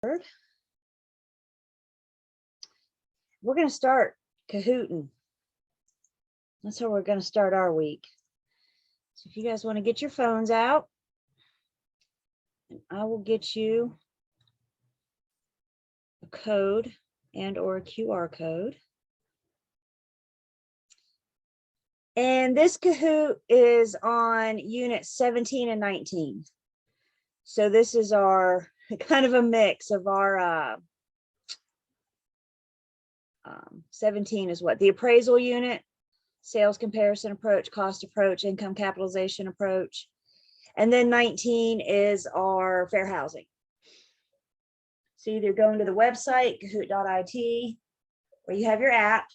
We're going to start Kahootin. That's how we're going to start our week. So if you guys want to get your phones out, I will get you a code and or a QR code. And this Kahoot is on units 17 and 19. So this is our kind of a mix of our 17 is what? The appraisal unit, sales comparison approach, cost approach, income capitalization approach. And then 19 is our fair housing. So either going to the website, kahoot.it, or you have your app.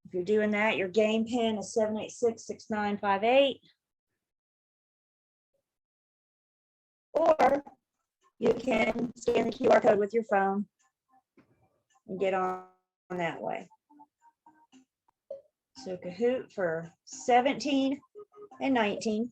If you're doing that, your game pin is 7866958. Or you can scan the QR code with your phone and get on that way. So Kahoot for 17 and 19.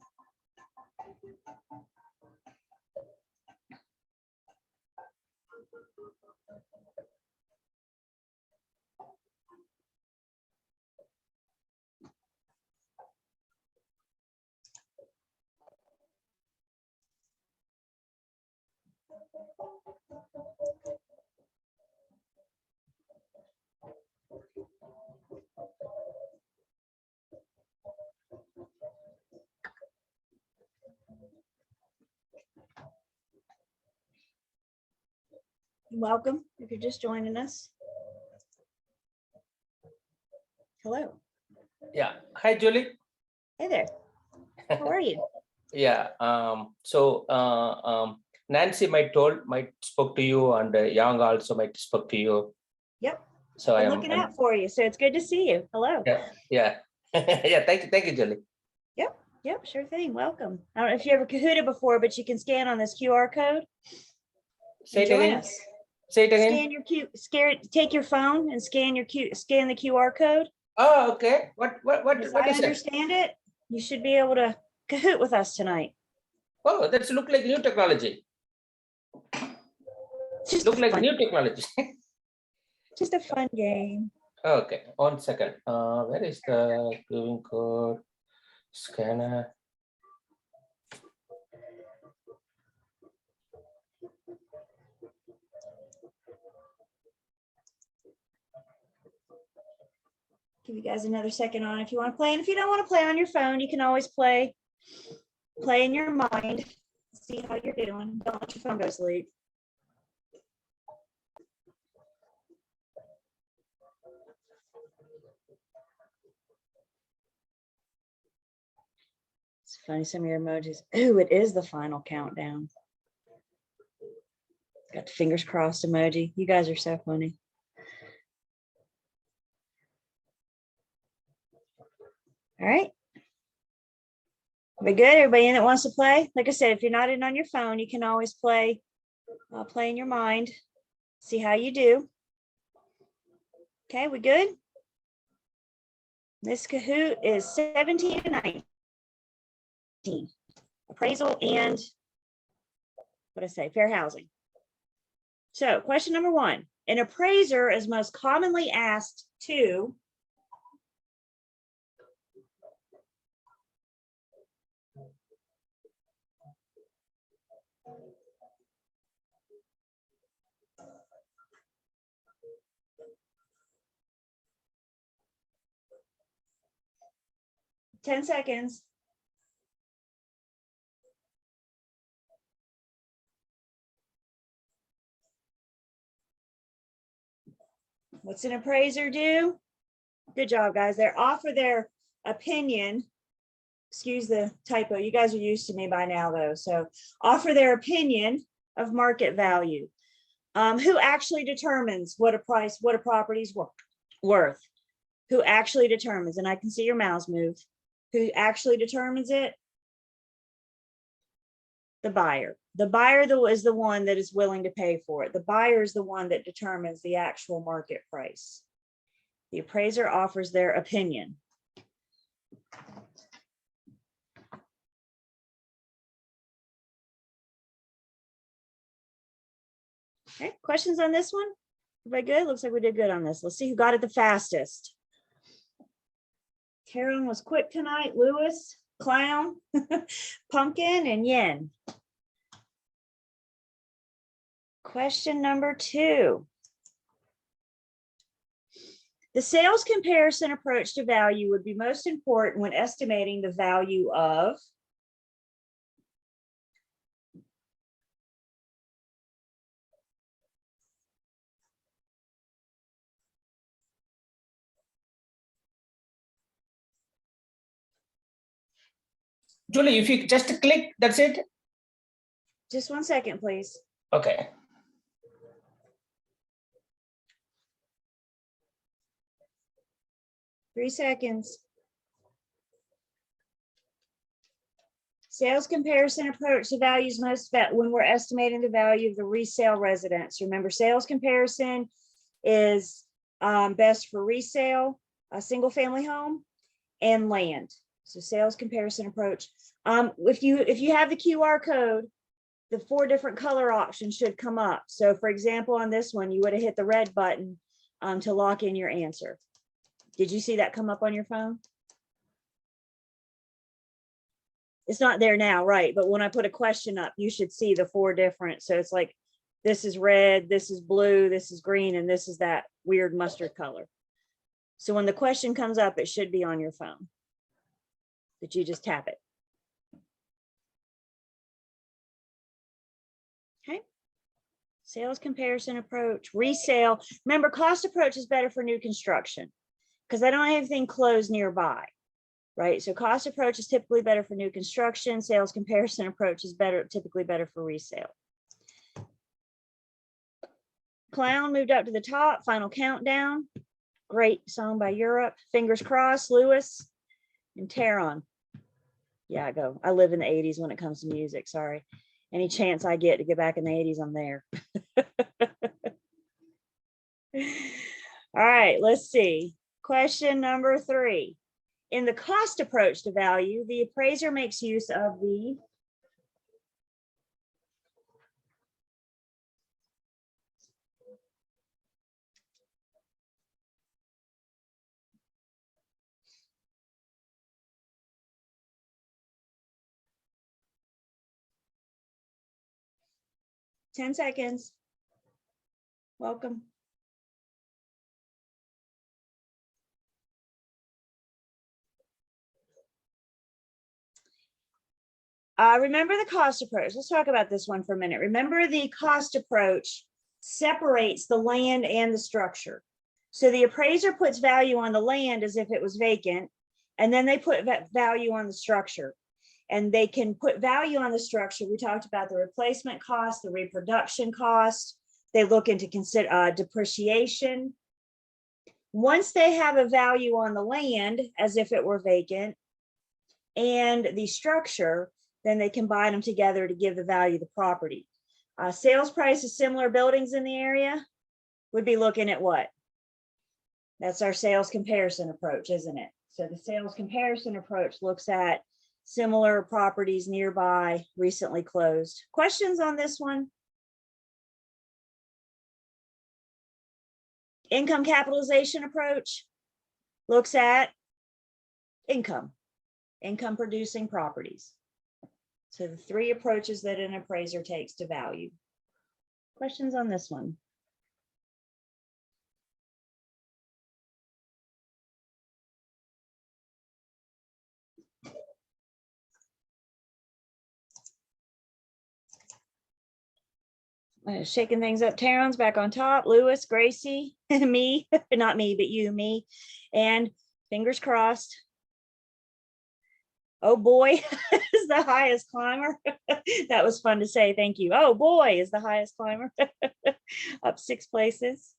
Welcome if you're just joining us. Hello. Yeah. Hi, Julie. Hey there. How are you? Yeah. Nancy might spoke to you, and Yang also might spoke to you. Yep. So I'm looking out for you. So it's good to see you. Hello. Yeah. Yeah. Yeah. Thank you, Julie. Yep. Sure thing. Welcome. I don't know if you ever Kahooted before, but you can scan on this QR code. Say it Join again. us. Say it again. Scan your take your phone and scan the QR code. Oh, okay. What As is I it? understand it, you should be able to Kahoot with us tonight. Oh, that's look like new technology. Just Look like new technology. Just a fun game. Okay, 1 second. Where is the giving code scanner? Give you guys another second on if you want to play. And if you don't want to play on your phone, you can always play in your mind. See how you're doing. Don't let your phone go to sleep. It's funny, some of your emojis. Ooh, it is the final countdown. Got the fingers crossed emoji. You guys are so funny. All right. We good? Everybody in that wants to play? Like I said, if you're not in on your phone, you can always play in your mind. See how you do. Okay, we good? This Kahoot is 17 and 19. Appraisal and what did I say? Fair housing. So question number 1. An appraiser is most commonly asked to ten seconds. What's an appraiser do? Good job, guys. They offer their opinion. Excuse the typo. You guys are used to me by now, though. So offer their opinion of market value. Who actually determines what a property's worth? Who actually determines? And I can see your mouse move. Who actually determines it? The buyer. The buyer is the one that is willing to pay for it. The buyer is the one that determines the actual market price. The appraiser offers their opinion. Okay, questions on this one? Everybody good? Looks like we did good on this. Let's see who got it the fastest. Karen was quick tonight. Lewis, Clown, Pumpkin, and Yen. Question number 2. The sales comparison approach to value would be most important when estimating the value of Julie, if you just click, that's it. just 1 second, please. Okay. Three seconds. Sales comparison approach to values most when we're estimating the value of the resale residence. Remember, sales comparison is best for resale, a single family home, and land. So sales comparison approach. If you have the QR code, the 4 different color options should come up. So for example, on this one, you would have hit the red button to lock in your answer. Did you see that come up on your phone? It's not there now, right? But when I put a question up, you should see the 4 different. So it's like, this is red, this is blue, this is green, and this is that weird mustard color. So when the question comes up, it should be on your phone, but you just tap it. Okay. Sales comparison approach, resale. Remember, cost approach is better for new construction because I don't have anything closed nearby. Right, so cost approach is typically better for new construction. Sales comparison approach is typically better for resale. Clown moved up to the top. Final countdown. Great song by Europe. Fingers crossed. Lewis and Taron. Yeah, I live in the 80s when it comes to music. Sorry. Any chance I get to get back in the 80s, I'm there. All right, let's see. Question number 3. In the cost approach to value, the appraiser makes use of the ten seconds. Welcome. Remember the cost approach. Let's talk about this one for a minute. Remember, the cost approach separates the land and the structure. So the appraiser puts value on the land as if it was vacant, and then they put value on the structure. And they can put value on the structure. We talked about the replacement cost, the reproduction cost. They look into depreciation. Once they have a value on the land as if it were vacant and the structure, then they combine them together to give the value of the property. Sales price of similar buildings in the area would be looking at what? That's our sales comparison approach, isn't it? So the sales comparison approach looks at similar properties nearby, recently closed. Questions on this one? Income capitalization approach looks at income producing properties. So the 3 approaches that an appraiser takes to value. Questions on this one? Shaking things up. Taron's back on top. Lewis, Gracie, me, not me, but you, me, and fingers crossed. Oh boy is the highest climber. That was fun to say. Thank you. Oh boy is the highest climber. Up 6 places.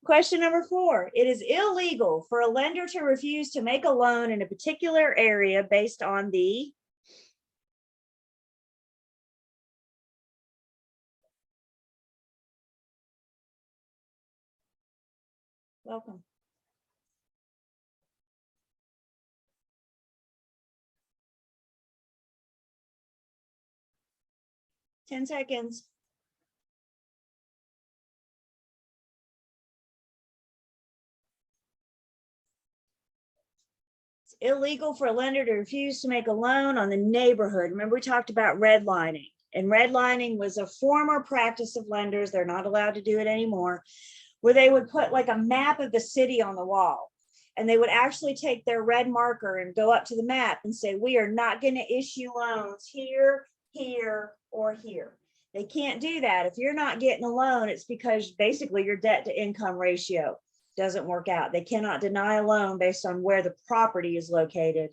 Question number 4. It is illegal for a lender to refuse to make a loan in a particular area based on the welcome. Ten seconds. illegal for a lender to refuse to make a loan on the neighborhood. Remember, we talked about redlining, and redlining was a former practice of lenders. They're not allowed to do it anymore, where they would put like a map of the city on the wall. And they would actually take their red marker and go up to the map and say, we are not going to issue loans here, here, or here. They can't do that. If you're not getting a loan, it's because basically your debt to income ratio doesn't work out. They cannot deny a loan based on where the property is located.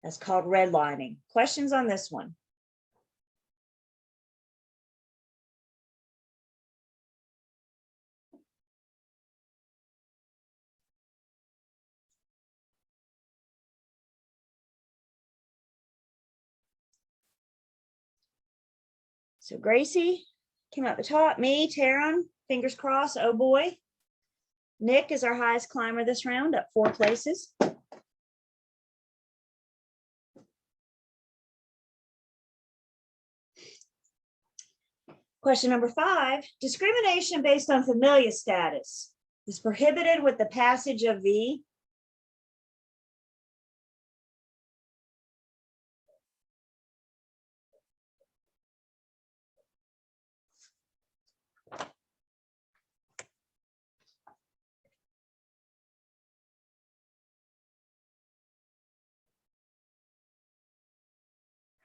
That's called redlining. Questions on this one? So Gracie came out the top, me, Taryn, fingers crossed, oh boy. Nick is our highest climber this round, up 4 places. Question number 5, discrimination based on familial status is prohibited with the passage of the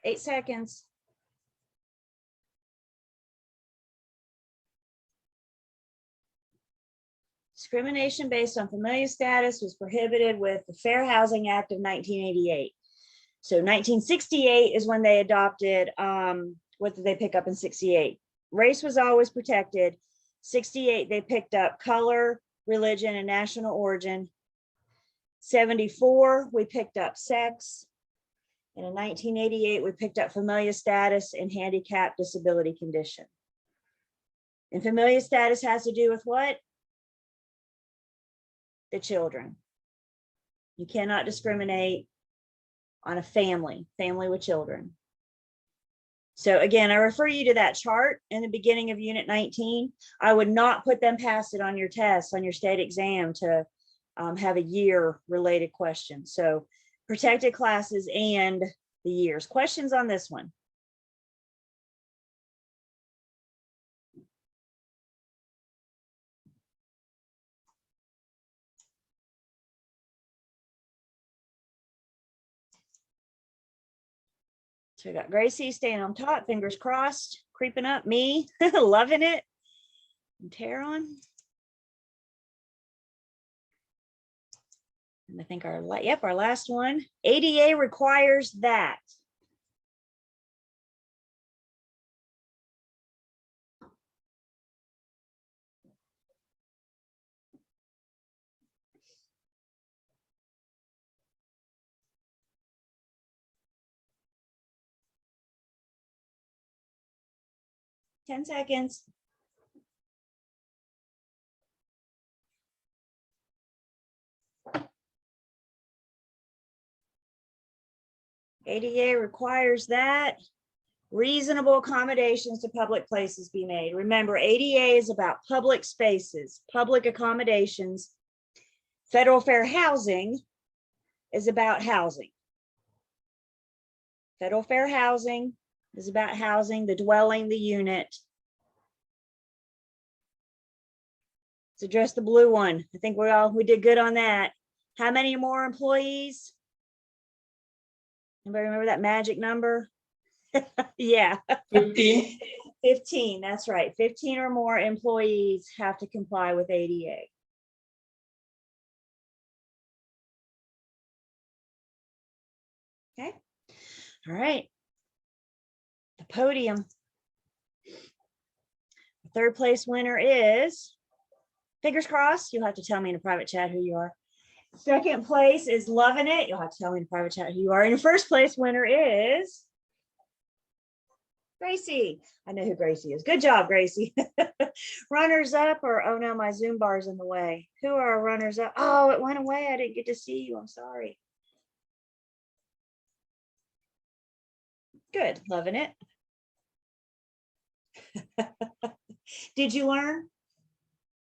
Eight seconds. Discrimination based on familial status was prohibited with the Fair Housing Act of 1988. So 1968 is when they adopted, what did they pick up in 68? Race was always protected. 68, they picked up color, religion, and national origin. 74, we picked up sex. And in 1988, we picked up familial status and handicap disability condition. And familial status has to do with what? The children. You cannot discriminate on a family with children. So again, I refer you to that chart in the beginning of Unit 19. I would not put them past it on your test, on your state exam, to have a year related question. So protected classes and the years. Questions on this one? So we got Gracie staying on top, fingers crossed, creeping up, me, loving it. And Taryn. And I think our last one. ADA requires that. Ten seconds. ADA requires that reasonable accommodations to public places be made. Remember, ADA is about public spaces, public accommodations. Federal fair housing is about housing. Federal fair housing is about housing, the dwelling, the unit. Let's address the blue one. I think we did good on that. How many more employees? Anybody remember that magic number? Yeah. 15. 15, that's right. 15 or more employees have to comply with ADA. Okay. All right. The podium. The third place winner is, fingers crossed, you'll have to tell me in a private chat who you are. Second place is Loving It. You'll have to tell me in a private chat who you are. And the first place winner is Gracie. I know who Gracie is. Good job, Gracie. Runners up, or oh no, my Zoom bar is in the way. Who are our runners up? Oh, it went away. I didn't get to see you. I'm sorry. Good, loving it. Did you learn?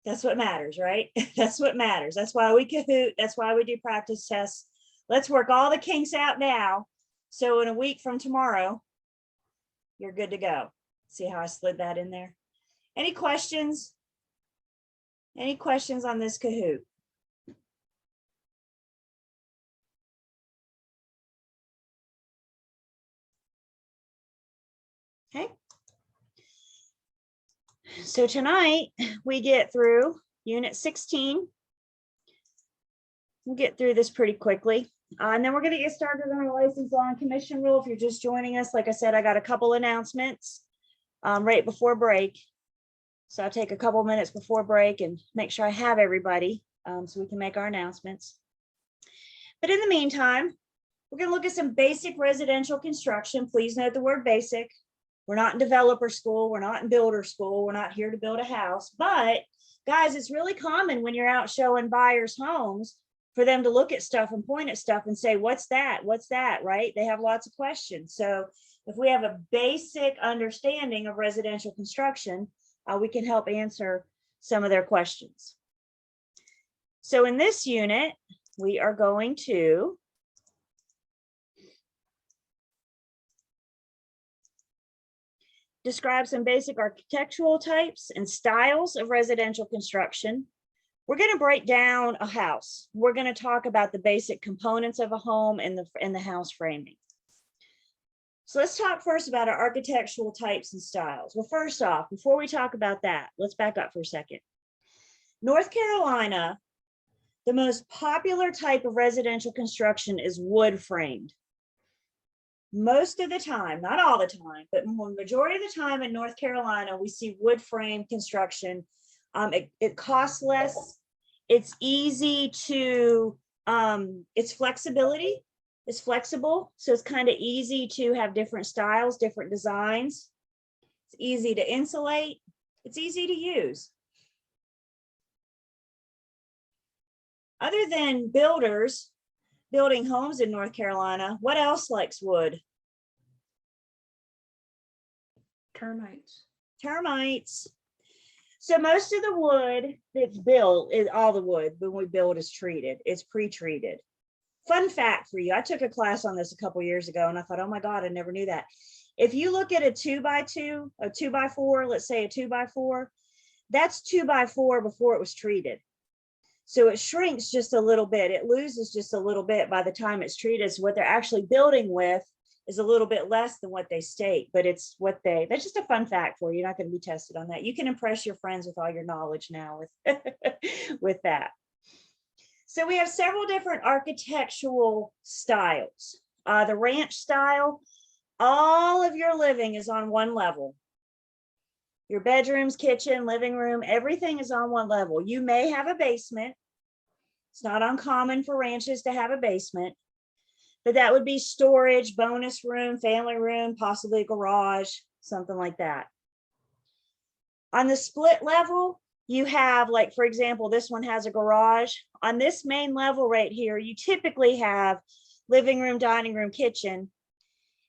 That's what matters, right? That's what matters. That's why we Kahoot. That's why we do practice tests let's work all the kinks out now. So in a week from tomorrow, you're good to go. See how I slid that in there? Any questions? Any questions on this Kahoot? Okay. So tonight we get through Unit 16. We'll get through this pretty quickly. And then we're going to get started on our license law and commission rule. If you're just joining us, like I said, I got a couple announcements right before break. So I'll take a couple minutes before break and make sure I have everybody so we can make our announcements. But in the meantime, we're going to look at some basic residential construction. Please note the word basic. We're not in developer school. We're not in builder school. We're not here to build a house. But guys, it's really common when you're out showing buyers homes for them to look at stuff and point at stuff and say, what's that? What's that? Right? They have lots of questions. So if we have a basic understanding of residential construction, we can help answer some of their questions. So in this unit, we are going to describe some basic architectural types and styles of residential construction. We're going to break down a house. We're going to talk about the basic components of a home and the house framing. So let's talk first about our architectural types and styles. Well, first off, before we talk about that, let's back up for a second. North Carolina, the most popular type of residential construction is wood framed. Most of the time, not all the time, but majority of the time in North Carolina, we see wood frame construction. It costs less. It's easy to, it's flexibility. It's flexible. So it's kind of easy to have different styles, different designs. It's easy to insulate. It's easy to use. Other than builders building homes in North Carolina, what else likes wood? Termites. Termites. So most of the wood that's built is all the wood when we build is treated. It's pre-treated. Fun fact for you. I took a class on this a couple years ago and I thought, oh my God, I never knew that. If you look at a 2x2, a 2x4, let's say a 2x4, that's 2x4 before it was treated. So it shrinks just a little bit. It loses just a little bit by the time it's treated. So what they're actually building with is a little bit less than what they state, but it's what that's just a fun fact for you. You're not going to be tested on that. You can impress your friends with all your knowledge now with, with that. So we have several different architectural styles. The ranch style, all of your living is on one level. Your bedrooms, kitchen, living room, everything is on one level. You may have a basement. It's not uncommon for ranches to have a basement, but that would be storage, bonus room, family room, possibly a garage, something like that. On the split level, you have, like, for example, this one has a garage. On this main level right here, you typically have living room, dining room, kitchen.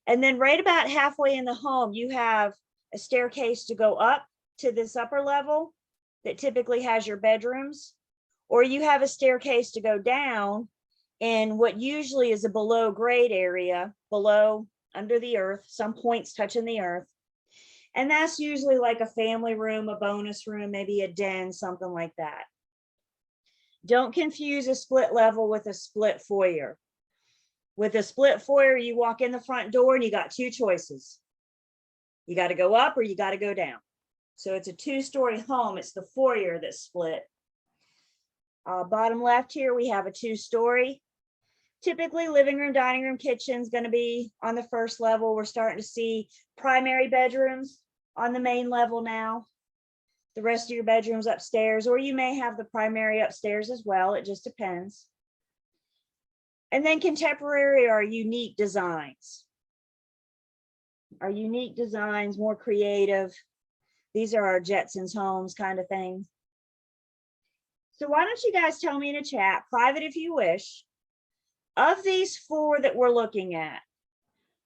And then right about halfway in the home, you have a staircase to go up to this upper level that typically has your bedrooms, or you have a staircase to go down in what usually is a below grade area, below, under the earth, some points touching the earth. And that's usually like a family room, a bonus room, maybe a den, something like that. Don't confuse a split level with a split foyer. With a split foyer, you walk in the front door and you got two choices. You got to go up or you got to go down. So it's a two-story home. It's the foyer that's split. Bottom left here, we have a two-story. Typically, living room, dining room, kitchen is going to be on the first level. We're starting to see primary bedrooms on the main level now. The rest of your bedrooms upstairs, or you may have the primary upstairs as well. It just depends. And then contemporary are unique designs. Our unique designs, more creative. These are our Jetsons homes kind of thing. So why don't you guys tell me in a chat, private if you wish, of these four that we're looking at,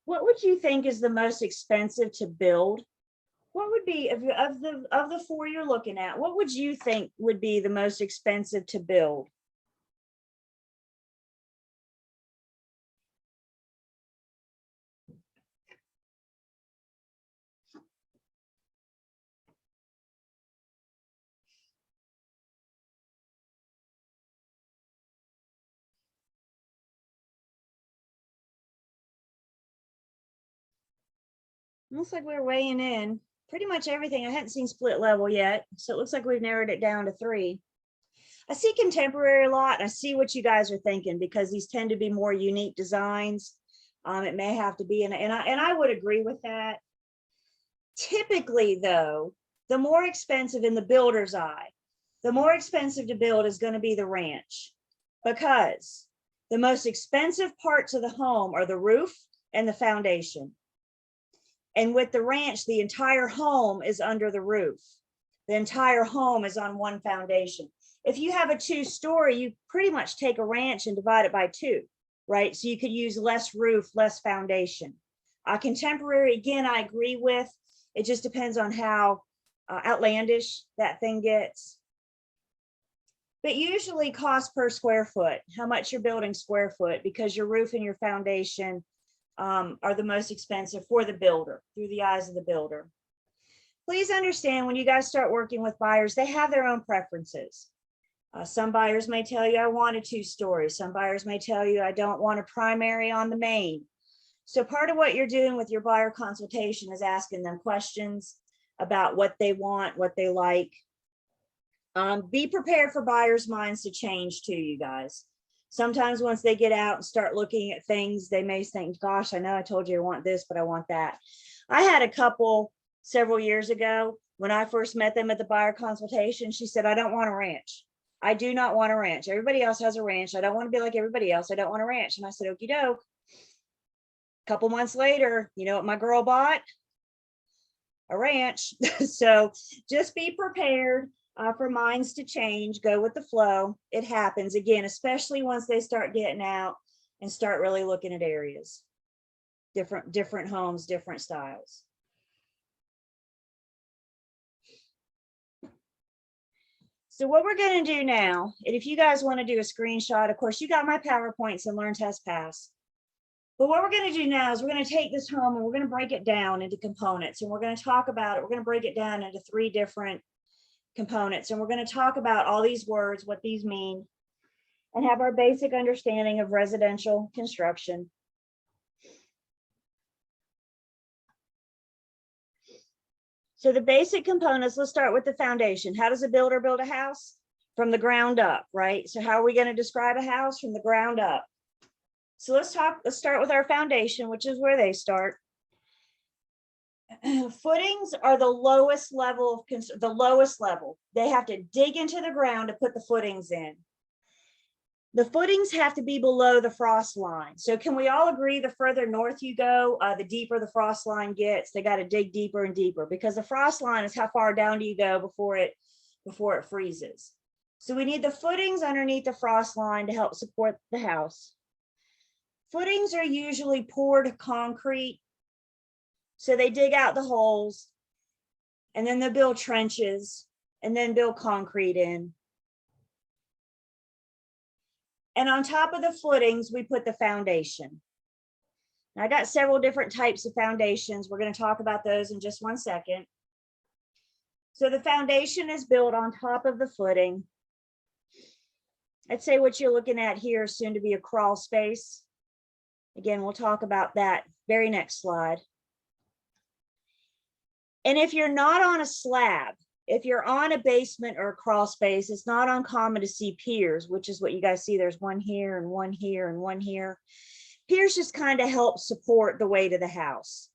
what would you think is the most expensive to build? What would be, of the four you're looking at, what would you think would be the most expensive to build? Looks like we're weighing in pretty much everything. I hadn't seen split level yet, so it looks like we've narrowed it down to 3. I see contemporary a lot. I see what you guys are thinking because these tend to be more unique designs. It may have to be, and I would agree with that. Typically, though, the more expensive in the builder's eye, the more expensive to build is going to be the ranch, because the most expensive parts of the home are the roof and the foundation. And with the ranch, the entire home is under the roof. The entire home is on one foundation. If you have a 2-story, you pretty much take a ranch and divide it by 2, right? So you could use less roof, less foundation. Contemporary, again, I agree with. It just depends on how outlandish that thing gets. But usually cost per square foot, how much you're building square foot, because your roof and your foundation are the most expensive for the builder, through the eyes of the builder. Please understand, when you guys start working with buyers, they have their own preferences. Some buyers may tell you, I want a 2-story. Some buyers may tell you, I don't want a primary on the main. So part of what you're doing with your buyer consultation is asking them questions about what they want, what they like. Be prepared for buyers' minds to change too, you guys. Sometimes once they get out and start looking at things, they may think, gosh, I know I told you I want this, but I want that. I had a couple several years ago, when I first met them at the buyer consultation, she said, I don't want a ranch. I do not want a ranch. Everybody else has a ranch. I don't want to be like everybody else. I don't want a ranch. And I said, okie doke. A couple months later, you know what my girl bought? A ranch. So just be prepared for minds to change, go with the flow. It happens again, especially once they start getting out and start really looking at areas, different homes, different styles. So what we're going to do now, and if you guys want to do a screenshot, of course, you got my PowerPoints and Learn, Test, Pass. But what we're going to do now is we're going to take this home and we're going to break it down into components, and we're going to talk about it. We're going to break it down into 3 different components, and we're going to talk about all these words, what these mean, and have our basic understanding of residential construction. So the basic components, let's start with the foundation. How does a builder build a house? From the ground up, right? So how are we going to describe a house? From the ground up. So let's start with our foundation, which is where they start. Footings are the lowest level, They have to dig into the ground to put the footings in. The footings have to be below the frost line. So can we all agree the further north you go, the deeper the frost line gets? They got to dig deeper and deeper, because the frost line is how far down do you go before it freezes. So we need the footings underneath the frost line to help support the house. Footings are usually poured concrete. So they dig out the holes, and then they'll build trenches, and then build concrete in. And on top of the footings, we put the foundation. Now, I got several different types of foundations. We're going to talk about those in just one second. So the foundation is built on top of the footing. I'd say what you're looking at here is soon to be a crawl space. Again, we'll talk about that very next slide. And if you're not on a slab, if you're on a basement or a crawl space, it's not uncommon to see piers, which is what you guys see. There's one here and one here and one here. Piers just kind of help support the weight of the house.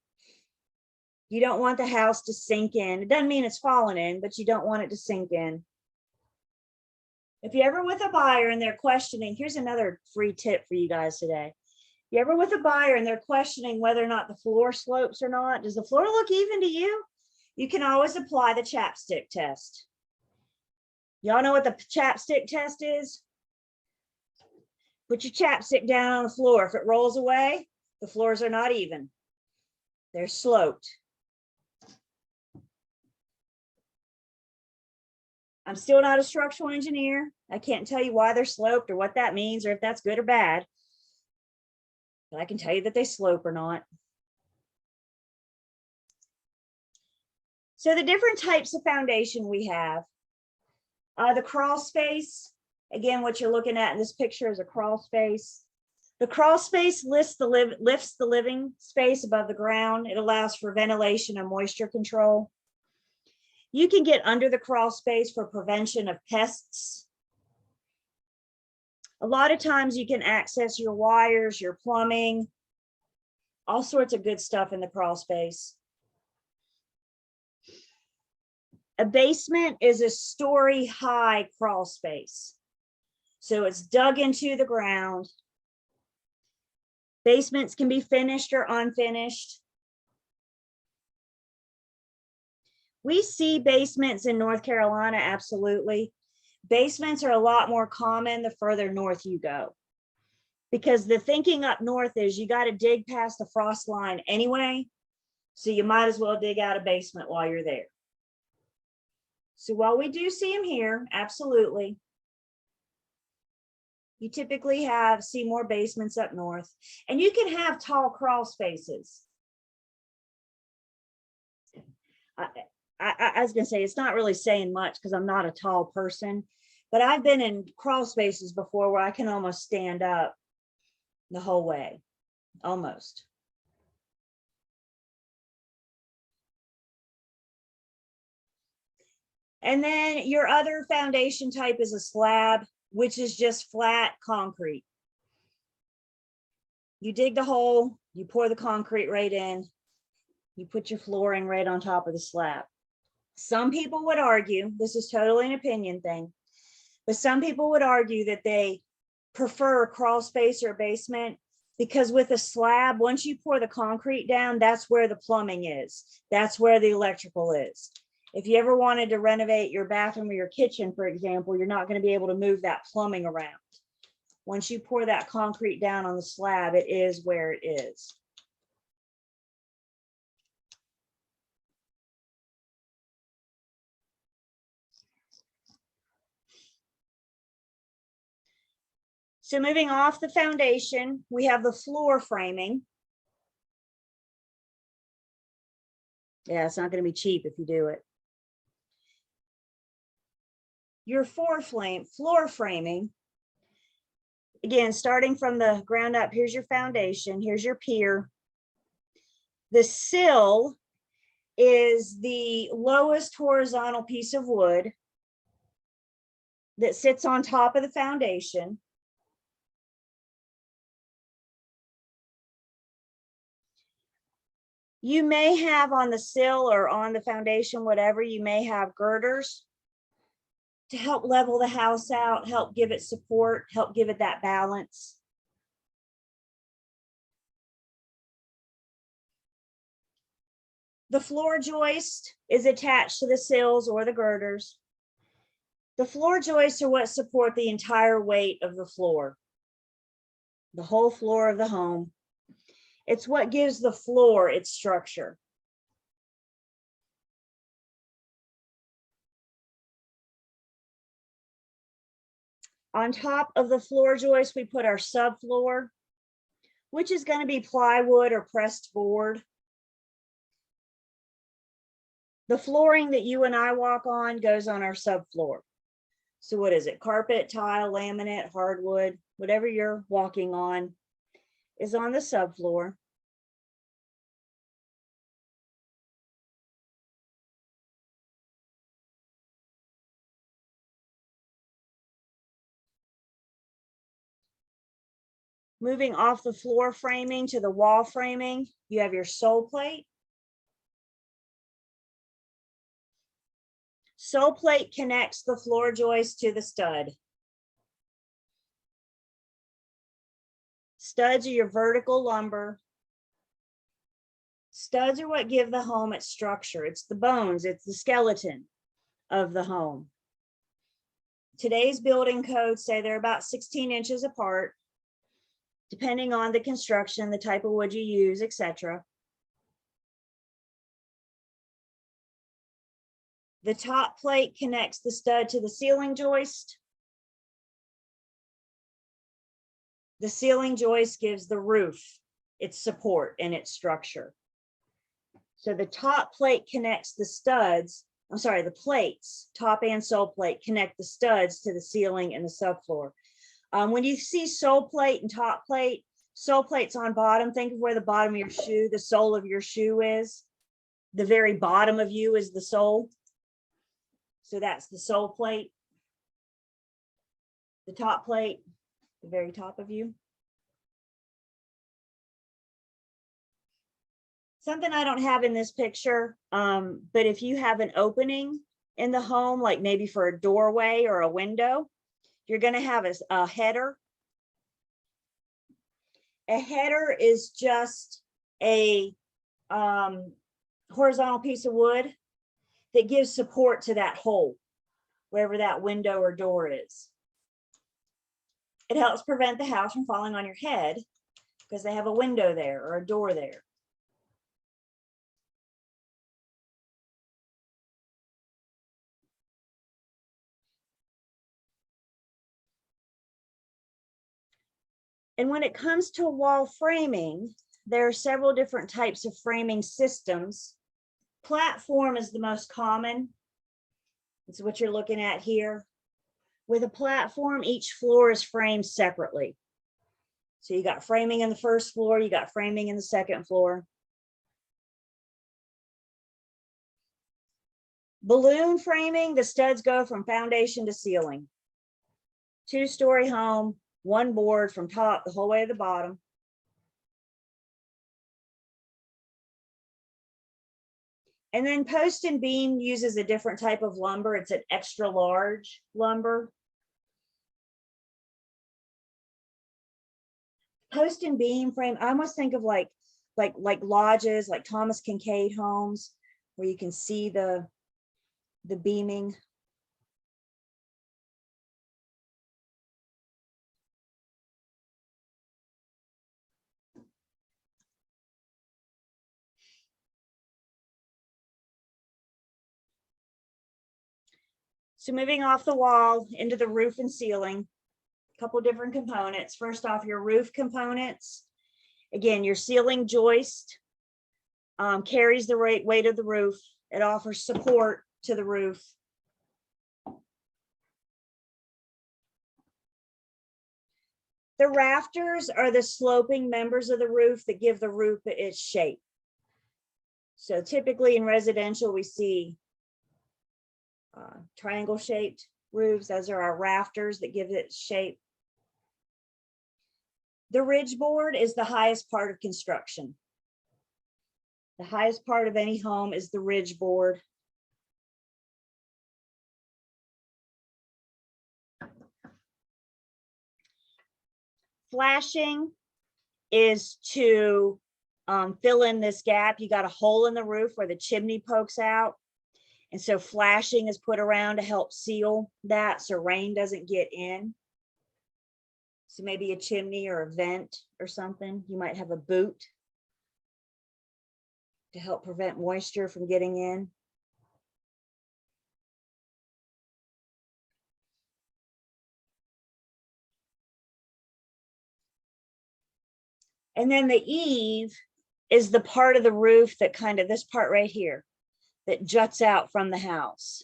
You don't want the house to sink in. It doesn't mean it's falling in, but you don't want it to sink in. If you're ever with a buyer and they're questioning, here's another free tip for you guys today. If you're ever with a buyer and they're questioning whether or not the floor slopes or not, does the floor look even to you? You can always apply the chapstick test. Y'all know what the chapstick test is? Put your chapstick down on the floor. If it rolls away, the floors are not even. They're sloped. I'm still not a structural engineer. I can't tell you why they're sloped or what that means or if that's good or bad. But I can tell you that they slope or not. So the different types of foundation we have. The crawl space, again, what you're looking at in this picture is a crawl space. The crawl space lifts the living space above the ground. It allows for ventilation and moisture control. You can get under the crawl space for prevention of pests. A lot of times you can access your wires, your plumbing, all sorts of good stuff in the crawl space. A basement is a story high crawl space. So it's dug into the ground. Basements can be finished or unfinished. We see basements in North Carolina, absolutely. Basements are a lot more common the further north you go, because the thinking up north is you got to dig past the frost line anyway, so you might as well dig out a basement while you're there. So while we do see them here, absolutely, you typically see more basements up north, and you can have tall crawl spaces. I was gonna say, it's not really saying much because I'm not a tall person, but I've been in crawl spaces before where I can almost stand up the whole way, almost. And then your other foundation type is a slab, which is just flat concrete. You dig the hole, you pour the concrete right in, you put your flooring right on top of the slab. Some people would argue, this is totally an opinion thing, but some people would argue that they prefer a crawl space or a basement because with a slab, once you pour the concrete down, that's where the plumbing is. That's where the electrical is. If you ever wanted to renovate your bathroom or your kitchen, for example, you're not going to be able to move that plumbing around. Once you pour that concrete down on the slab, it is where it is. So moving off the foundation, we have the floor framing. Yeah, it's not going to be cheap if you do it. Your floor framing, again, starting from the ground up, here's your foundation, here's your pier. The sill is the lowest horizontal piece of wood that sits on top of the foundation. You may have on the sill or on the foundation, whatever, you may have girders to help level the house out, help give it support, help give it that balance. The floor joist is attached to the sills or the girders. The floor joists are what support the entire weight of the floor, the whole floor of the home. It's what gives the floor its structure. On top of the floor joist, we put our subfloor, which is going to be plywood or pressed board. The flooring that you and I walk on goes on our subfloor. So what is it? Carpet, tile, laminate, hardwood, whatever you're walking on is on the subfloor. Moving off the floor framing to the wall framing, you have your sole plate. Sole plate connects the floor joist to the stud. Studs are your vertical lumber. Studs are what give the home its structure. It's the bones, it's the skeleton of the home. Today's building codes say they're about 16 inches apart, depending on the construction, the type of wood you use, etc. The top plate connects the stud to the ceiling joist. The ceiling joist gives the roof its support and its structure. So the top plate connects the studs, the plates, top and sole plate connect the studs to the ceiling and the subfloor. When you see sole plate and top plate, Sole plate's on bottom. Think of where the bottom of your shoe, the sole of your shoe is. The very bottom of you is the sole. So that's the sole plate. The top plate, the very top of you. Something I don't have in this picture, but if you have an opening in the home, like maybe for a doorway or a window, you're going to have a header. A header is just a horizontal piece of wood that gives support to that hole, wherever that window or door is. It helps prevent the house from falling on your head because they have a window there or a door there. And when it comes to wall framing, there are several different types of framing systems. Platform is the most common. It's what you're looking at here. With a platform, each floor is framed separately. So you got framing in the first floor, you got framing in the second floor. Balloon framing, the studs go from foundation to ceiling. 2-story home, one board from top the whole way to the bottom. And then post and beam uses a different type of lumber. It's an extra large lumber. Post and beam frame, I almost think of like lodges, like Thomas Kincaid homes, where you can see the beaming. So moving off the wall into the roof and ceiling, a couple different components. First off, your roof components. Again, your ceiling joist carries the weight of the roof. It offers support to the roof. The rafters are the sloping members of the roof that give the roof its shape. So typically in residential, we see triangle shaped roofs. Those are our rafters that give it shape. The ridge board is the highest part of construction. The highest part of any home is the ridge board. Flashing is to fill in this gap. You got a hole in the roof where the chimney pokes out. And so flashing is put around to help seal that so rain doesn't get in. So maybe a chimney or a vent or something. You might have a boot to help prevent moisture from getting in. And then the eave is the part of the roof that kind of, this part right here, that juts out from the house.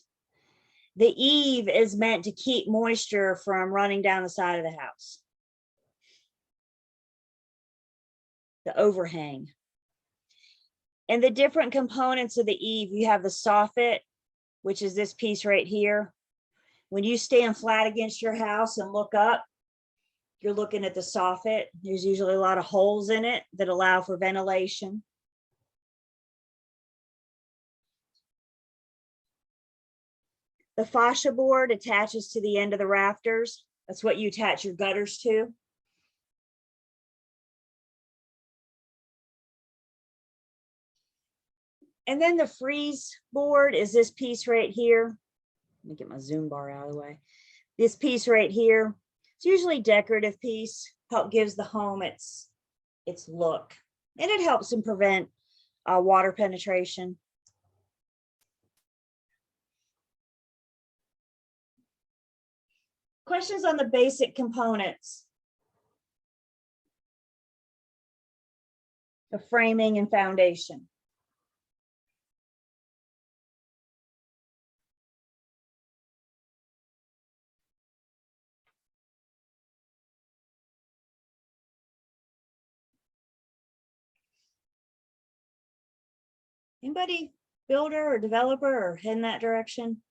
The eave is meant to keep moisture from running down the side of the house. The overhang. And the different components of the eave, you have the soffit, which is this piece right here. When you stand flat against your house and look up, you're looking at the soffit. There's usually a lot of holes in it that allow for ventilation. The fascia board attaches to the end of the rafters. That's what you attach your gutters to. And then the frieze board is this piece right here. Let me get my zoom bar out of the way. This piece right here. It's usually a decorative piece. Gives the home its look. And it helps them prevent water penetration. Questions on the basic components of framing and foundation? Anybody builder or developer or head in that direction?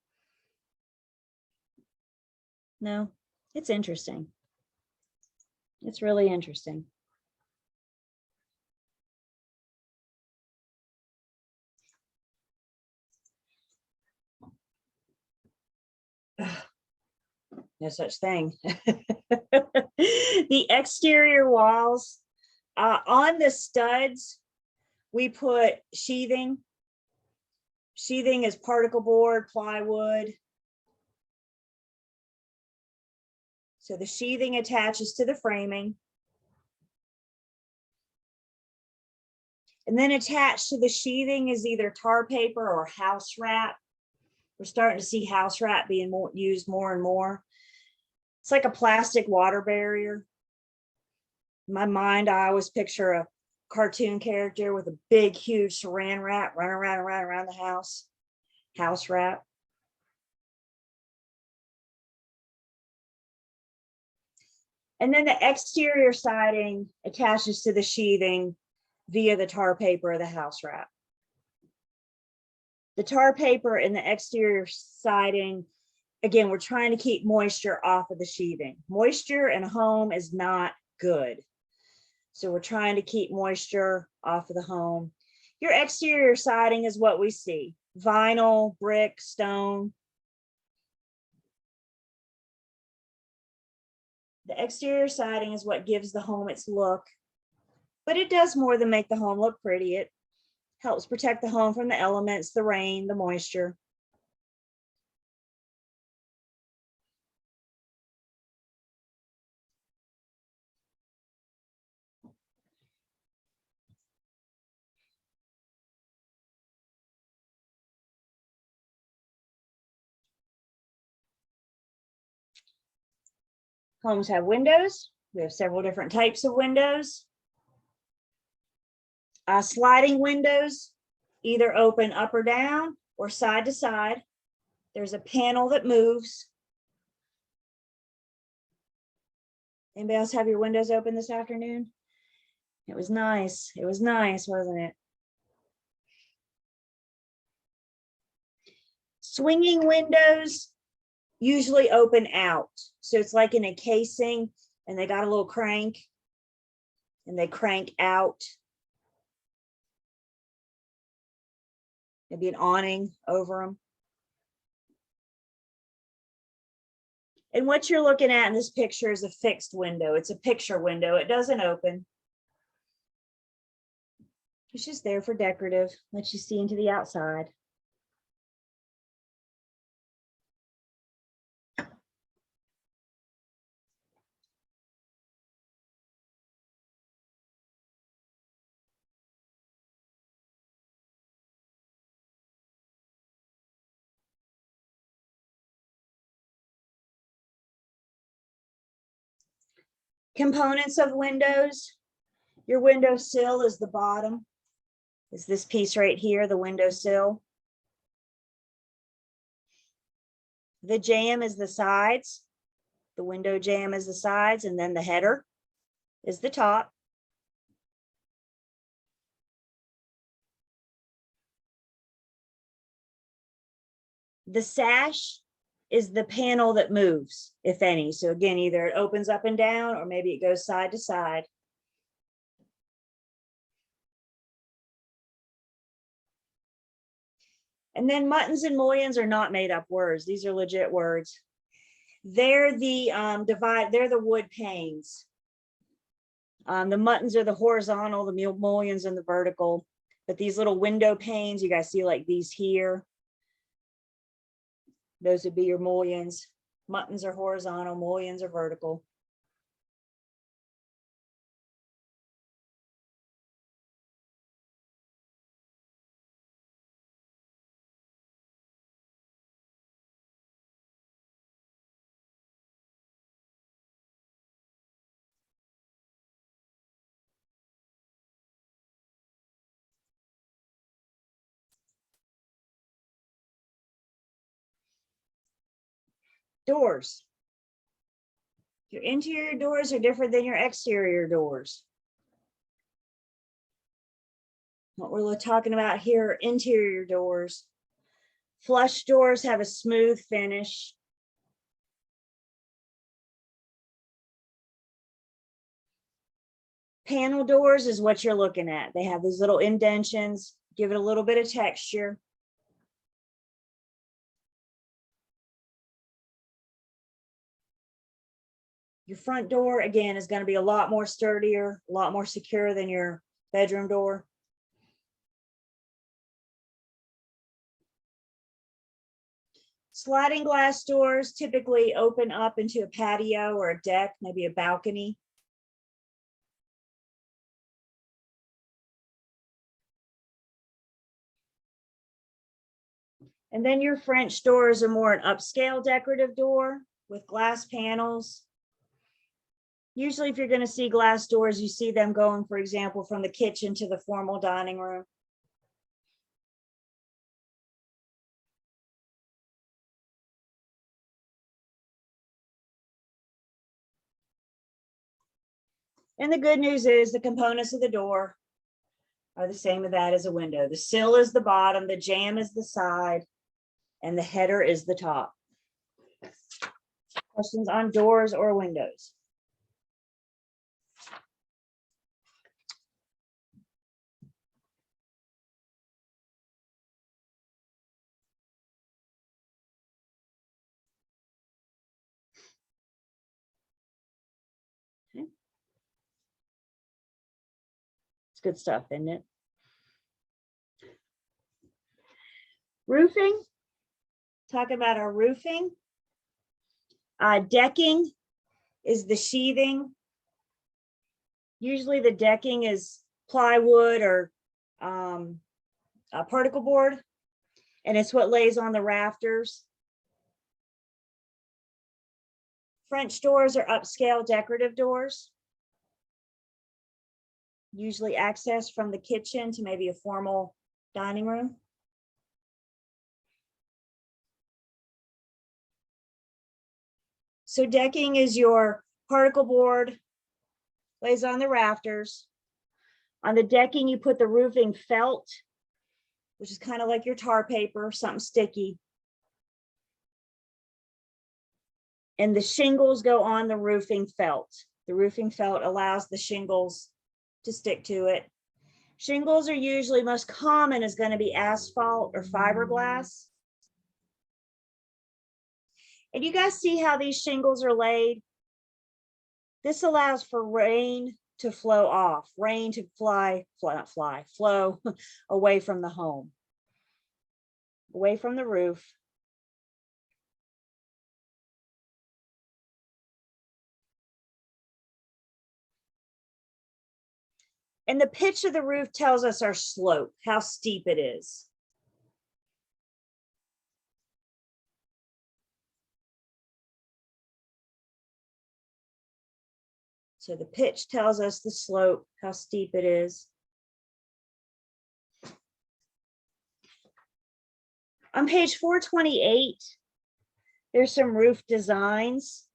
No, it's interesting. It's really interesting. No such thing. The exterior walls, on the studs, we put sheathing. Sheathing is particle board, plywood. So the sheathing attaches to the framing. And then attached to the sheathing is either tar paper or house wrap. We're starting to see house wrap being used more and more. It's like a plastic water barrier. In my mind, I always picture a cartoon character with a big, huge saran wrap running around the house. House wrap. And then the exterior siding attaches to the sheathing via the tar paper or the house wrap. The tar paper and the exterior siding, again, we're trying to keep moisture off of the sheathing. Moisture in a home is not good. So we're trying to keep moisture off of the home. Your exterior siding is what we see: vinyl, brick, stone. The exterior siding is what gives the home its look, but it does more than make the home look pretty. It helps protect the home from the elements, the rain, the moisture. Homes have windows. We have several different types of windows. Sliding windows either open up or down or side to side. There's a panel that moves. Anybody else have your windows open this afternoon? It was nice. It was nice, wasn't it? Swinging windows usually open out. So it's like in a casing and they got a little crank and they crank out. Maybe an awning over them. And what you're looking at in this picture is a fixed window. It's a picture window. It doesn't open. It's just there for decorative, lets you see into the outside. Components of windows. Your window sill is the bottom. Is this piece right here, the window sill. The jamb is the sides. The window jamb is the sides, and then the header is the top. The sash is the panel that moves, if any. So again, either it opens up and down, or maybe it goes side to side. And then muttons and mullions are not made up words. These are legit words. They're the they're the wood panes. The muttons are the horizontal, the mullions and the vertical. But these little window panes, you guys see like these here. Those would be your mullions. Muttons are horizontal, mullions are vertical. Doors. Your interior doors are different than your exterior doors. What we're talking about here are interior doors. Flush doors have a smooth finish. Panel doors is what you're looking at. They have these little indentions, give it a little bit of texture. Your front door, again, is going to be a lot more sturdier, a lot more secure than your bedroom door. Sliding glass doors typically open up into a patio or a deck, maybe a balcony. And then your French doors are more an upscale decorative door with glass panels. Usually if you're going to see glass doors, you see them going, for example, from the kitchen to the formal dining room. And the good news is the components of the door are the same as that as a window. The sill is the bottom, the jamb is the side, and the header is the top. Questions on doors or windows? Okay. It's good stuff, isn't it? Roofing. Talking about our roofing. Decking is the sheathing. Usually the decking is plywood or a particle board, and it's what lays on the rafters. French doors are upscale decorative doors. Usually access from the kitchen to maybe a formal dining room. So decking is your particle board, lays on the rafters. On the decking, you put the roofing felt, which is kind of like your tar paper, something sticky. And the shingles go on the roofing felt. The roofing felt allows the shingles to stick to it. Shingles are usually most common is going to be asphalt or fiberglass. And you guys see how these shingles are laid? This allows for rain to flow off, rain to flow away from the home, away from the roof. And the pitch of the roof tells us our slope, how steep it is. So the pitch tells us the slope, how steep it is. On page 428, there's some roof designs.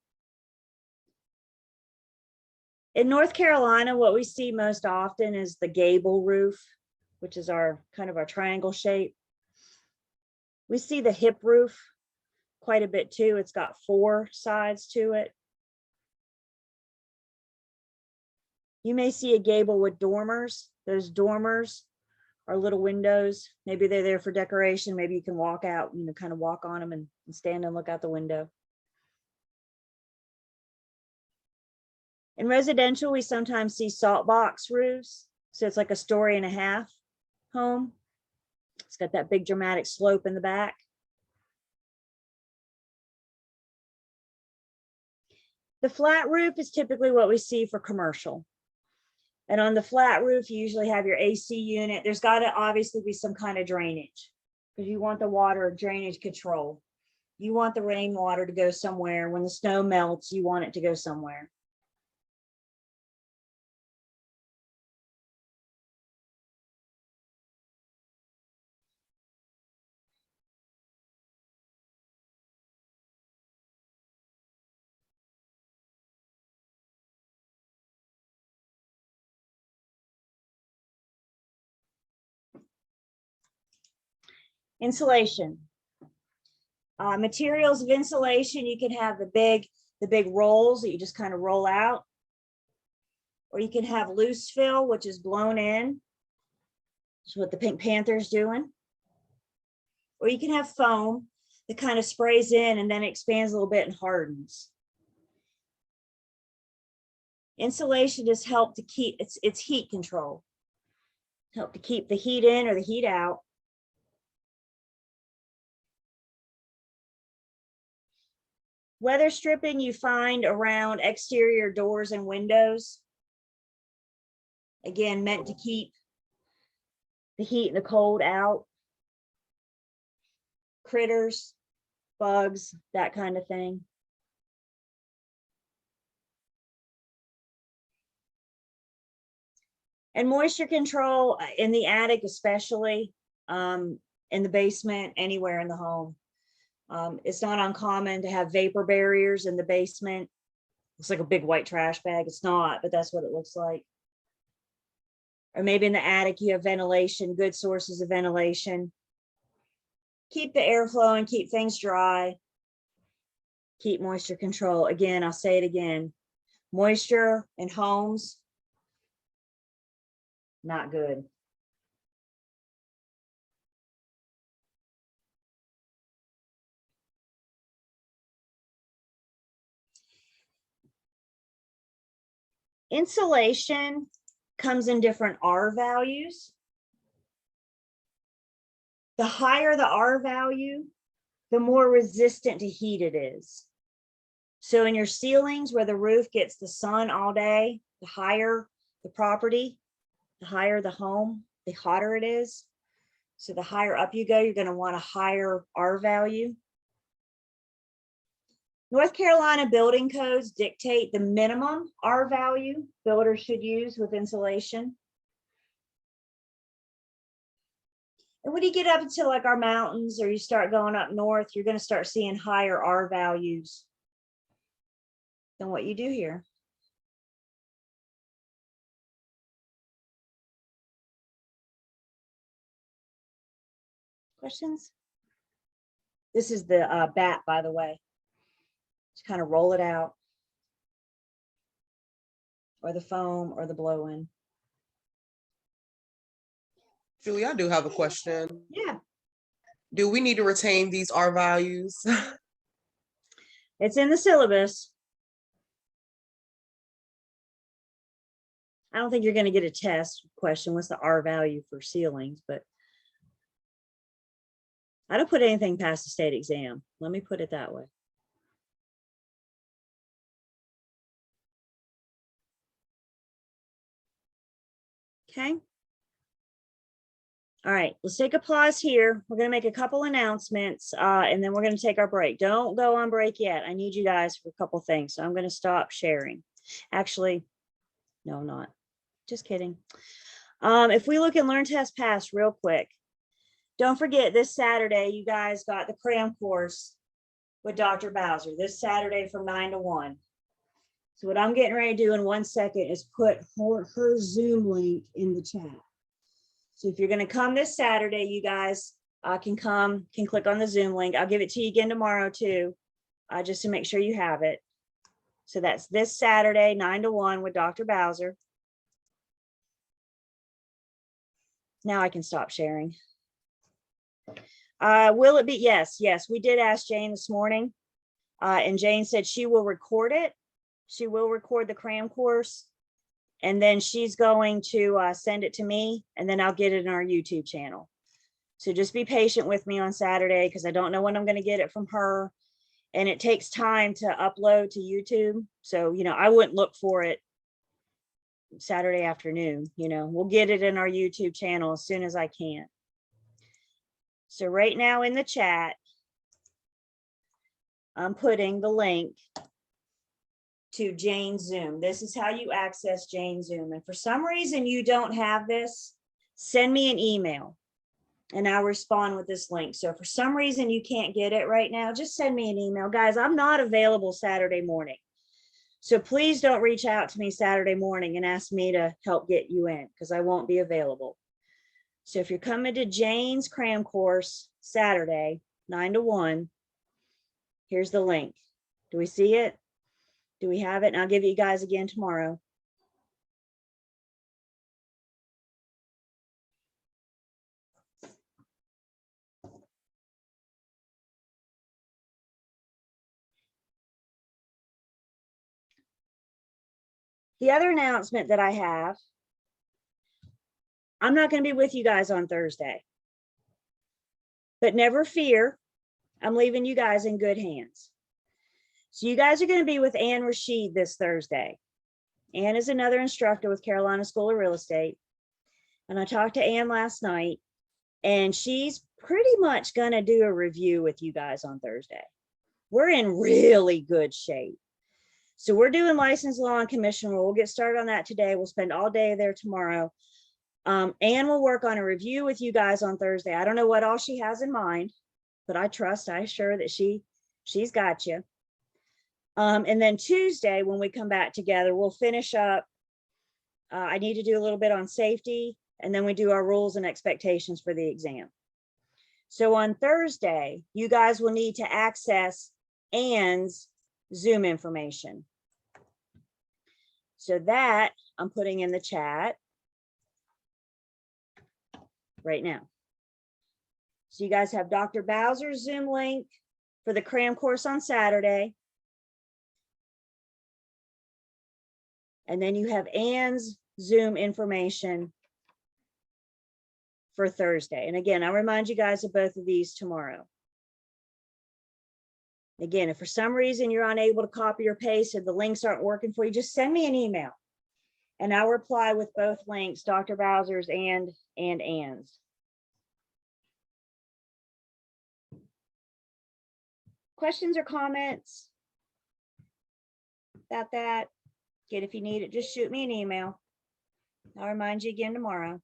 In North Carolina, what we see most often is the gable roof, which is our kind of our triangle shape. We see the hip roof quite a bit too. It's got 4 sides to it. You may see a gable with dormers. Those dormers are little windows. Maybe they're there for decoration. Maybe you can walk out, kind of walk on them and stand and look out the window. In residential, we sometimes see salt box roofs. So it's like a 1.5-story home. It's got that big dramatic slope in the back. The flat roof is typically what we see for commercial. And on the flat roof, you usually have your AC unit. There's got to obviously be some kind of drainage because you want the water drainage control. You want the rainwater to go somewhere. When the snow melts, you want it to go somewhere. Insulation. Materials of insulation, you can have the big rolls that you just kind of roll out. Or you can have loose fill, which is blown in. That's what the Pink Panther's doing. Or you can have foam that kind of sprays in and then expands a little bit and hardens. Insulation just help to keep it's heat control. Help to keep the heat in or the heat out. Weather stripping you find around exterior doors and windows. Again, meant to keep the heat and the cold out. Critters, bugs, that kind of thing. And moisture control in the attic, especially in the basement, anywhere in the home. It's not uncommon to have vapor barriers in the basement. It's like a big white trash bag. It's not, but that's what it looks like. Or maybe in the attic, you have ventilation, good sources of ventilation. Keep the air flowing, keep things dry. Keep moisture control. Again, I'll say it again. Moisture in homes, not good. Insulation comes in different R values. The higher the R value, the more resistant to heat it is. So in your ceilings where the roof gets the sun all day, the higher the property, the higher the home, the hotter it is. So the higher up you go, you're going to want a higher R value. North Carolina building codes dictate the minimum R value builders should use with insulation. And when you get up into like our mountains or you start going up north, you're going to start seeing higher R values than what you do here. Questions? This is the bat, by the way. Just kind of roll it out. Or the foam or the blow-in. Julie, I do have a question. Yeah. Do we need to retain these R values? It's in the syllabus. I don't think you're going to get a test question. What's the R value for ceilings? But I don't put anything past the state exam. Let me put it that way. Okay. All right, let's take a pause here. We're going to make a couple announcements and then we're going to take our break. Don't go on break yet. I need you guys for a couple things. So I'm going to stop sharing. Actually, no, I'm not. Just kidding. If we look at Learn Test Pass real quick, don't forget this Saturday, you guys got the cram course with Dr. Bowser this Saturday from 9 to 1. So what I'm getting ready to do in 1 second is put her Zoom link in the chat. So if you're going to come this Saturday, you guys can click on the Zoom link. I'll give it to you again tomorrow too, just to make sure you have it. So that's this Saturday, 9 to 1 with Dr. Bowser. Now I can stop sharing. Will it be? Yes, we did ask Jane this morning and Jane said she will record it. She will record the cram course. And then she's going to send it to me and then I'll get it in our YouTube channel. So just be patient with me on Saturday because I don't know when I'm going to get it from her. And it takes time to upload to YouTube. So, I wouldn't look for it Saturday afternoon. We'll get it in our YouTube channel as soon as I can. So right now in the chat, I'm putting the link to Jane's Zoom. This is how you access Jane's Zoom. And for some reason you don't have this, send me an email and I'll respond with this link. So if for some reason you can't get it right now, just send me an email. Guys, I'm not available Saturday morning. So please don't reach out to me Saturday morning and ask me to help get you in because I won't be available. So if you're coming to Jane's cram course Saturday, 9 to 1, here's the link. Do we see it? Do we have it? And I'll give you guys again tomorrow. The other announcement that I have, I'm not going to be with you guys on Thursday. But never fear, I'm leaving you guys in good hands. So you guys are going to be with Ann Rashid this Thursday. Ann is another instructor with Carolina School of Real Estate. And I talked to Ann last night, and she's pretty much going to do a review with you guys on Thursday. We're in really good shape. So we're doing license law and commission rule. We'll get started on that today. We'll spend all day there tomorrow. Ann will work on a review with you guys on Thursday. I don't know what all she has in mind, but I assure that she's got you. And then Tuesday, when we come back together, we'll finish up. I need to do a little bit on safety, and then we do our rules and expectations for the exam. So on Thursday, you guys will need to access Ann's Zoom information. So that I'm putting in the chat right now. So you guys have Dr. Bowser's Zoom link for the cram course on Saturday. And then you have Ann's Zoom information for Thursday. And again, I'll remind you guys of both of these tomorrow. Again, if for some reason you're unable to copy or paste or the links aren't working for you, just send me an email and I'll reply with both links, Dr. Bowser's and Ann's. Questions or comments about that? Again, if you need it, just shoot me an email. I'll remind you again tomorrow.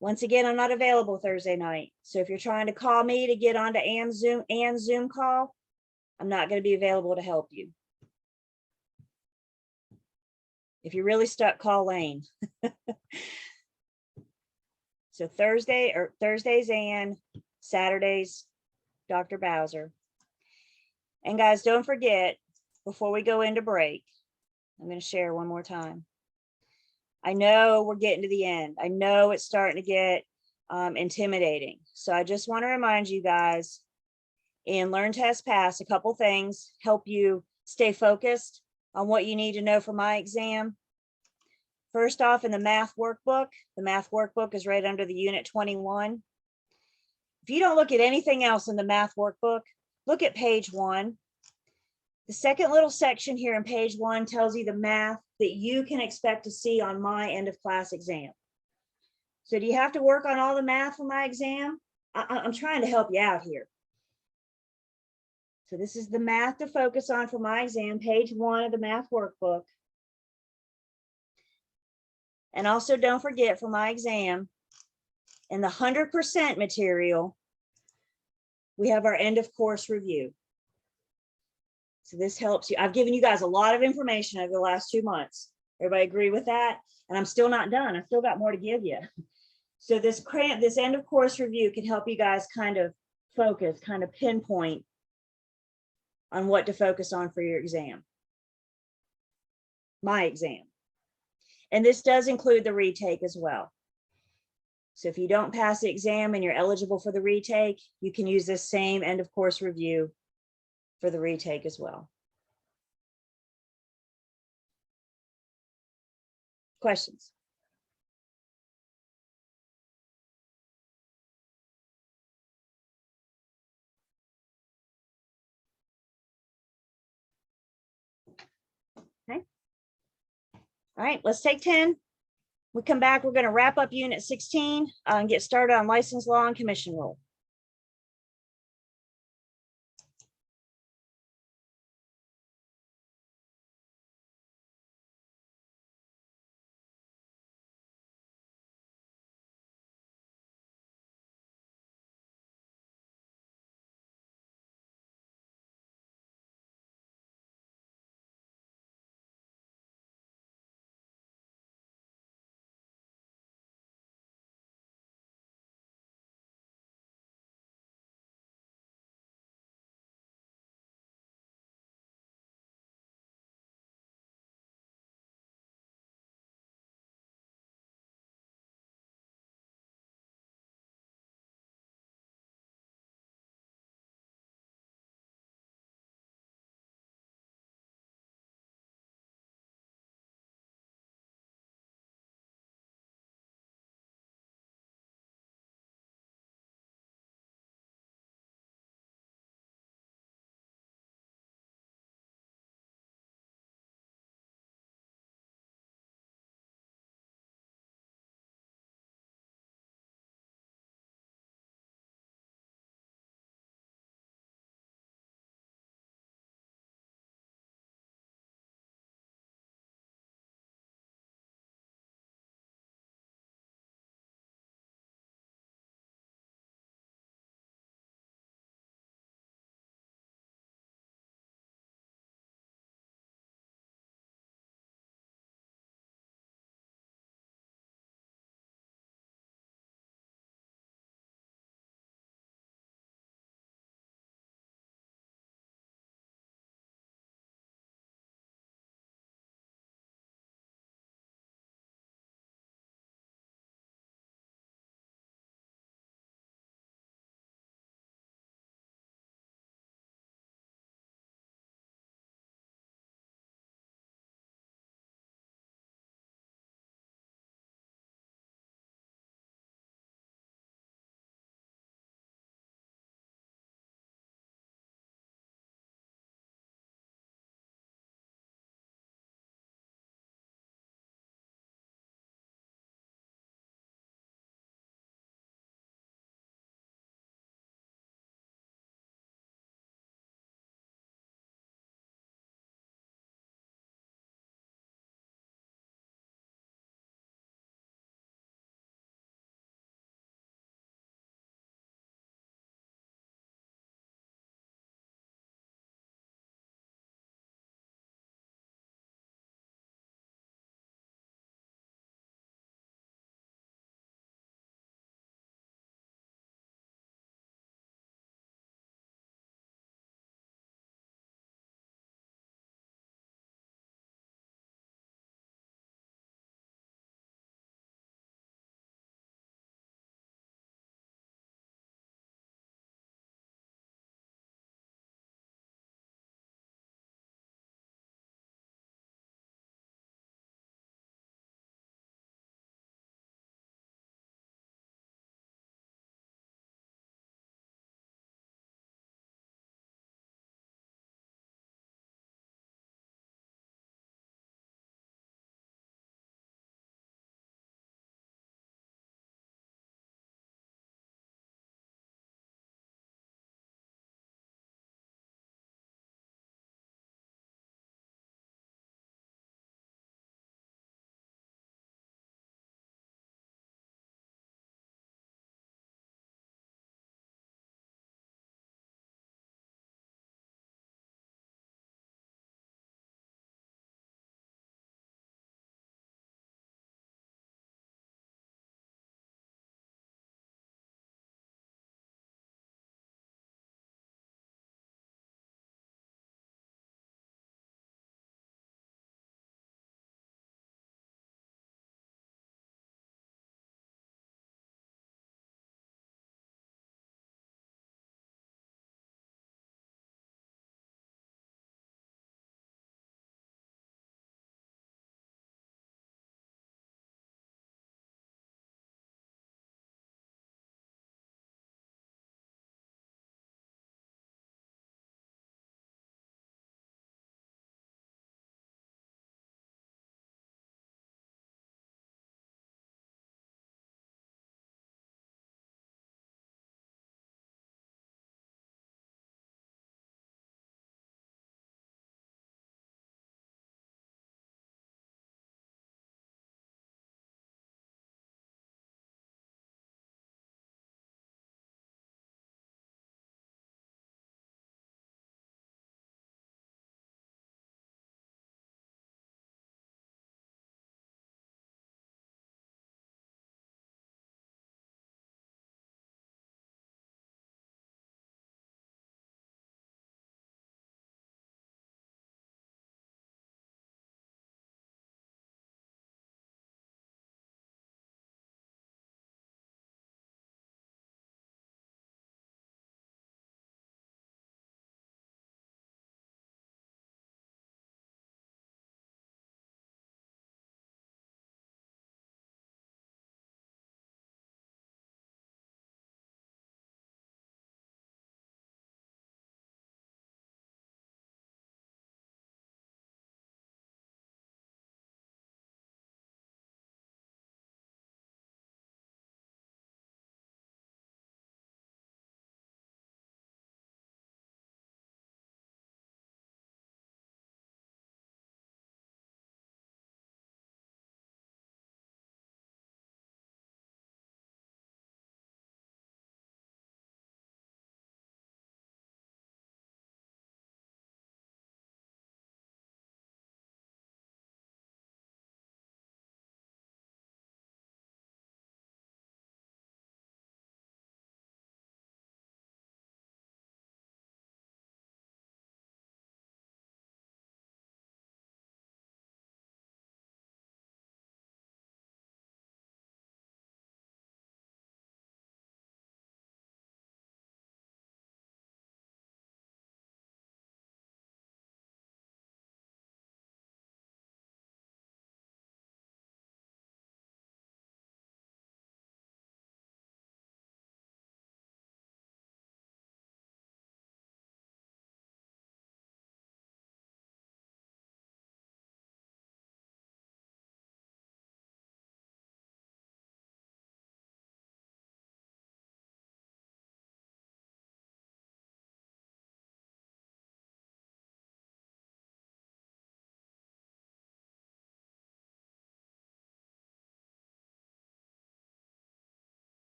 Once again, I'm not available Thursday night. So if you're trying to call me to get onto Ann's Zoom call, I'm not going to be available to help you. If you're really stuck, call Lane. So Thursday's Ann, Saturday's Dr. Bowser. And guys, don't forget, before we go into break, I'm going to share one more time. I know we're getting to the end. I know it's starting to get intimidating. So I just want to remind you guys in Learn, Test, Pass, a couple things help you stay focused on what you need to know for my exam. First off, in the math workbook is right under the unit 21. If you don't look at anything else in the math workbook, look at page 1. The second little section here in page 1 tells you the math that you can expect to see on my end of class exam. So do you have to work on all the math for my exam? I'm trying to help you out here. So this is the math to focus on for my exam, page 1 of the math workbook. And also don't forget for my exam, in the 100% material, we have our end of course review. So this helps you. I've given you guys a lot of information over the last 2 months. Everybody agree with that? And I'm still not done. I still got more to give you. So this end of course review can help you guys kind of focus, kind of pinpoint on what to focus on for your exam. My exam. And this does include the retake as well. So if you don't pass the exam and you're eligible for the retake, you can use this same end of course review for the retake as well. Questions? Okay. All right, let's take 10. We come back, we're going to wrap up unit 16 and get started on license law and commission rule.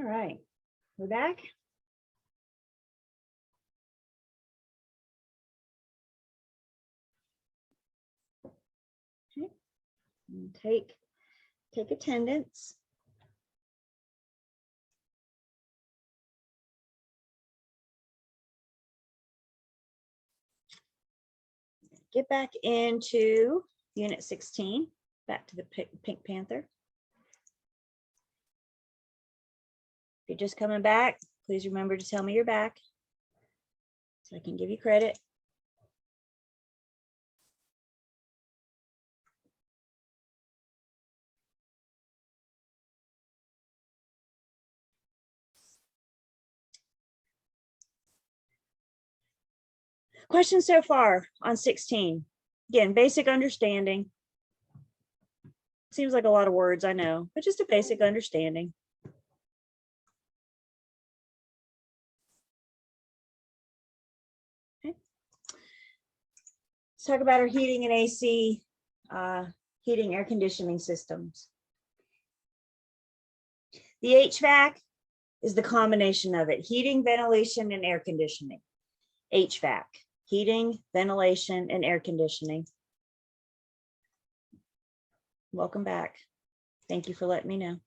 right, we're back. Okay. And take attendance. Get back into Unit 16, back to the Pink Panther. If you're just coming back, please remember to tell me you're back so I can give you credit. Questions so far on 16? Again, basic understanding. Seems like a lot of words, I know, but just a basic understanding. Okay. Let's talk about our heating and AC, heating air conditioning systems. The HVAC is the combination of it, heating, ventilation, and air conditioning. HVAC, heating, ventilation, and air conditioning. Welcome back. Thank you for letting me know.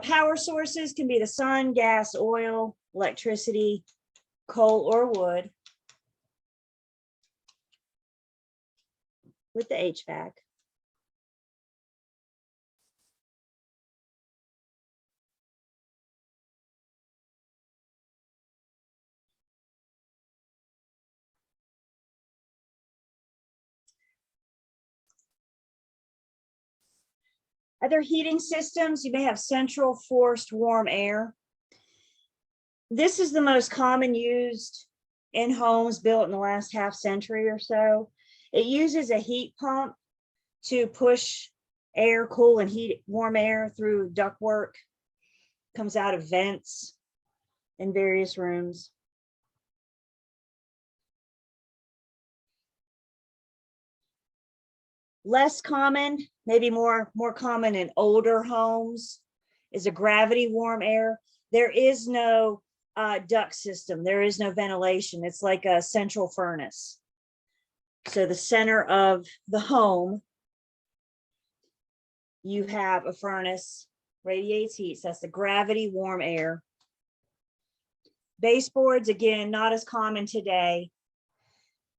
Power sources can be the sun, gas, oil, electricity, coal, or wood. With the HVAC. Other heating systems, you may have central forced warm air. This is the most common used in homes built in the last half century or so. It uses a heat pump to push air, cool and heat warm air through ductwork. Comes out of vents in various rooms. Less common, maybe more common in older homes, is a gravity warm air. There is no duct system. There is no ventilation. It's like a central furnace. So the center of the home, you have a furnace, radiates heat. So that's the gravity warm air. Baseboards, again, not as common today,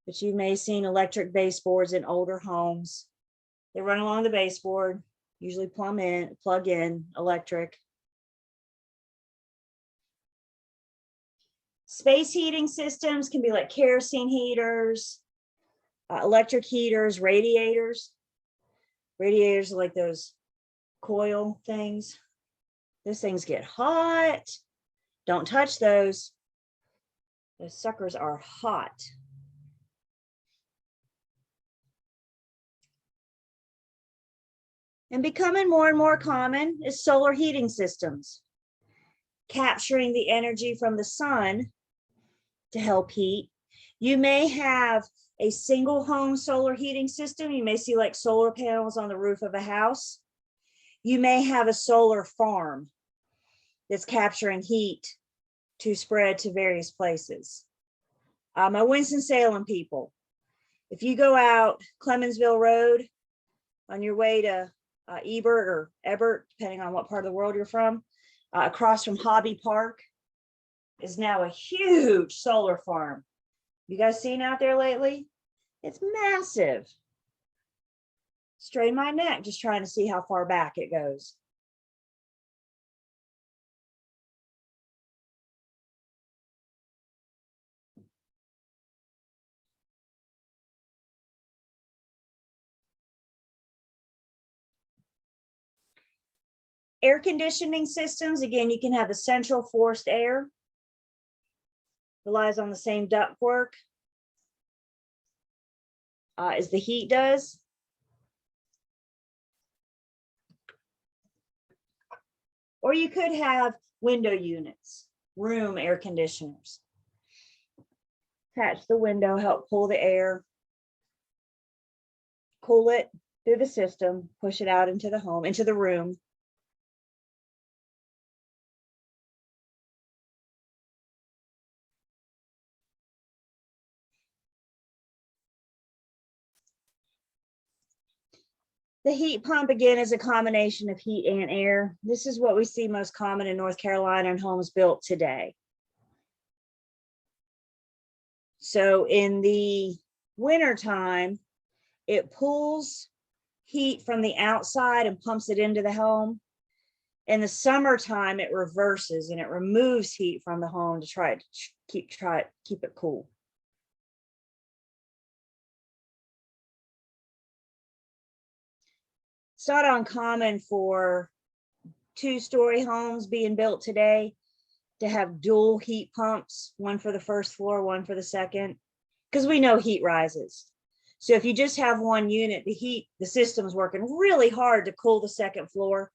but you may have seen electric baseboards in older homes. They run along the baseboard, usually plug in electric. Space heating systems can be like kerosene heaters, electric heaters, radiators. Radiators are like those coil things. Those things get hot. Don't touch those. Those suckers are hot. And becoming more and more common is solar heating systems, capturing the energy from the sun to help heat. You may have a single home solar heating system. You may see like solar panels on the roof of a house. You may have a solar farm that's capturing heat to spread to various places. My Winston-Salem people, if you go out Clemensville Road on your way to Ebert or Ebert, depending on what part of the world you're from, across from Hobby Park is now a huge solar farm. You guys seen out there lately? It's massive. Strain my neck just trying to see how far back it goes. Air conditioning systems, again, you can have a central forced air. Relies on the same ductwork as the heat does. Or you could have window units, room air conditioners. Attach the window, help pull the air, cool it through the system, push it out into the home, into the room. The heat pump, again, is a combination of heat and air. This is what we see most common in North Carolina and homes built today. So in the wintertime, it pulls heat from the outside and pumps it into the home. In the summertime, it reverses and it removes heat from the home to try to keep it cool. It's not uncommon for two-story homes being built today to have dual heat pumps, one for the first floor, one for the second, because we know heat rises. So if you just have one unit, the system's working really hard to cool the second floor.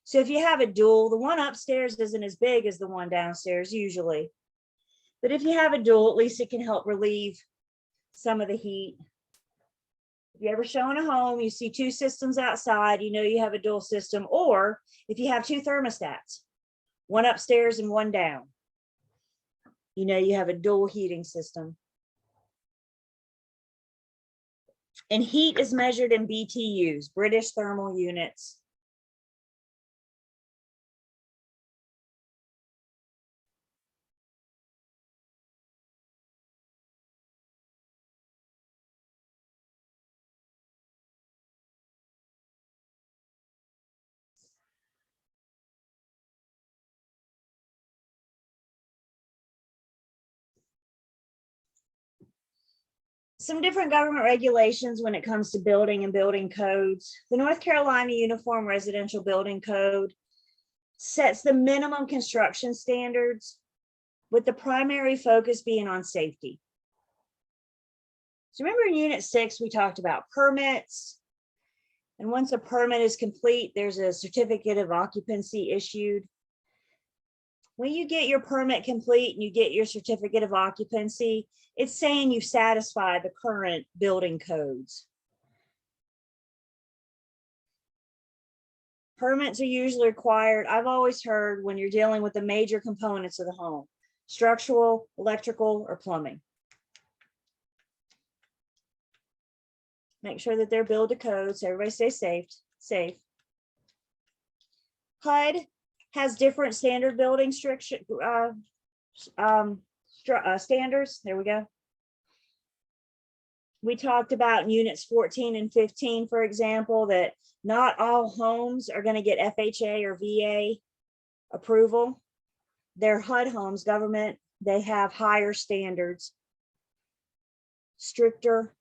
So if you have a dual, the one upstairs isn't as big as the one downstairs usually. But if you have a dual, at least it can help relieve some of the heat. If you ever show in a home, you see two systems outside, you know you have a dual system. Or if you have two thermostats, one upstairs and one down, you know you have a dual heating system. And heat is measured in BTUs, British thermal units. Some different government regulations when it comes to building and building codes. The North Carolina Uniform Residential Building Code sets the minimum construction standards with the primary focus being on safety. So remember in Unit 6, we talked about permits. And once a permit is complete, there's a certificate of occupancy issued. When you get your permit complete and you get your certificate of occupancy, it's saying you've satisfied the current building codes. Permits are usually required. I've always heard when you're dealing with the major components of the home, structural, electrical, or plumbing. Make sure that they're built to code so everybody stays safe. HUD has different standard building standards. There we go. We talked about in units 14 and 15, for example, that not all homes are going to get FHA or VA approval. They're HUD homes, government, they have higher standards, stricter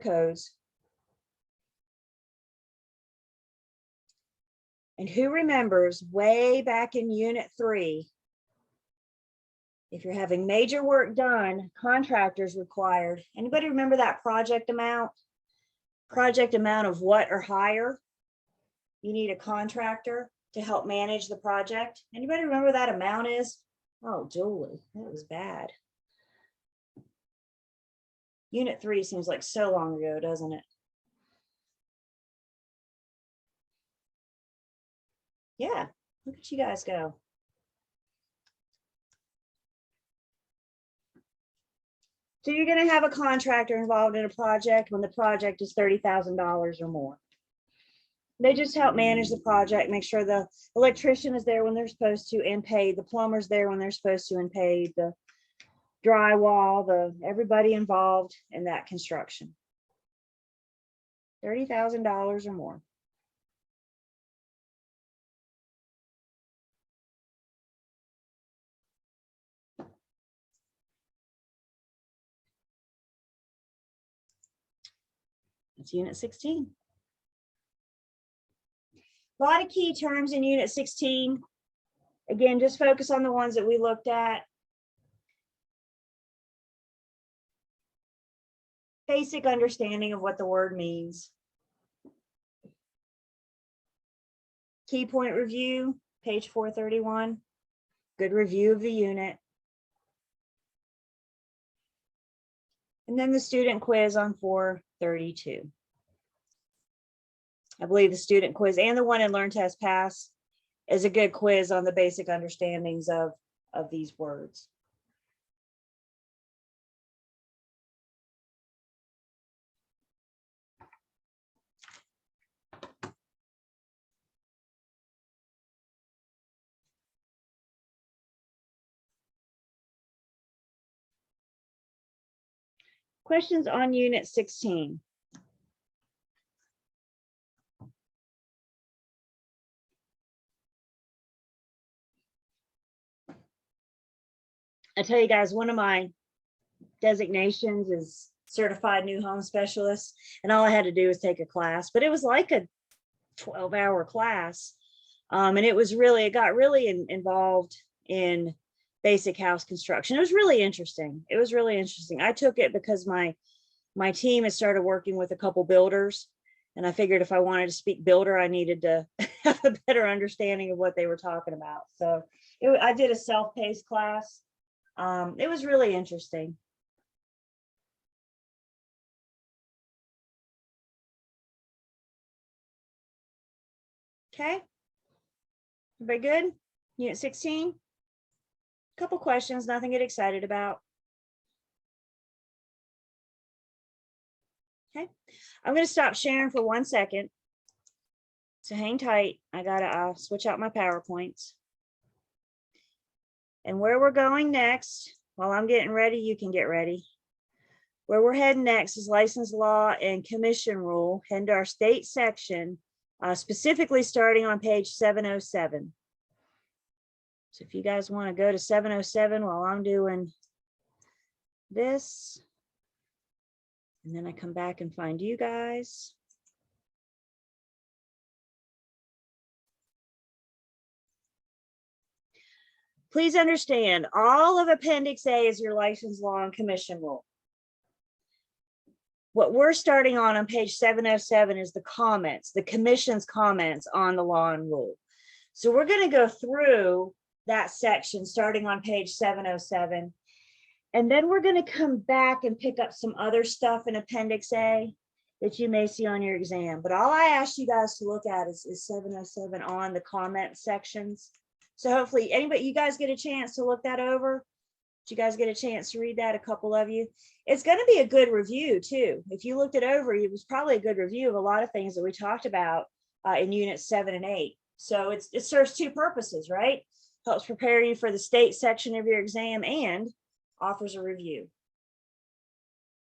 codes. And who remembers way back in Unit 3, if you're having major work done, contractors required. Anybody remember that project amount? Project amount of what or higher? You need a contractor to help manage the project. Anybody remember that amount is? Oh, Julie, that was bad. Unit 3 seems like so long ago, doesn't it? Yeah, look at you guys go. So you're going to have a contractor involved in a project when the project is $30,000 or more. They just help manage the project, make sure the electrician is there when they're supposed to and paid, the plumber's there when they're supposed to and paid, the drywall, everybody involved in that construction. $30,000 or more. It's Unit 16. A lot of key terms in Unit 16. Again, just focus on the ones that we looked at. Basic understanding of what the word means. Key point review, page 431. Good review of the unit. And then the student quiz on 432. I believe the student quiz and the one in Learn Test Pass is a good quiz on the basic understandings of these words. Questions on unit 16? I tell you guys, one of my designations is certified new home specialist, and all I had to do was take a class, but it was like a 12-hour class. And it got really involved in basic house construction. It was really interesting. I took it because my team has started working with a couple builders, and I figured if I wanted to speak builder, I needed to have a better understanding of what they were talking about. So I did a self-paced class. It was really interesting. Okay. Everybody good? Unit 16? Couple questions, nothing to get excited about. Okay. I'm going to stop sharing for 1 second. So hang tight. I'll switch out my PowerPoints. And where we're going next, while I'm getting ready, you can get ready. Where we're heading next is license law and commission rule, heading to our state section, specifically starting on page 707. So if you guys want to go to 707 while I'm doing this, and then I come back and find you guys. Please understand, all of Appendix A is your license law and commission rule. What we're starting on page 707 is the comments, the commission's comments on the law and rule. So we're going to go through that section starting on page 707. And then we're going to come back and pick up some other stuff in Appendix A that you may see on your exam. But all I asked you guys to look at is 707 on the comment sections. So hopefully you guys get a chance to look that over. Did you guys get a chance to read that? A couple of you. It's going to be a good review too. If you looked it over, it was probably a good review of a lot of things that we talked about in units 7 and 8. So it serves two purposes, right? Helps prepare you for the state section of your exam and offers a review.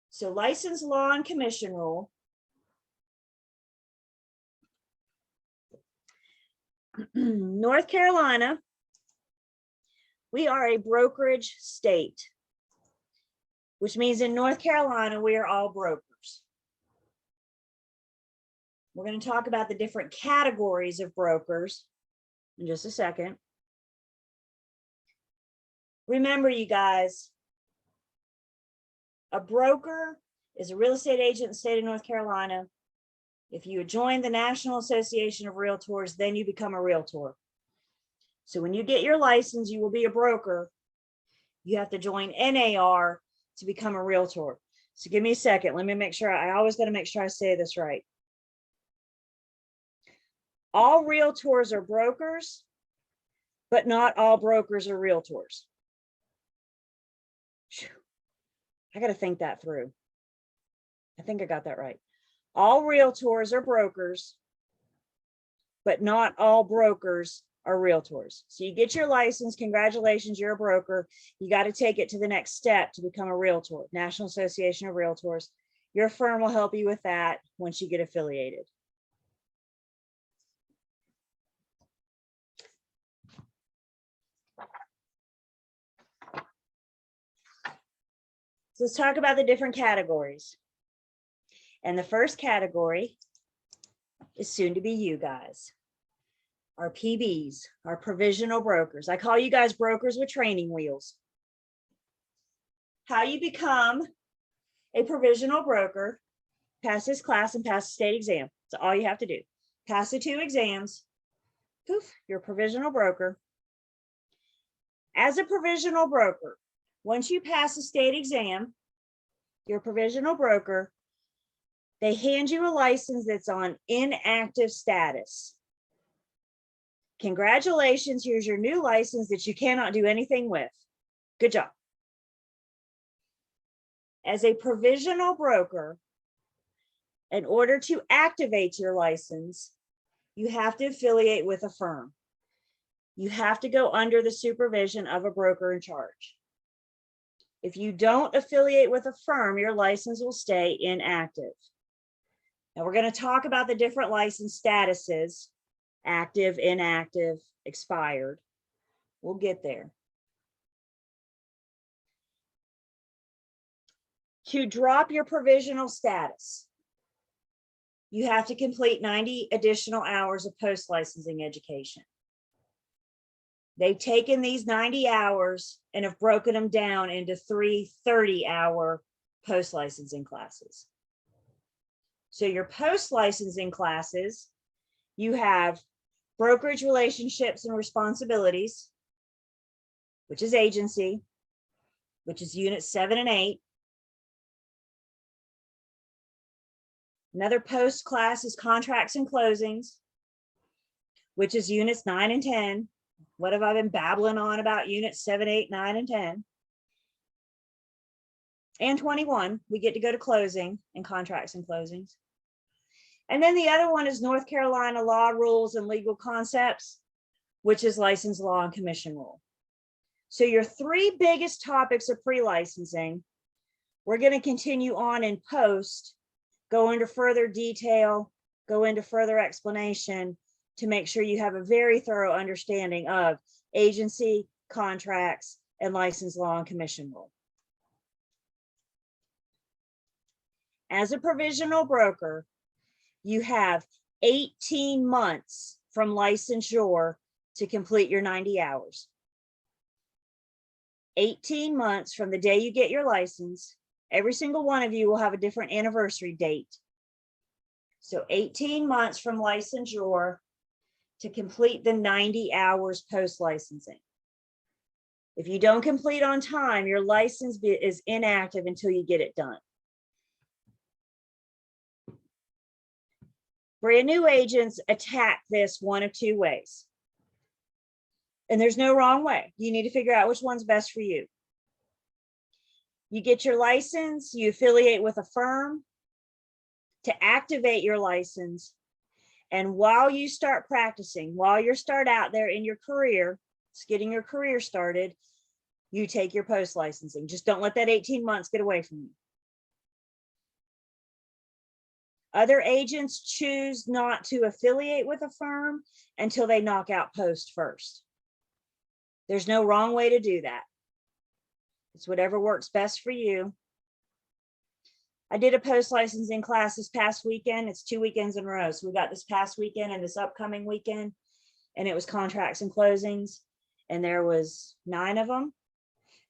So license law and commission rule. North Carolina, we are a brokerage state, which means in North Carolina, we are all brokers. We're going to talk about the different categories of brokers in just a second. Remember, you guys, a broker is a real estate agent in the state of North Carolina. If you join the National Association of Realtors, then you become a realtor. So when you get your license, you will be a broker. You have to join NAR to become a realtor. So give me a second. Let me make sure. I always got to make sure I say this right. All realtors are brokers, but not all brokers are realtors. I got to think that through. I think I got that right. All realtors are brokers, but not all brokers are realtors. So you get your license, congratulations, you're a broker. You got to take it to the next step to become a realtor, National Association of Realtors. Your firm will help you with that once you get affiliated. So let's talk about the different categories. And the first category is soon to be you guys. Our PBs, our provisional brokers. I call you guys brokers with training wheels. How you become a provisional broker, pass this class and pass the state exam. That's all you have to do. Pass the 2 exams. Poof, you're a provisional broker. As a provisional broker, once you pass the state exam, you're a provisional broker. They hand you a license that's on inactive status. Congratulations, here's your new license that you cannot do anything with. Good job. As a provisional broker, in order to activate your license, you have to affiliate with a firm. You have to go under the supervision of a broker in charge. If you don't affiliate with a firm, your license will stay inactive. Now we're going to talk about the different license statuses: active, inactive, expired. We'll get there. To drop your provisional status, you have to complete 90 additional hours of post-licensing education. They've taken these 90 hours and have broken them down into 3 30-hour post-licensing classes. So your post-licensing classes, you have brokerage relationships and responsibilities, which is agency, which is units 7 and 8. Another post class is contracts and closings, which is units 9 and 10. What have I been babbling on about units 7, 8, 9, and 10? And 21, we get to go to closing and contracts and closings. And then the other one is North Carolina law, rules, and legal concepts, which is license, law, and commission rule. So your 3 biggest topics of pre-licensing, we're going to continue on in post, go into further detail, go into further explanation to make sure you have a very thorough understanding of agency, contracts, and license, law, and commission rule. As a provisional broker, you have 18 months from licensure to complete your 90 hours. 18 months from the day you get your license. Every single one of you will have a different anniversary date. So 18 months from licensure to complete the 90 hours post-licensing. If you don't complete on time, your license is inactive until you get it done. Brand new agents attack this one of 2 ways. And there's no wrong way. You need to figure out which one's best for you. You get your license, you affiliate with a firm to activate your license. And while you start practicing, while you start out there in your career, just getting your career started, you take your post-licensing. Just don't let that 18 months get away from you. Other agents choose not to affiliate with a firm until they knock out post first. There's no wrong way to do that. It's whatever works best for you. I did a post-licensing class this past weekend. It's 2 weekends in a row. So we got this past weekend and this upcoming weekend, and it was contracts and closings. And there was 9 of them.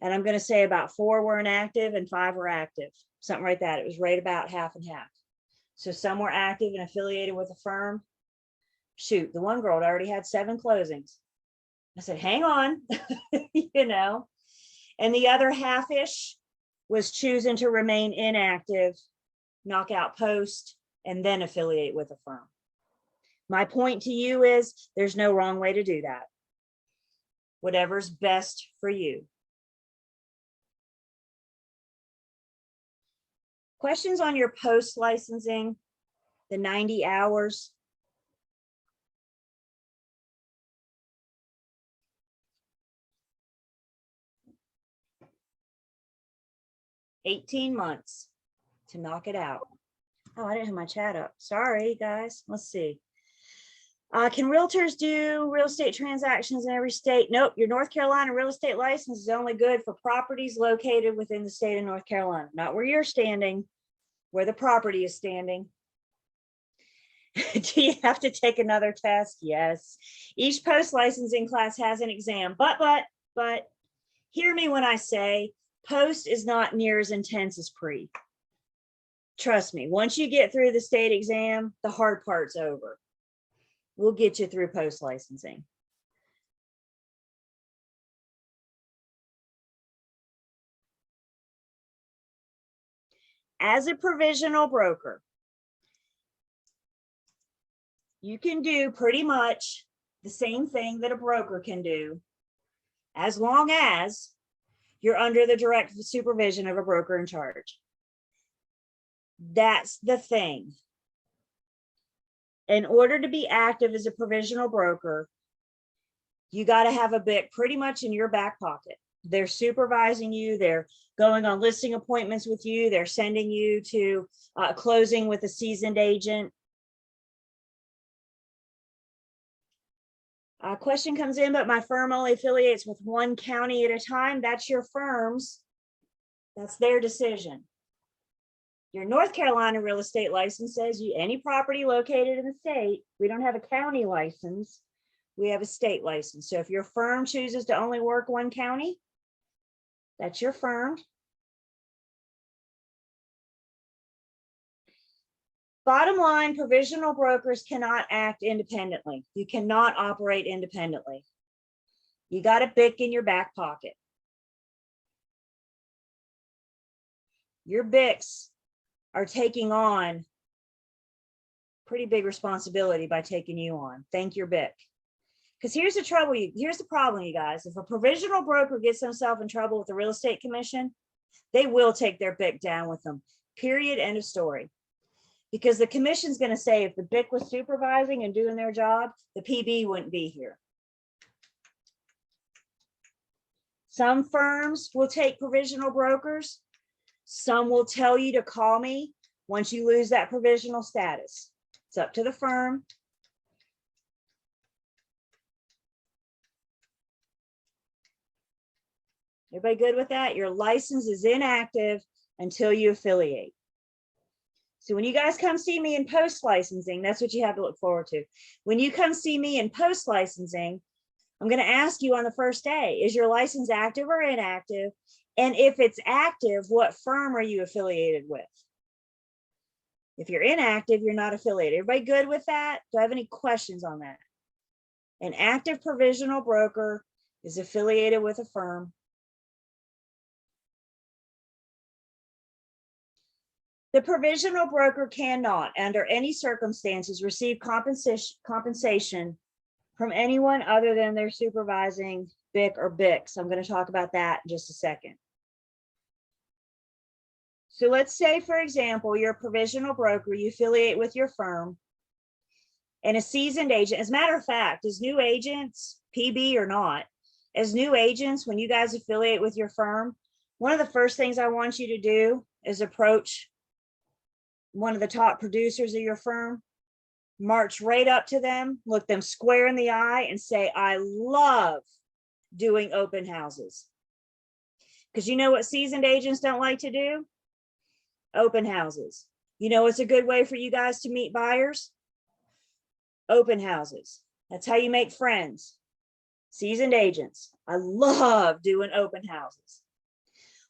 And I'm going to say about 4 were inactive and 5 were active, something like that. It was right about half and half. So some were active and affiliated with a firm. Shoot, the one girl already had 7 closings. I said, hang on, you know, and the other half-ish was choosing to remain inactive, knock out post, and then affiliate with a firm. My point to you is there's no wrong way to do that. Whatever's best for you. Questions on your post-licensing, the 90 hours? $18 months to knock it out. Oh, I didn't have my chat up. Sorry, guys. Let's see. Can realtors do real estate transactions in every state? Nope. Your North Carolina real estate license is only good for properties located within the state of North Carolina, not where you're standing, where the property is standing. Do you have to take another test? Yes. Each post-licensing class has an exam, but hear me when I say post is not near as intense as pre. Trust me, once you get through the state exam, the hard part's over. We'll get you through post-licensing. As a provisional broker, you can do pretty much the same thing that a broker can do, as long as you're under the direct supervision of a broker in charge. That's the thing. In order to be active as a provisional broker, you got to have a BIC pretty much in your back pocket. They're supervising you. They're going on listing appointments with you. They're sending you to closing with a seasoned agent. A question comes in, but my firm only affiliates with one county at a time. That's your firm's. That's their decision. Your North Carolina real estate license says any property located in the state. We don't have a county license. We have a state license. So if your firm chooses to only work one county, that's your firm. Bottom line, provisional brokers cannot act independently. You cannot operate independently. You got a BIC in your back pocket. Your BICs are taking on pretty big responsibility by taking you on. Thank your BIC. Because here's the problem, you guys. If a provisional broker gets himself in trouble with the real estate commission, they will take their BIC down with them. Period. End of story. Because the commission's going to say if the BIC was supervising and doing their job, the PB wouldn't be here. Some firms will take provisional brokers. Some will tell you to call me once you lose that provisional status. It's up to the firm. Everybody good with that? Your license is inactive until you affiliate. So when you guys come see me in post licensing, that's what you have to look forward to. When you come see me in post licensing, I'm going to ask you on the first day, is your license active or inactive? And if it's active, what firm are you affiliated with? If you're inactive, you're not affiliated. Everybody good with that? Do I have any questions on that? An active provisional broker is affiliated with a firm. The provisional broker cannot, under any circumstances, receive compensation from anyone other than their supervising BIC or BICs. I'm going to talk about that in just a second. So let's say, for example, you're a provisional broker, you affiliate with your firm, and a seasoned agent. As a matter of fact, as new agents, PB or not, as new agents, when you guys affiliate with your firm, one of the first things I want you to do is approach one of the top producers of your firm, march right up to them, look them square in the eye and say, I love doing open houses. Because you know what seasoned agents don't like to do? Open houses. You know what's a good way for you guys to meet buyers? Open houses. That's how you make friends. Seasoned agents. I love doing open houses.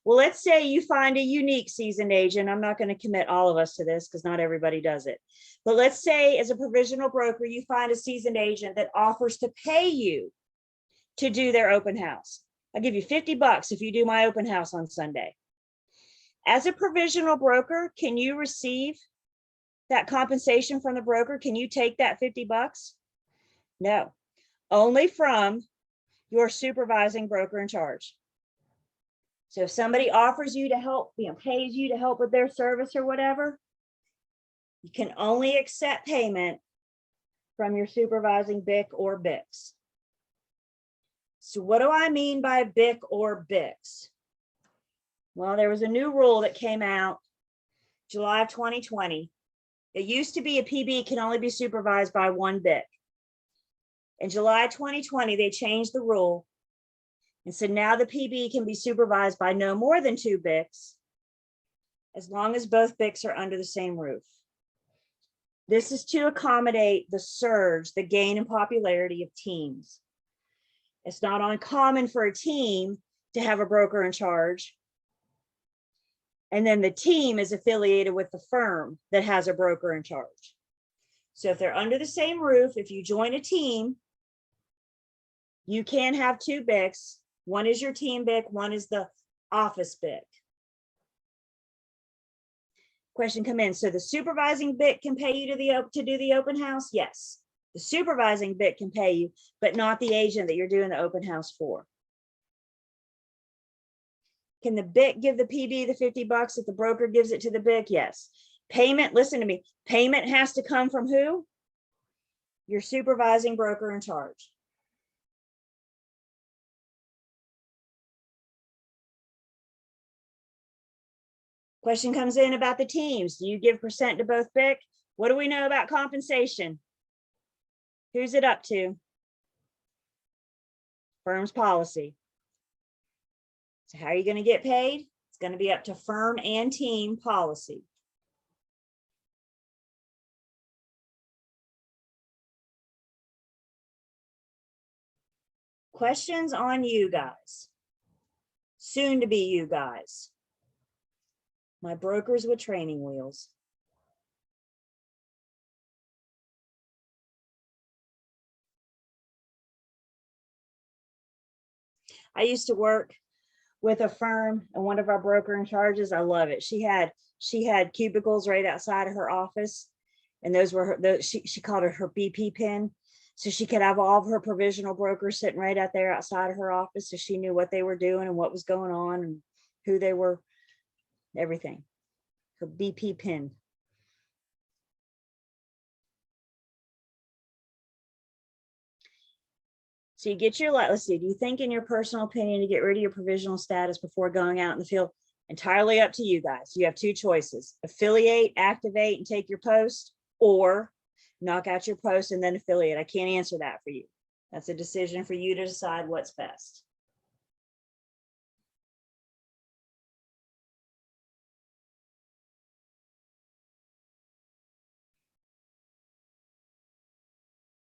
Well, let's say you find a unique seasoned agent. I'm not going to commit all of us to this because not everybody does it. But let's say as a provisional broker, you find a seasoned agent that offers to pay you to do their open house. I'll give you $50 if you do my open house on Sunday. As a provisional broker, can you receive that compensation from the broker? Can you take that $50? No, only from your supervising broker in charge. So if somebody offers you to help, pays you to help with their service or whatever, you can only accept payment from your supervising BIC or BICs. So what do I mean by BIC or BICs? Well, there was a new rule that came out July of 2020. It used to be a PB can only be supervised by one BIC. In July 2020, they changed the rule. And so now the PB can be supervised by no more than two BICs, as long as both BICs are under the same roof. This is to accommodate the surge, the gain in popularity of teams. It's not uncommon for a team to have a broker in charge. And then the team is affiliated with the firm that has a broker in charge. So if they're under the same roof, if you join a team, you can have two BICs. One is your team BIC, one is the office BIC. Question come in. So the supervising BIC can pay you to do the open house? Yes. The supervising BIC can pay you, but not the agent that you're doing the open house for. Can the BIC give the PB the $50 if the broker gives it to the BIC? Yes. Payment, listen to me, payment has to come from who? Your supervising broker in charge. Question comes in about the teams. Do you give percent to both BIC? What do we know about compensation? Who's it up to? Firm's policy. So how are you going to get paid? It's going to be up to firm and team policy. Questions on you guys. Soon to be you guys. My brokers with training wheels. I used to work with a firm and one of our broker in charges. I love it. She had cubicles right outside of her office, and those were her, she called it her BP pin. So she could have all of her provisional brokers sitting right out there outside of her office, so she knew what they were doing and what was going on and who they were, everything. Her BP pin. So you get your, let's see, do you think in your personal opinion to get rid of your provisional status before going out in the field? Entirely up to you guys. You have two choices: affiliate, activate, and take your post, or knock out your post and then affiliate. I can't answer that for you. That's a decision for you to decide what's best.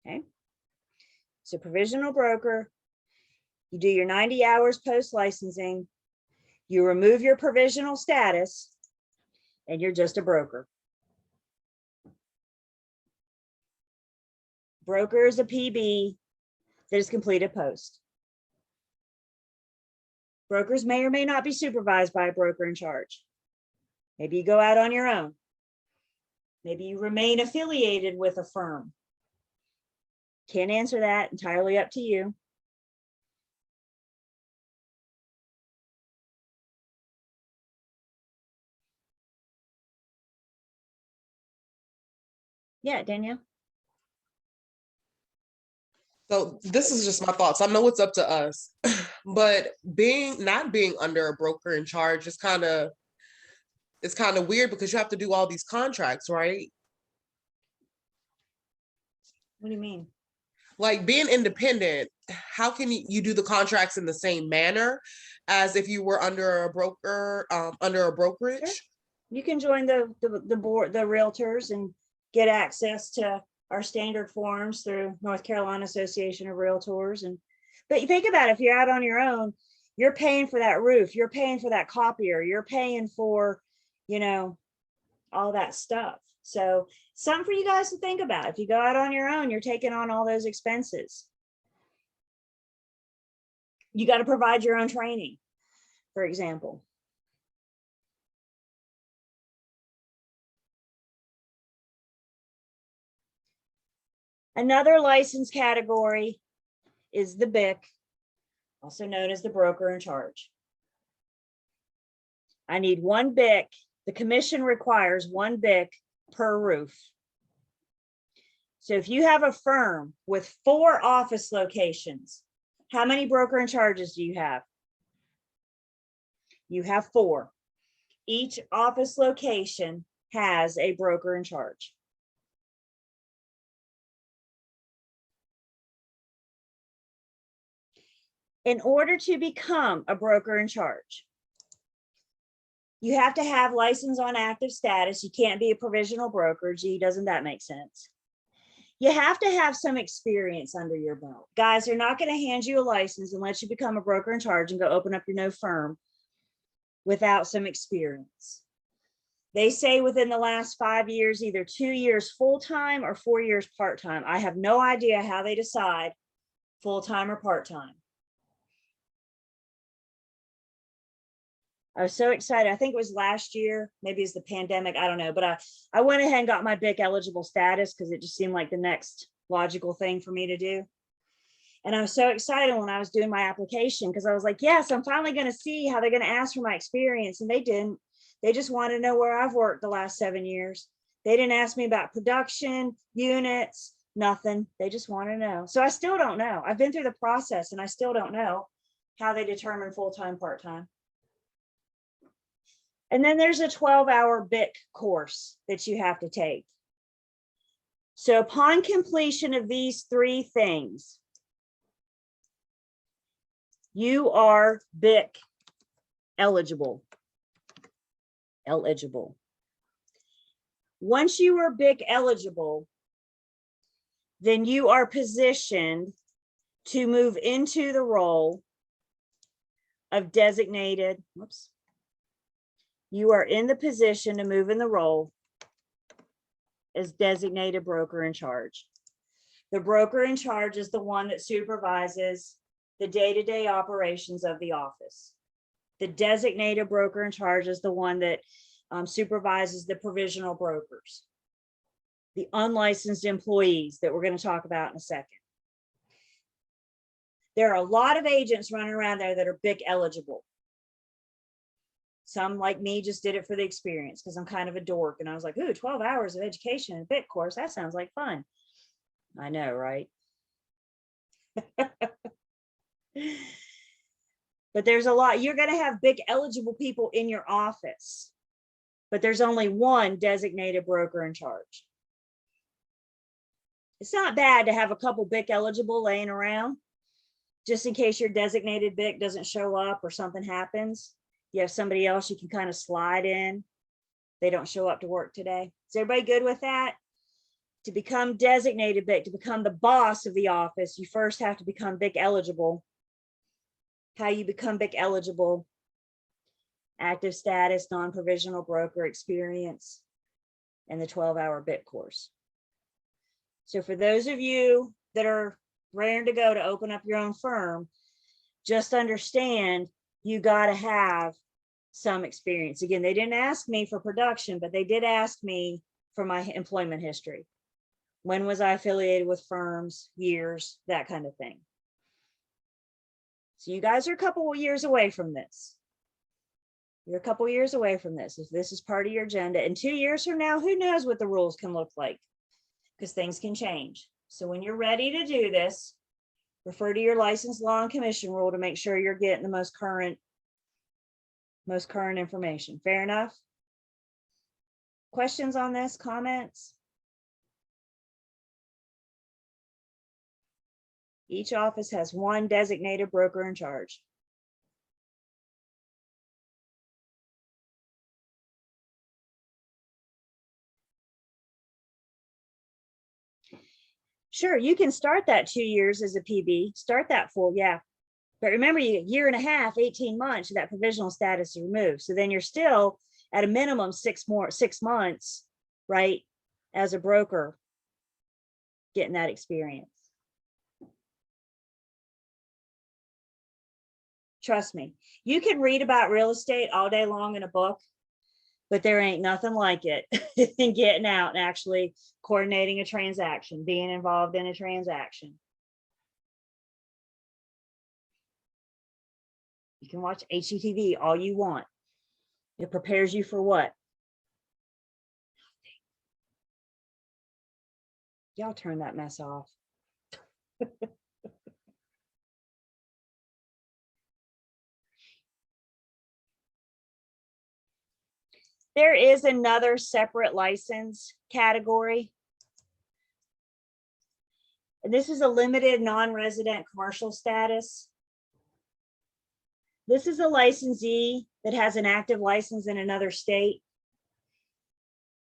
Okay. So provisional broker, you do your 90 hours post licensing, you remove your provisional status, and you're just a broker. Broker is a PB that is completed post. Brokers may or may not be supervised by a broker in charge. Maybe you go out on your own. Maybe you remain affiliated with a firm. Can't answer that, entirely up to you. Yeah, Danielle. So this is just my thoughts. I know it's up to us, but not being under a broker in charge is it's kind of weird because you have to do all these contracts, right? What do you mean? Like being independent, how can you do the contracts in the same manner as if you were under a broker, under a brokerage? Sure. You can join the board, the realtors, and get access to our standard forms through North Carolina Association of Realtors. But you think about it, if you're out on your own, you're paying for that roof, you're paying for that copier, you're paying for, you know, all that stuff. So something for you guys to think about. If you go out on your own, you're taking on all those expenses. You got to provide your own training, for example. Another license category is the BIC, also known as the broker in charge. I need one BIC. The commission requires one BIC per roof. So if you have a firm with 4 office locations, how many broker in charges do you have? You have 4. Each office location has a broker in charge. In order to become a broker in charge, you have to have license on active status. You can't be a provisional broker. Gee, doesn't that make sense? You have to have some experience under your belt. Guys, they're not going to hand you a license and let you become a broker in charge and go open up your no firm without some experience. They say within the last 5 years, either 2 years full-time or 4 years part-time. I have no idea how they decide full-time or part-time. I was so excited. I think it was last year, maybe it's the pandemic, I don't know, but I went ahead and got my BIC eligible status because it just seemed like the next logical thing for me to do. And I was so excited when I was doing my application because I was like, yes, I'm finally going to see how they're going to ask for my experience. And they didn't. They just wanted to know where I've worked the last 7 years. They didn't ask me about production, units, nothing. They just want to know. So I still don't know. I've been through the process and I still don't know how they determine full-time, part-time. And then there's a 12-hour BIC course that you have to take. So upon completion of these 3 things, you are BIC eligible. Once you are BIC eligible, then you are positioned to move into the role of designated, whoops. You are in the position to move in the role as designated broker in charge. The broker in charge is the one that supervises the day-to-day operations of the office. The designated broker in charge is the one that supervises the provisional brokers, the unlicensed employees that we're going to talk about in a second. There are a lot of agents running around there that are BIC eligible. Some like me just did it for the experience because I'm kind of a dork. And I was like, ooh, 12 hours of education and BIC course. That sounds like fun. I know, right? But there's a lot. You're going to have BIC eligible people in your office, but there's only one designated broker in charge. It's not bad to have a couple BIC eligible laying around just in case your designated BIC doesn't show up or something happens. You have somebody else you can kind of slide in. They don't show up to work today. Is everybody good with that? To become designated BIC, to become the boss of the office, you first have to become BIC eligible. How you become BIC eligible: active status, non-provisional broker experience, and the 12-hour BIC course. So for those of you that are raring to go to open up your own firm, just understand you got to have some experience. Again, they didn't ask me for production, but they did ask me for my employment history. When was I affiliated with firms, years, that kind of thing. So you guys are a couple of years away from this. You're a couple of years away from this. If this is part of your agenda, and 2 years from now, who knows what the rules can look like, because things can change. So when you're ready to do this, refer to your license, law, and commission rule to make sure you're getting the most current information. Fair enough? Questions on this? Comments? Each office has one designated broker in charge. Sure, you can start that 2 years as a PB, start that full, yeah. But remember, you get a year and a half, 18 months, that provisional status is removed. So then you're still at a minimum 6 months, right, as a broker, getting that experience. Trust me, you can read about real estate all day long in a book, but there ain't nothing like it in getting out and actually coordinating a transaction, being involved in a transaction. You can watch HGTV all you want. It prepares you for what? Y'all turn that mess off. There is another separate license category. And this is a limited non-resident commercial status. This is a licensee that has an active license in another state.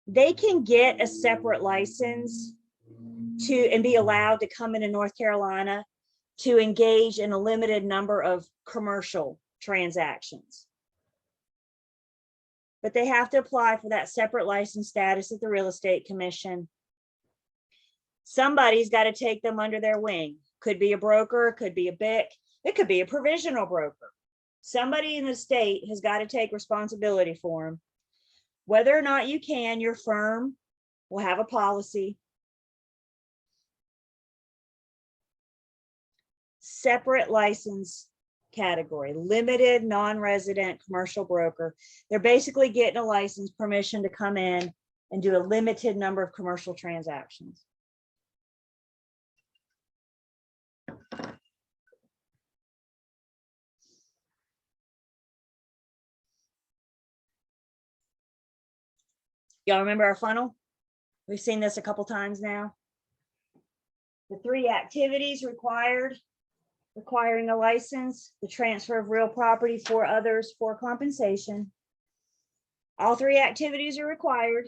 They can get a separate license and be allowed to come into North Carolina to engage in a limited number of commercial transactions. But they have to apply for that separate license status at the Real Estate Commission. Somebody's got to take them under their wing. Could be a broker, could be a BIC, it could be a provisional broker. Somebody in the state has got to take responsibility for them. Whether or not you can, your firm will have a policy. Separate license category, limited non-resident commercial broker. They're basically getting a license, permission to come in and do a limited number of commercial transactions. Y'all remember our funnel? We've seen this a couple times now. The 3 activities required: requiring a license, the transfer of real property for others for compensation. All 3 activities are required.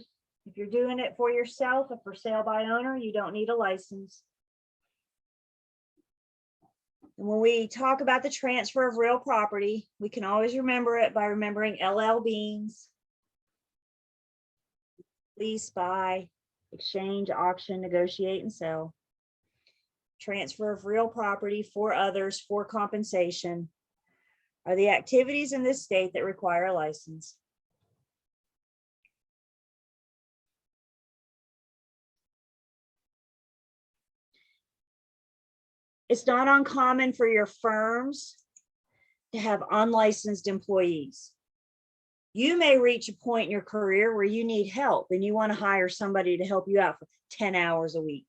If you're doing it for yourself, or for sale by owner, you don't need a license. And when we talk about the transfer of real property, we can always remember it by remembering LL Beans: lease, buy, exchange, auction, negotiate, and sell. Transfer of real property for others for compensation are the activities in this state that require a license. It's not uncommon for your firms to have unlicensed employees. You may reach a point in your career where you need help and you want to hire somebody to help you out for 10 hours a week,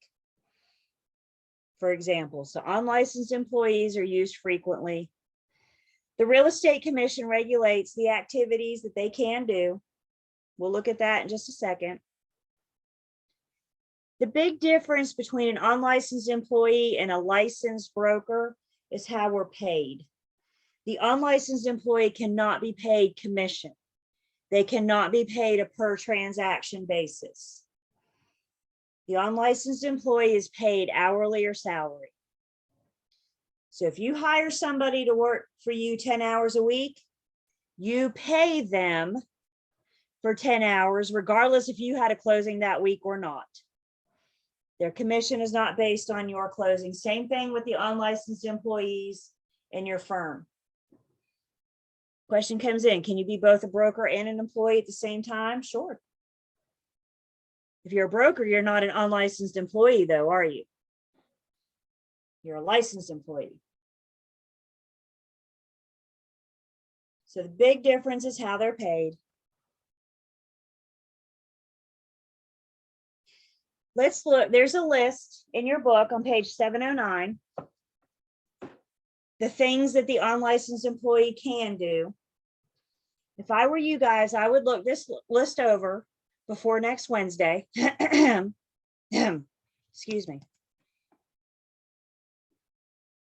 for example. So unlicensed employees are used frequently. The Real Estate Commission regulates the activities that they can do. We'll look at that in just a second. The big difference between an unlicensed employee and a licensed broker is how we're paid. The unlicensed employee cannot be paid commission. They cannot be paid a per transaction basis. The unlicensed employee is paid hourly or salary. So if you hire somebody to work for you 10 hours a week, you pay them for 10 hours, regardless if you had a closing that week or not. Their commission is not based on your closing. Same thing with the unlicensed employees in your firm. Question comes in, can you be both a broker and an employee at the same time? Sure. If you're a broker, you're not an unlicensed employee though, are you? You're a licensed employee. So the big difference is how they're paid. Let's look, there's a list in your book on page 709. The things that the unlicensed employee can do. If I were you guys, I would look this list over before next Wednesday. Excuse me.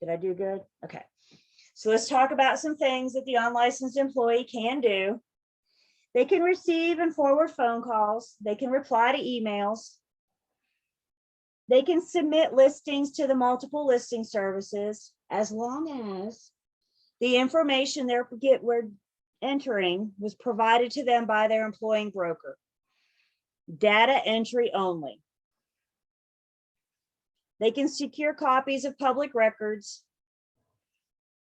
Did I do good? Okay. So let's talk about some things that the unlicensed employee can do. They can receive and forward phone calls. They can reply to emails. They can submit listings to the multiple listing services as long as the information we're entering was provided to them by their employing broker. Data entry only. They can secure copies of public records.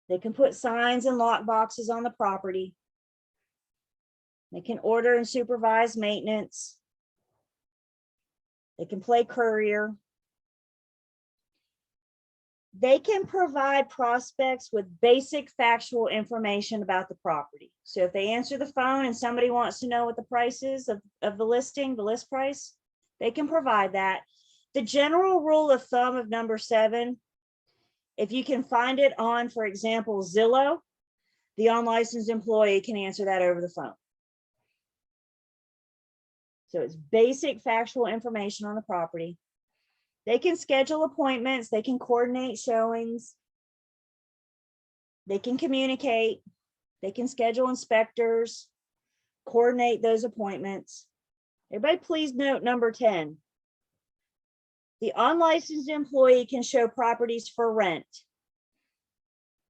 They can put signs and lock boxes on the property. They can order and supervise maintenance. They can play courier. They can provide prospects with basic factual information about the property. So if they answer the phone and somebody wants to know what the price is of the listing, the list price, they can provide that. The general rule of thumb of number 7, if you can find it on, for example, Zillow, the unlicensed employee can answer that over the phone. So it's basic factual information on the property. They can schedule appointments. They can coordinate showings. They can communicate. They can schedule inspectors, coordinate those appointments. Everybody please note number 10. The unlicensed employee can show properties for rent.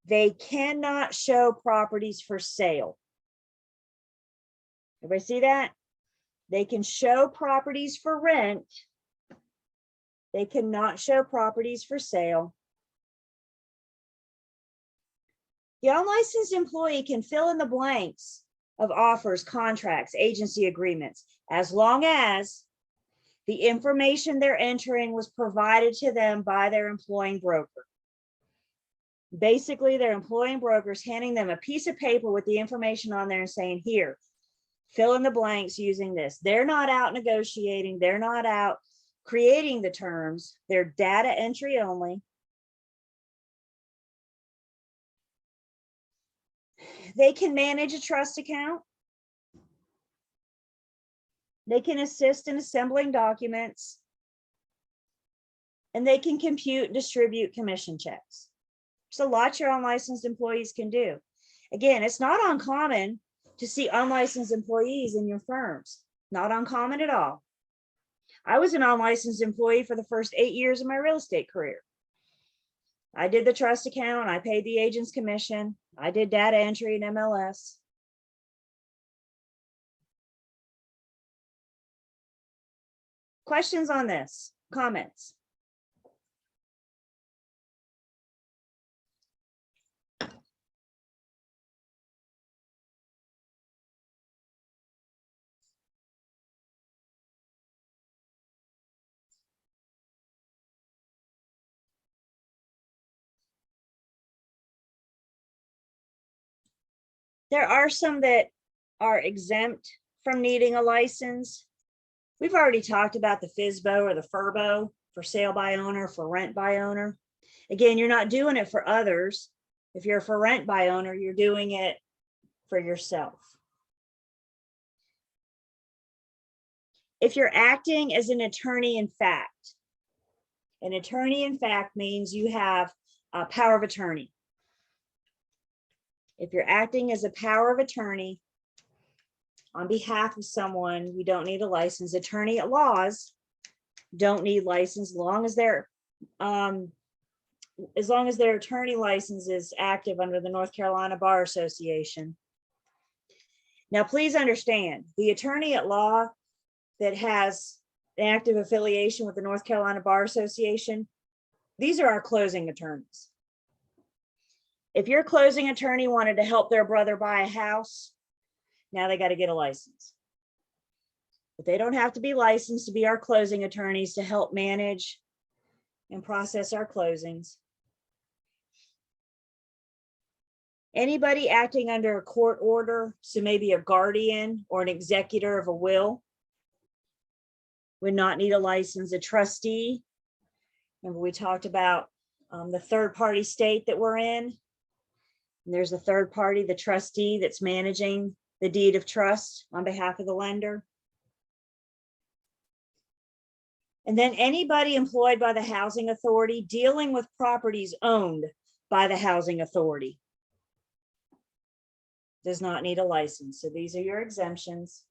They cannot show properties for sale. Everybody see that? They can show properties for rent. They cannot show properties for sale. The unlicensed employee can fill in the blanks of offers, contracts, agency agreements, as long as the information they're entering was provided to them by their employing broker. Basically, their employing broker is handing them a piece of paper with the information on there and saying, here, fill in the blanks using this. They're not out negotiating. They're not out creating the terms. They're data entry only. They can manage a trust account. They can assist in assembling documents. And they can compute and distribute commission checks. There's a lot your unlicensed employees can do. Again, it's not uncommon to see unlicensed employees in your firms. Not uncommon at all. I was an unlicensed employee for the first 8 years of my real estate career. I did the trust account. I paid the agent's commission. I did data entry and MLS. Questions on this? Comments? There are some that are exempt from needing a license. We've already talked about the FSBO or the FURBO, for sale by owner, for rent by owner. Again, you're not doing it for others. If you're for rent by owner, you're doing it for yourself. If you're acting as an attorney in fact means you have a power of attorney. If you're acting as a power of attorney on behalf of someone, you don't need a license. Attorney at laws don't need license as long as their attorney license is active under the North Carolina Bar Association. Now, please understand, the attorney at law that has an active affiliation with the North Carolina Bar Association, these are our closing attorneys. If your closing attorney wanted to help their brother buy a house, now they got to get a license. But they don't have to be licensed to be our closing attorneys to help manage and process our closings. Anybody acting under a court order, so maybe a guardian or an executor of a will, would not need a license. A trustee, remember we talked about the third party state that we're in. And there's a third party, the trustee, that's managing the deed of trust on behalf of the lender. And then anybody employed by the housing authority dealing with properties owned by the housing authority does not need a license. So these are your exemptions.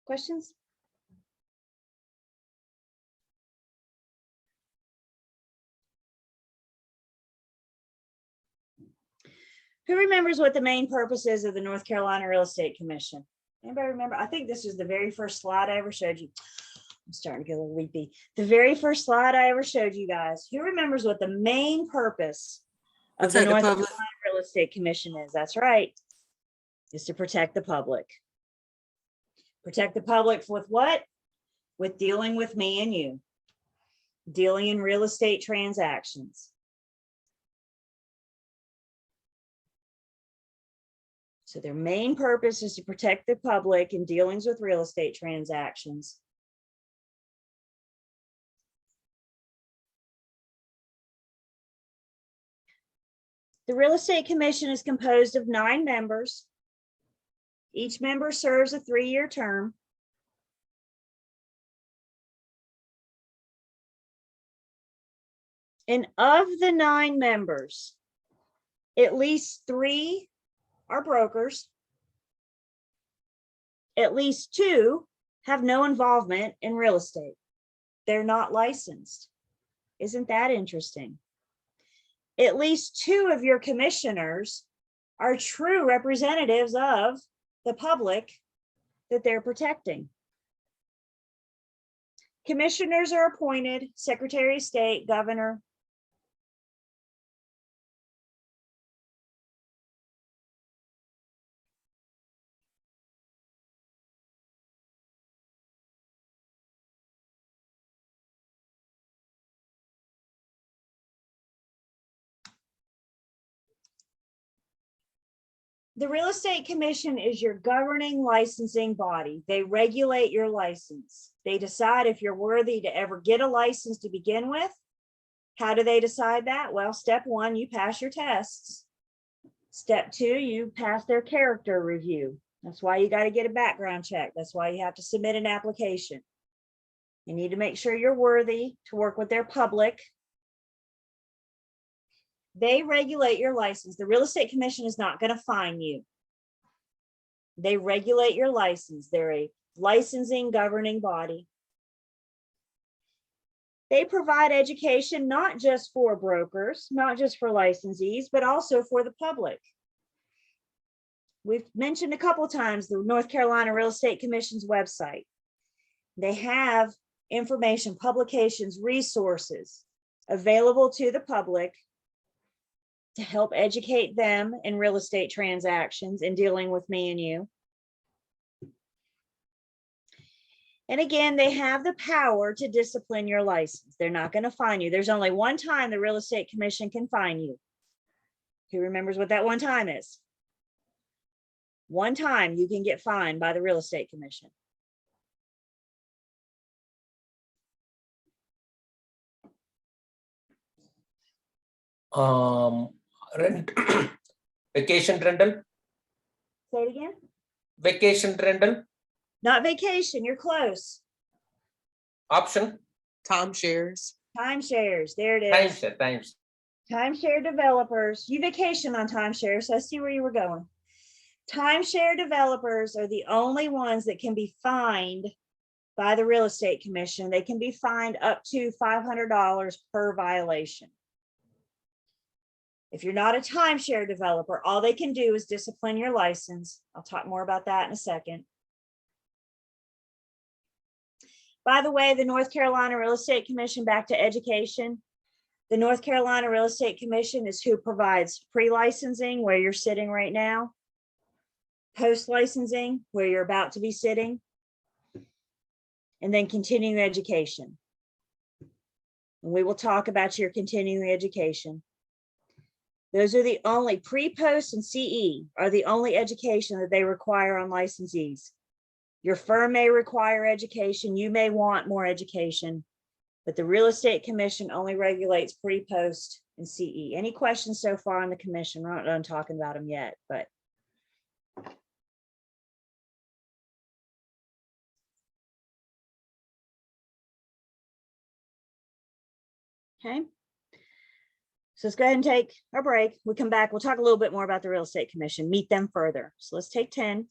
Questions? Who remembers what the main purpose is of the North Carolina Real Estate Commission? Anybody remember? I think this was the very first slide I ever showed you. I'm starting to get a little weepy. The very first slide I ever showed you guys. Who remembers what the main purpose of the North Carolina Real Estate Commission is? That's right. Is to protect the public. Protect the public with what? With dealing with me and you. Dealing in real estate transactions. So their main purpose is to protect the public in dealings with real estate transactions. The Real Estate Commission is composed of 9 members. Each member serves a 3-year term. And of the 9 members, at least 3 are brokers. At least 2 have no involvement in real estate. They're not licensed. Isn't that interesting? At least 2 of your commissioners are true representatives of the public that they're protecting. Commissioners are appointed, Secretary of State, Governor. The Real Estate Commission is your governing licensing body. They regulate your license. They decide if you're worthy to ever get a license to begin with. How do they decide that? Well, step 1, you pass your tests. Step 2, you pass their character review. That's why you got to get a background check. That's why you have to submit an application. You need to make sure you're worthy to work with their public. They regulate your license. The Real Estate Commission is not going to fine you. They regulate your license. They're a licensing governing body. They provide education not just for brokers, not just for licensees, but also for the public. We've mentioned a couple times the North Carolina Real Estate Commission's website. They have information, publications, resources available to the public to help educate them in real estate transactions and dealing with me and you. And again, they have the power to discipline your license. They're not going to fine you. There's only one time the Real Estate Commission can fine you. Who remembers what that one time is? One time you can get fined by the Real Estate Commission. Rent, vacation rental, Say it again. vacation rental, Not vacation, you're close. option, Timeshares. Timeshares, there it is. times. Timeshare developers, you vacation on timeshare, so I see where you were going. Timeshare developers are the only ones that can be fined by the Real Estate Commission. They can be fined up to $500 per violation. If you're not a timeshare developer, all they can do is discipline your license. I'll talk more about that in a second. By the way, the North Carolina Real Estate Commission, back to education. The North Carolina Real Estate Commission is who provides pre-licensing, where you're sitting right now, post-licensing, where you're about to be sitting, and then continuing education. And we will talk about your continuing education. Those are the only pre-post and CE are the only education that they require on licensees. Your firm may require education. You may want more education, but the Real Estate Commission only regulates pre-post and CE. Any questions so far on the commission? We're not done talking about them yet, but. Okay. So let's go ahead and take our break. We'll come back. We'll talk a little bit more about the Real Estate Commission, meet them further. So let's take 10.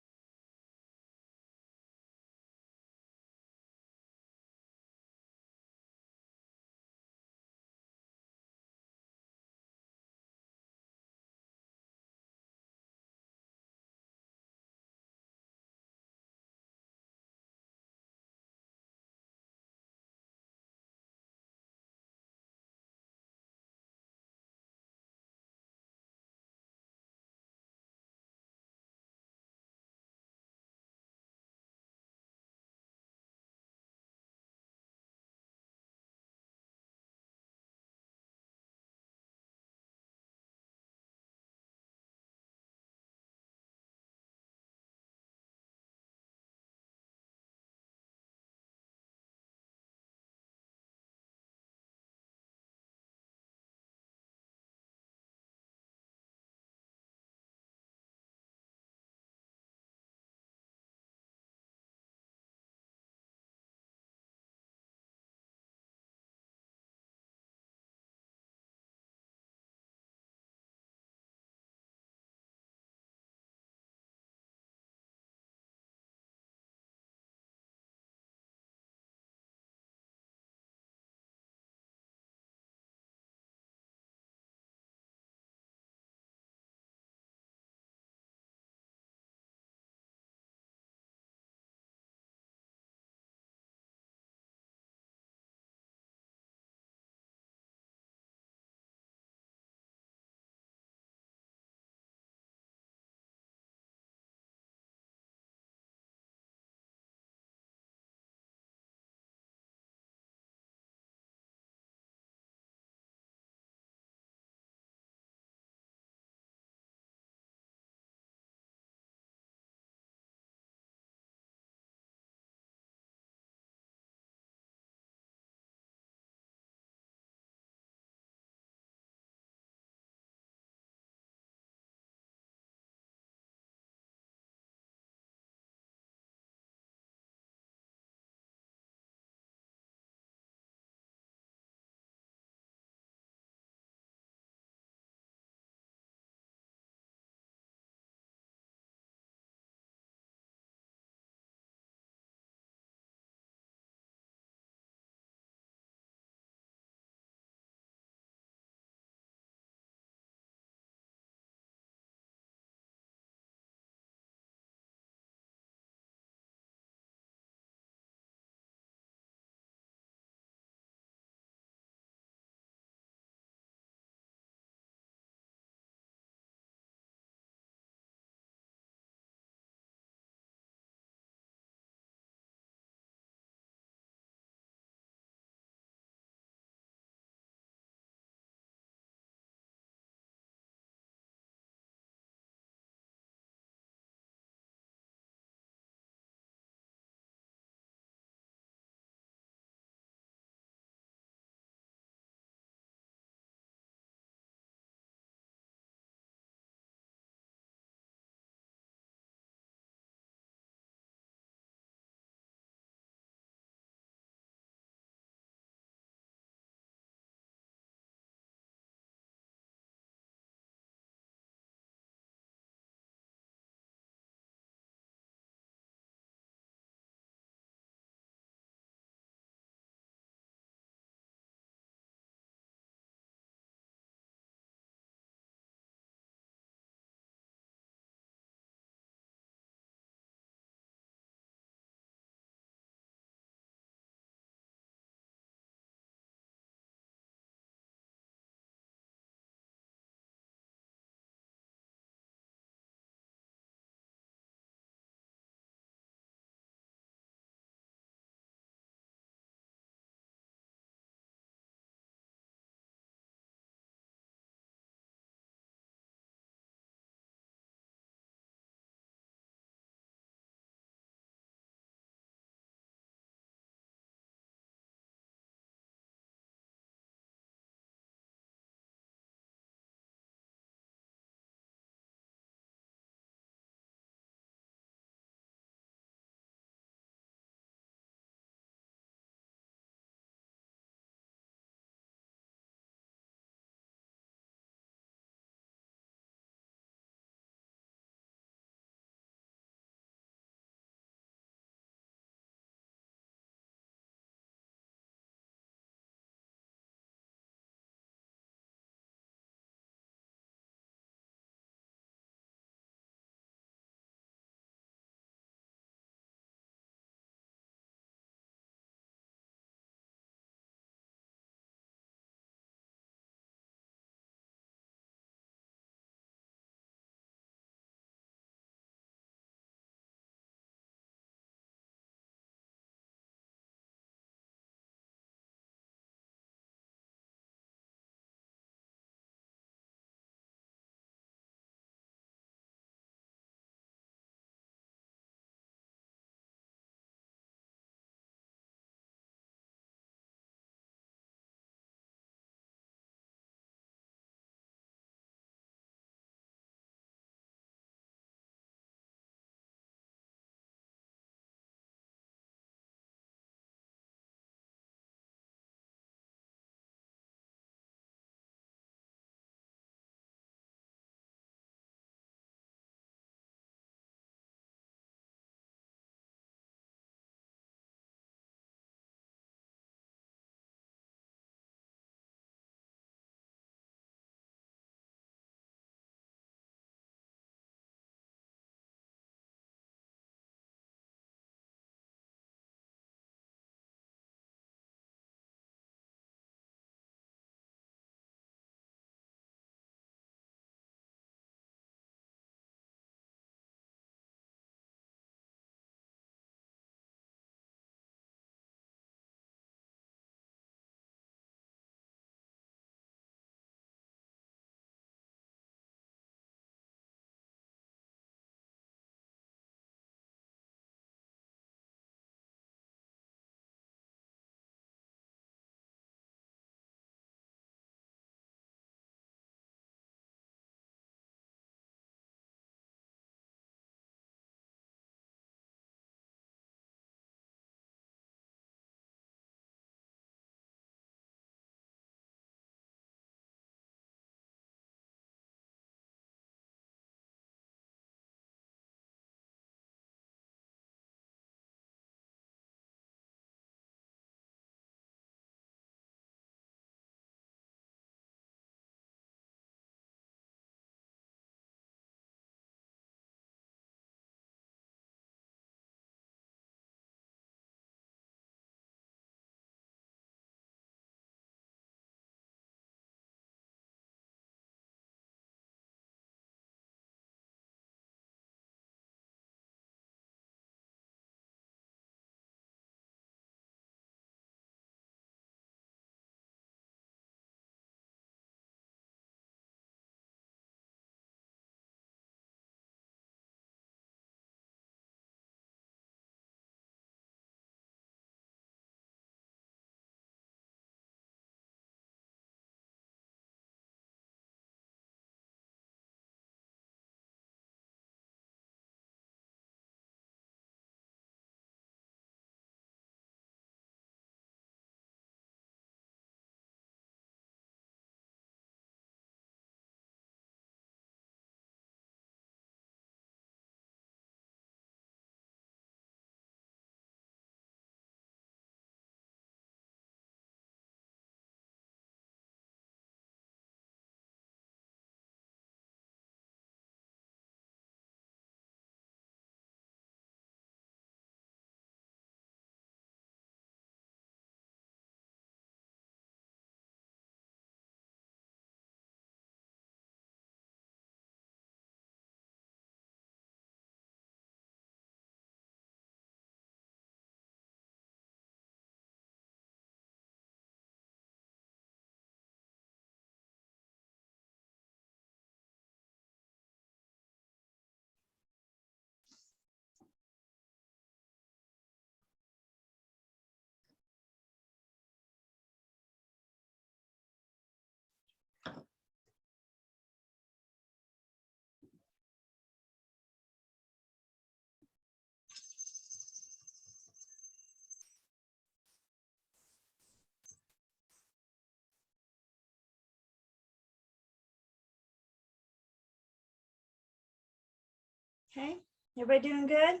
Okay, everybody doing good?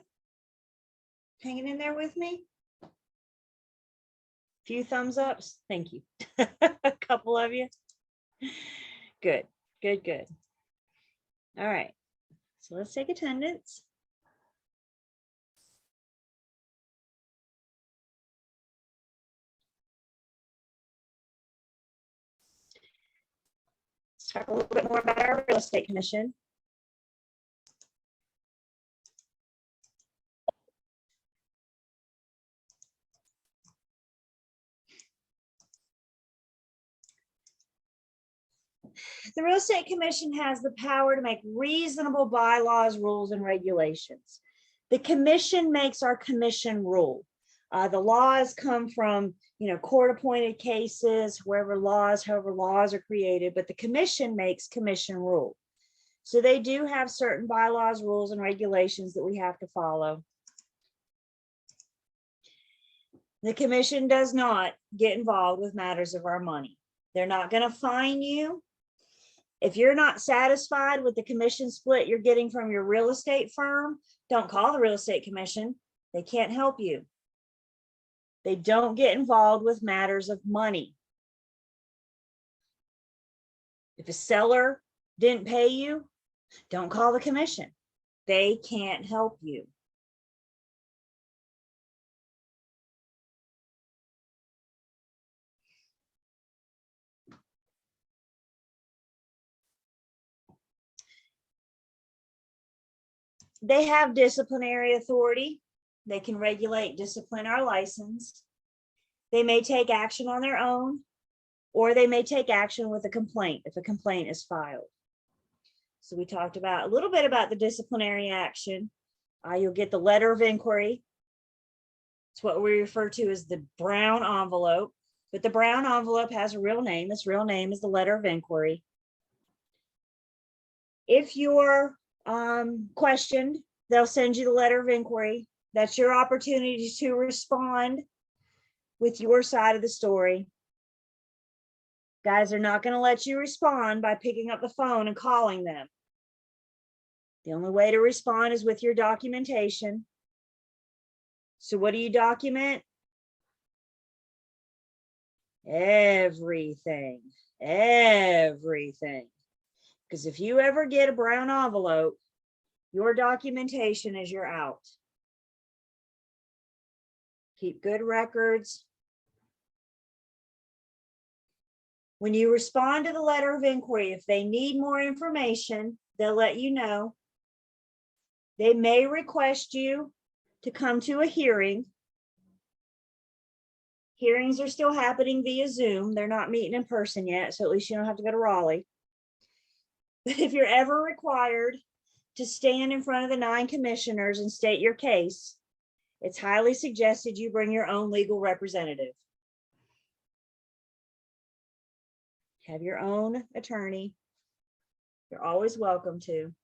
Hanging in there with me? Few thumbs ups, thank you. A couple of you. Good, good, good. All right, so let's take attendance. Let's talk a little bit more about our real estate commission. The Real Estate Commission has the power to make reasonable bylaws, rules, and regulations. The commission makes our commission rule. The laws come from, court-appointed cases, however laws are created, but the commission makes commission rule. So they do have certain bylaws, rules, and regulations that we have to follow. The commission does not get involved with matters of our money. They're not going to fine you. If you're not satisfied with the commission split you're getting from your real estate firm, don't call the real estate commission. They can't help you. They don't get involved with matters of money. If a seller didn't pay you, don't call the commission. They can't help you. They have disciplinary authority. They can regulate, discipline our license. They may take action on their own, or they may take action with a complaint if a complaint is filed. So we talked about a little bit about the disciplinary action. You'll get the letter of inquiry. It's what we refer to as the brown envelope, but the brown envelope has a real name. Its real name is the letter of inquiry. If you're questioned, they'll send you the letter of inquiry. That's your opportunity to respond with your side of the story. Guys are not going to let you respond by picking up the phone and calling them. The only way to respond is with your documentation. So what do you document? Everything. Because if you ever get a brown envelope, your documentation is your out. Keep good records. When you respond to the letter of inquiry, if they need more information, they'll let you know. They may request you to come to a hearing. Hearings are still happening via Zoom. They're not meeting in person yet, so at least you don't have to go to Raleigh. But if you're ever required to stand in front of the 9 commissioners and state your case, it's highly suggested you bring your own legal representative. Have your own attorney. You're always welcome to.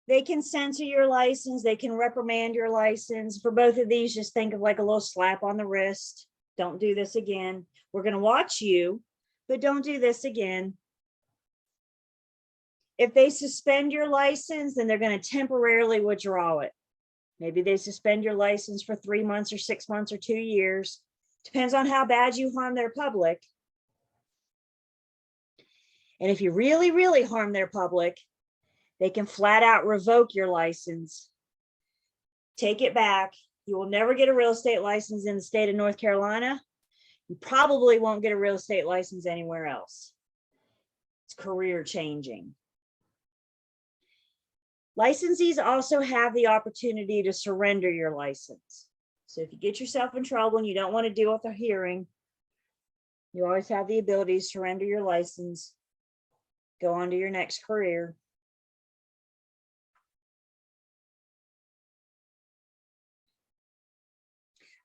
They can censor your license. They can reprimand your license. For both of these, just think of like a little slap on the wrist. Don't do this again. We're going to watch you, but don't do this again. If they suspend your license, then they're going to temporarily withdraw it. Maybe they suspend your license for 3 months or 6 months or 2 years. Depends on how bad you harm their public. And if you really, really harm their public, they can flat out revoke your license. Take it back. You will never get a real estate license in the state of North Carolina. You probably won't get a real estate license anywhere else. It's career changing. Licensees also have the opportunity to surrender your license. So if you get yourself in trouble and you don't want to deal with a hearing, you always have the ability to surrender your license, go on to your next career.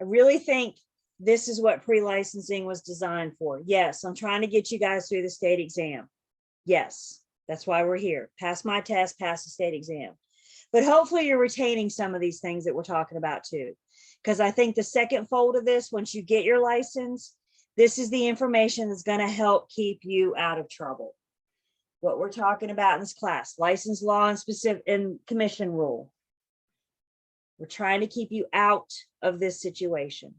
I really think this is what pre-licensing was designed for. Yes, I'm trying to get you guys through the state exam. Yes, that's why we're here. Pass my test, pass the state exam. But hopefully you're retaining some of these things that we're talking about too. Because I think the second fold of this, once you get your license, this is the information that's going to help keep you out of trouble. What we're talking about in this class, license law and specific and commission rule. We're trying to keep you out of this situation.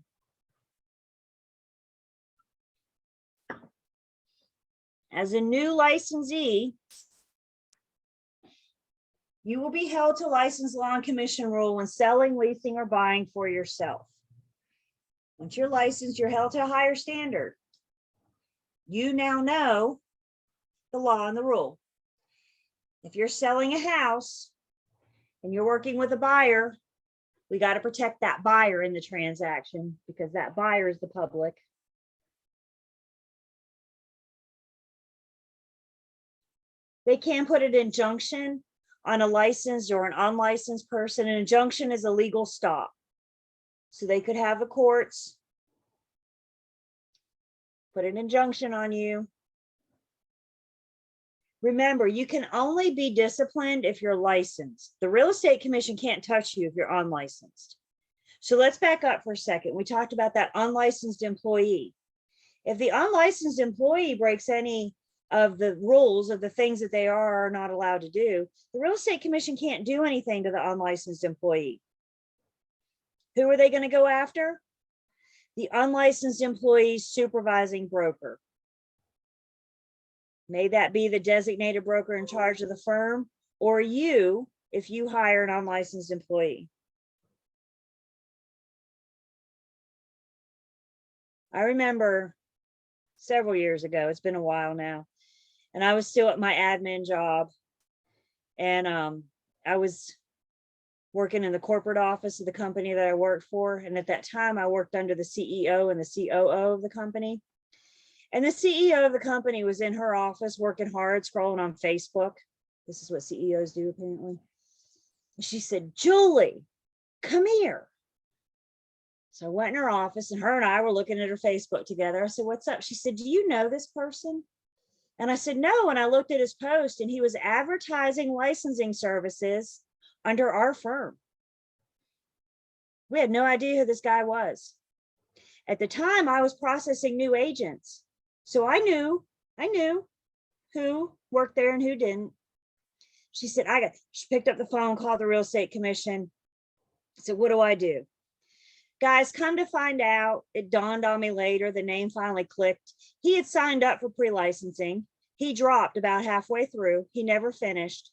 As a new licensee, you will be held to license law and commission rule when selling, leasing, or buying for yourself. Once you're licensed, you're held to a higher standard. You now know the law and the rule. If you're selling a house and you're working with a buyer, we got to protect that buyer in the transaction because that buyer is the public. They can put an injunction on a licensed or an unlicensed person. An injunction is a legal stop. So they could have the courts put an injunction on you. Remember, you can only be disciplined if you're licensed. The real estate commission can't touch you if you're unlicensed. So let's back up for a second. We talked about that unlicensed employee. If the unlicensed employee breaks any of the rules of the things that they are not allowed to do, the real estate commission can't do anything to the unlicensed employee. Who are they going to go after? The unlicensed employee's supervising broker. May that be the designated broker in charge of the firm, or you, if you hire an unlicensed employee. I remember several years ago, it's been a while now, and I was still at my admin job, and I was working in the corporate office of the company that I worked for. And at that time, I worked under the CEO and the COO of the company. And the CEO of the company was in her office working hard, scrolling on Facebook. This is what CEOs do, apparently. She said, "Julie, come here." So I went in her office, and her and I were looking at her Facebook together. I said, "What's up?" She said, "Do you know this person?" And I said, "No." And I looked at his post, and he was advertising licensing services under our firm. We had no idea who this guy was. At the time, I was processing new agents. So I knew who worked there and who didn't. She said, she picked up the phone, called the real estate commission. I said, "What do I do?" Guys, come to find out, it dawned on me later, the name finally clicked. He had signed up for pre-licensing. He dropped about halfway through. He never finished.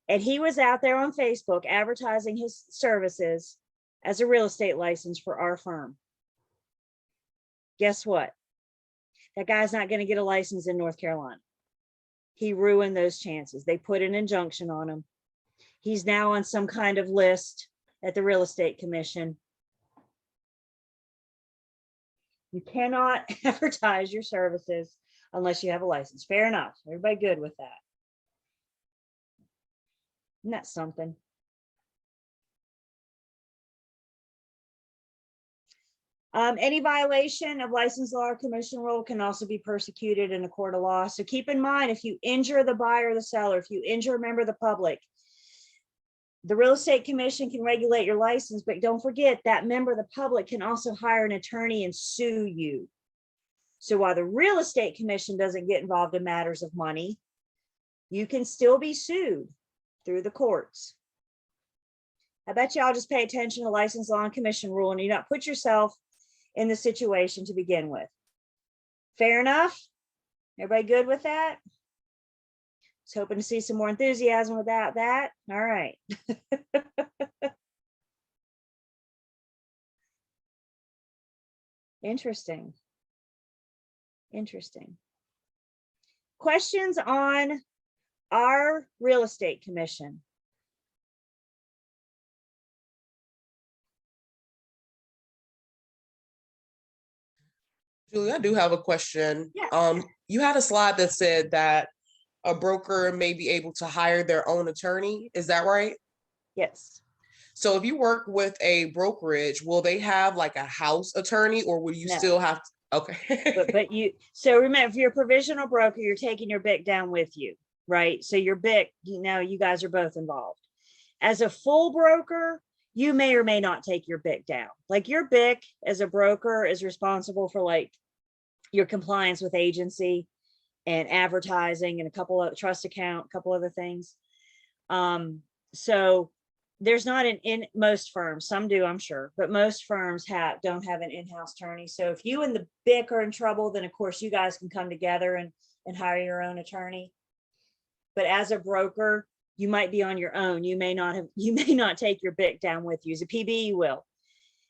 And he was out there on Facebook advertising his services as a real estate license for our firm. Guess what? That guy's not going to get a license in North Carolina. He ruined those chances. They put an injunction on him. He's now on some kind of list at the real estate commission. You cannot advertise your services unless you have a license. Fair enough. Everybody good with that? Isn't that something? Any violation of license law or commission rule can also be persecuted in a court of law. So keep in mind, if you injure the buyer or the seller, if you injure a member of the public, the real estate commission can regulate your license, but don't forget that member of the public can also hire an attorney and sue you. So while the real estate commission doesn't get involved in matters of money, you can still be sued through the courts. I bet y'all just pay attention to license law and commission rule and you not put yourself in the situation to begin with. Fair enough? Everybody good with that? Was hoping to see some more enthusiasm without that. All right. Interesting. Interesting. Questions on our real estate commission? Julie, I do have a question. Yeah. You had a slide that said that a broker may be able to hire their own attorney. Is that right? Yes. So if you work with a brokerage, will they have like a house attorney, or will you No. still have to, okay. But you, so remember, if you're a provisional broker, you're taking your BIC down with you, right? So your BIC, you know, you guys are both involved. As a full broker, you may or may not take your BIC down. Like your BIC as a broker is responsible for like your compliance with agency and advertising and a couple of trust account, a couple other things. So there's not an in most firms, some do, I'm sure, but most firms don't have an in-house attorney. So if you and the BIC are in trouble, then of course you guys can come together and hire your own attorney. But as a broker, you might be on your own. You may not take your BIC down with you. As a PB, you will.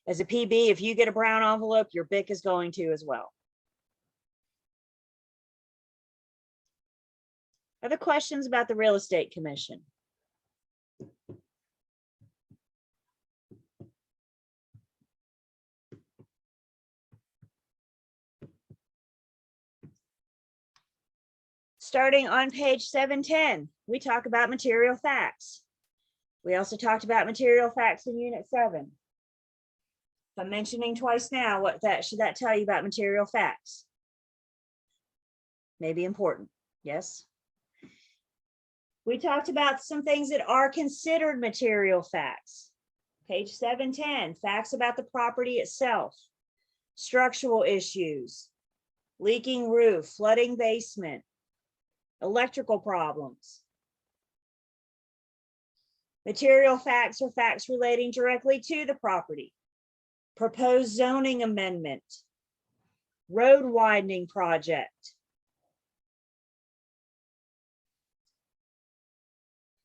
As a PB, if you get a brown envelope, your BIC is going to as well. Other questions about the real estate commission? Starting on page 710, we talk about material facts. We also talked about material facts in unit 7. If I'm mentioning twice now, should that tell you about material facts? Maybe important, yes. We talked about some things that are considered material facts. Page 710, facts about the property itself, structural issues, leaking roof, flooding basement, electrical problems. Material facts are facts relating directly to the property, proposed zoning amendment, road widening project.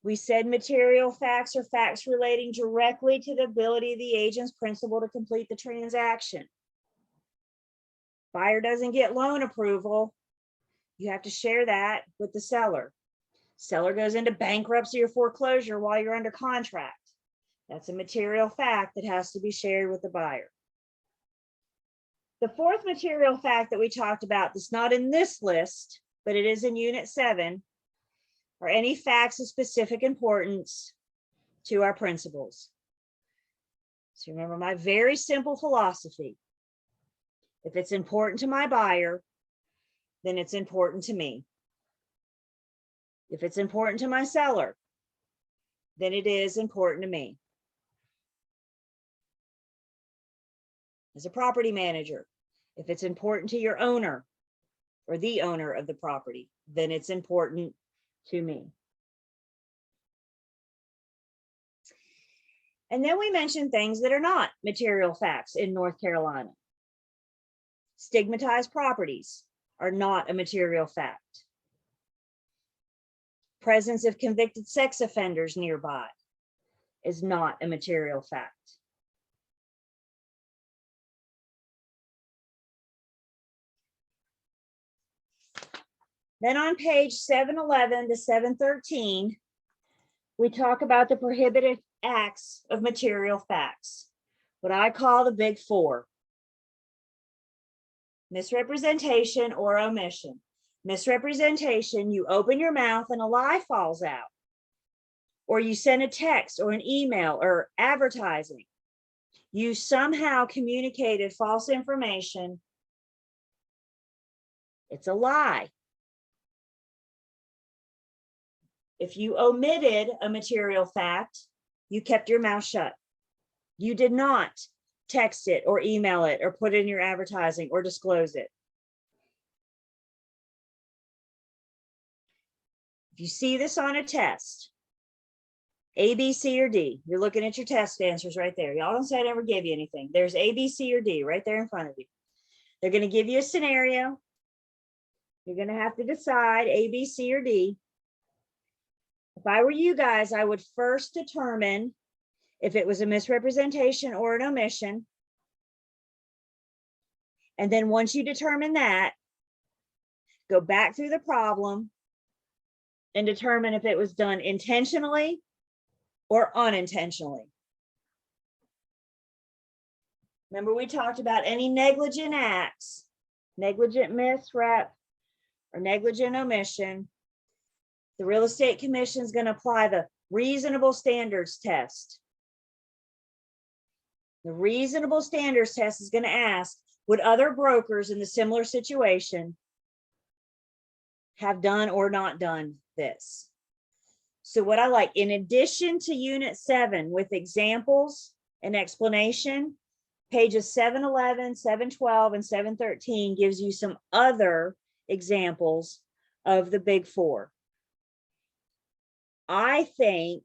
We said material facts are facts relating directly to the ability of the agent's principal to complete the transaction. Buyer doesn't get loan approval. You have to share that with the seller. Seller goes into bankruptcy or foreclosure while you're under contract. That's a material fact that has to be shared with the buyer. The fourth material fact that we talked about that's not in this list, but it is in unit 7, are any facts of specific importance to our principals. So remember my very simple philosophy. If it's important to my buyer, then it's important to me. If it's important to my seller, then it is important to me. As a property manager, if it's important to your owner or the owner of the property, then it's important to me. And then we mentioned things that are not material facts in North Carolina. Stigmatized properties are not a material fact. Presence of convicted sex offenders nearby is not a material fact. Then on page 711 to 713, we talk about the prohibited acts of material facts, what I call the big 4. Misrepresentation or omission. Misrepresentation, you open your mouth and a lie falls out. Or you send a text or an email or advertising. You somehow communicated false information. It's a lie. If you omitted a material fact, you kept your mouth shut. You did not text it or email it or put it in your advertising or disclose it. If you see this on a test, A, B, C, or D, you're looking at your test answers right there. Y'all don't say I never gave you anything. There's A, B, C, or D right there in front of you. They're going to give you a scenario. You're going to have to decide A, B, C, or D. If I were you guys, I would first determine if it was a misrepresentation or an omission. And then once you determine that, go back through the problem and determine if it was done intentionally or unintentionally. Remember, we talked about any negligent acts, negligent misrep or negligent omission. The Real Estate Commission is going to apply the reasonable standards test. The reasonable standards test is going to ask, would other brokers in the similar situation have done or not done this? So what I like, in addition to unit 7 with examples and explanation, pages 711, 712, and 713 gives you some other examples of the big 4. I think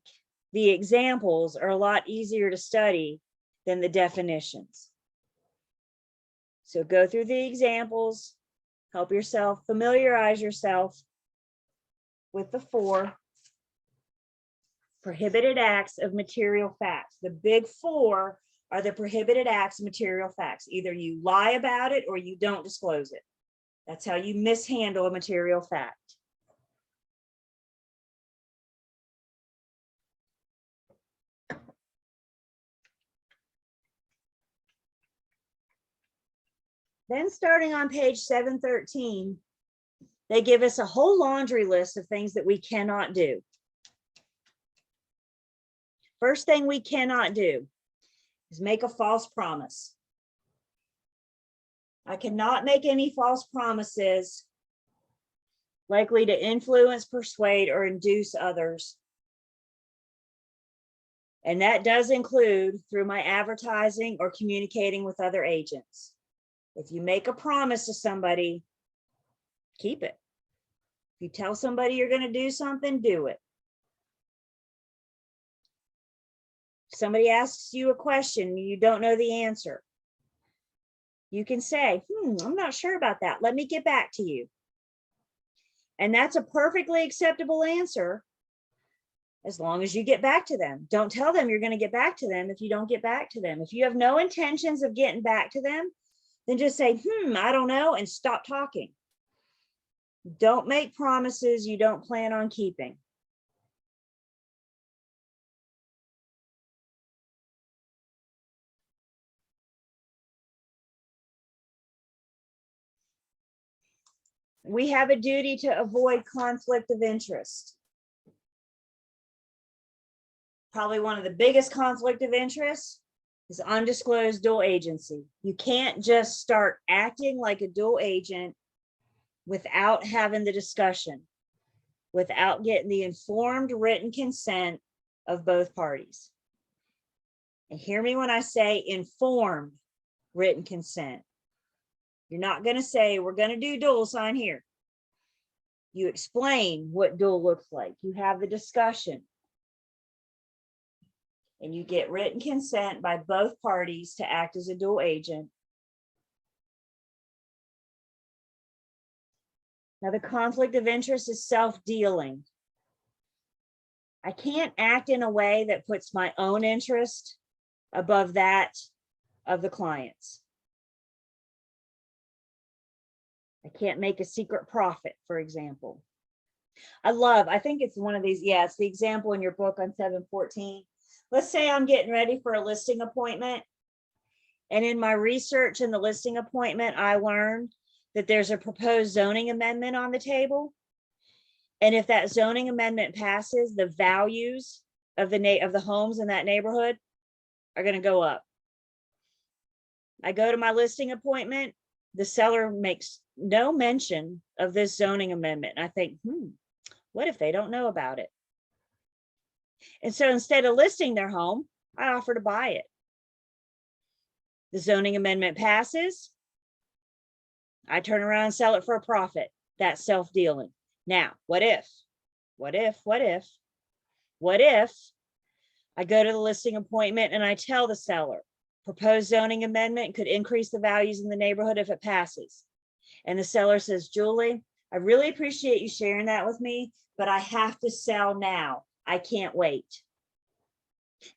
the examples are a lot easier to study than the definitions. So go through the examples, help yourself, familiarize yourself with the 4 prohibited acts of material facts. The big 4 are the prohibited acts of material facts. Either you lie about it or you don't disclose it. That's how you mishandle a material fact. Then starting on page 713, they give us a whole laundry list of things that we cannot do. First thing we cannot do is make a false promise. I cannot make any false promises likely to influence, persuade, or induce others. And that does include through my advertising or communicating with other agents. If you make a promise to somebody, keep it. If you tell somebody you're going to do something, do it. If somebody asks you a question, you don't know the answer, you can say, I'm not sure about that. Let me get back to you. And that's a perfectly acceptable answer as long as you get back to them. Don't tell them you're going to get back to them if you don't get back to them. If you have no intentions of getting back to them, then just say, I don't know, and stop talking. Don't make promises you don't plan on keeping. We have a duty to avoid conflict of interest. Probably one of the biggest conflict of interest is undisclosed dual agency. You can't just start acting like a dual agent without having the discussion, without getting the informed written consent of both parties. And hear me when I say informed written consent. You're not going to say, we're going to do dual, sign here. You explain what dual looks like. You have the discussion. And you get written consent by both parties to act as a dual agent. Now, the conflict of interest is self-dealing. I can't act in a way that puts my own interest above that of the client's. I can't make a secret profit, for example. I think it's one of these, it's the example in your book on 714. Let's say I'm getting ready for a listing appointment. And in my research in the listing appointment, I learned that there's a proposed zoning amendment on the table. And if that zoning amendment passes, the values of the homes in that neighborhood are going to go up. I go to my listing appointment. The seller makes no mention of this zoning amendment. And I think, what if they don't know about it? And so instead of listing their home, I offer to buy it. The zoning amendment passes. I turn around and sell it for a profit. That's self-dealing. Now, what if I go to the listing appointment and I tell the seller, proposed zoning amendment could increase the values in the neighborhood if it passes. And the seller says, Julie, I really appreciate you sharing that with me, but I have to sell now. I can't wait.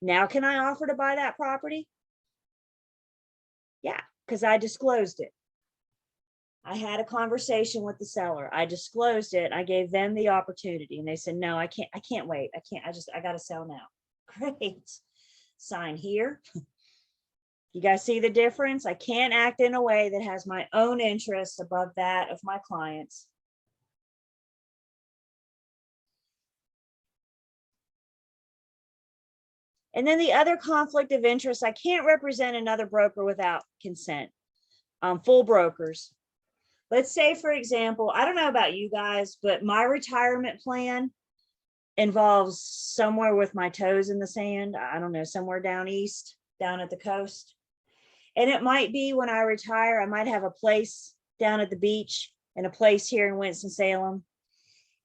Now, can I offer to buy that property? Yeah, because I disclosed it. I had a conversation with the seller. I disclosed it. I gave them the opportunity and they said, no, I can't wait. I got to sell now. Great. Sign here. You guys see the difference? I can't act in a way that has my own interests above that of my clients. And then the other conflict of interest, I can't represent another broker without consent. Full brokers. Let's say, for example, I don't know about you guys, but my retirement plan involves somewhere with my toes in the sand. I don't know, somewhere down east, down at the coast. And it might be when I retire, I might have a place down at the beach and a place here in Winston-Salem.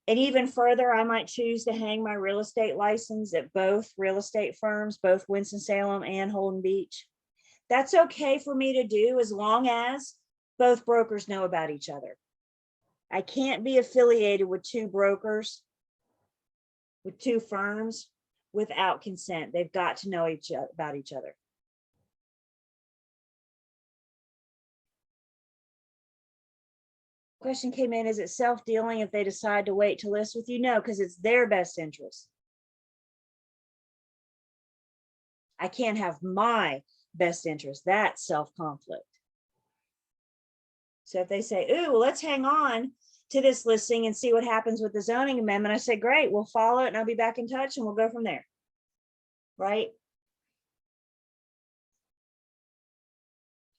And even further, I might choose to hang my real estate license at both real estate firms, both Winston-Salem and Holden Beach. That's okay for me to do as long as both brokers know about each other. I can't be affiliated with two brokers, with two firms without consent. They've got to know about each other. Question came in, is it self-dealing if they decide to wait to list with you? No, because it's their best interest. I can't have my best interest. That's self-conflict. So if they say, ooh, well, let's hang on to this listing and see what happens with the zoning amendment, I say, great, we'll follow it and I'll be back in touch and we'll go from there. Right?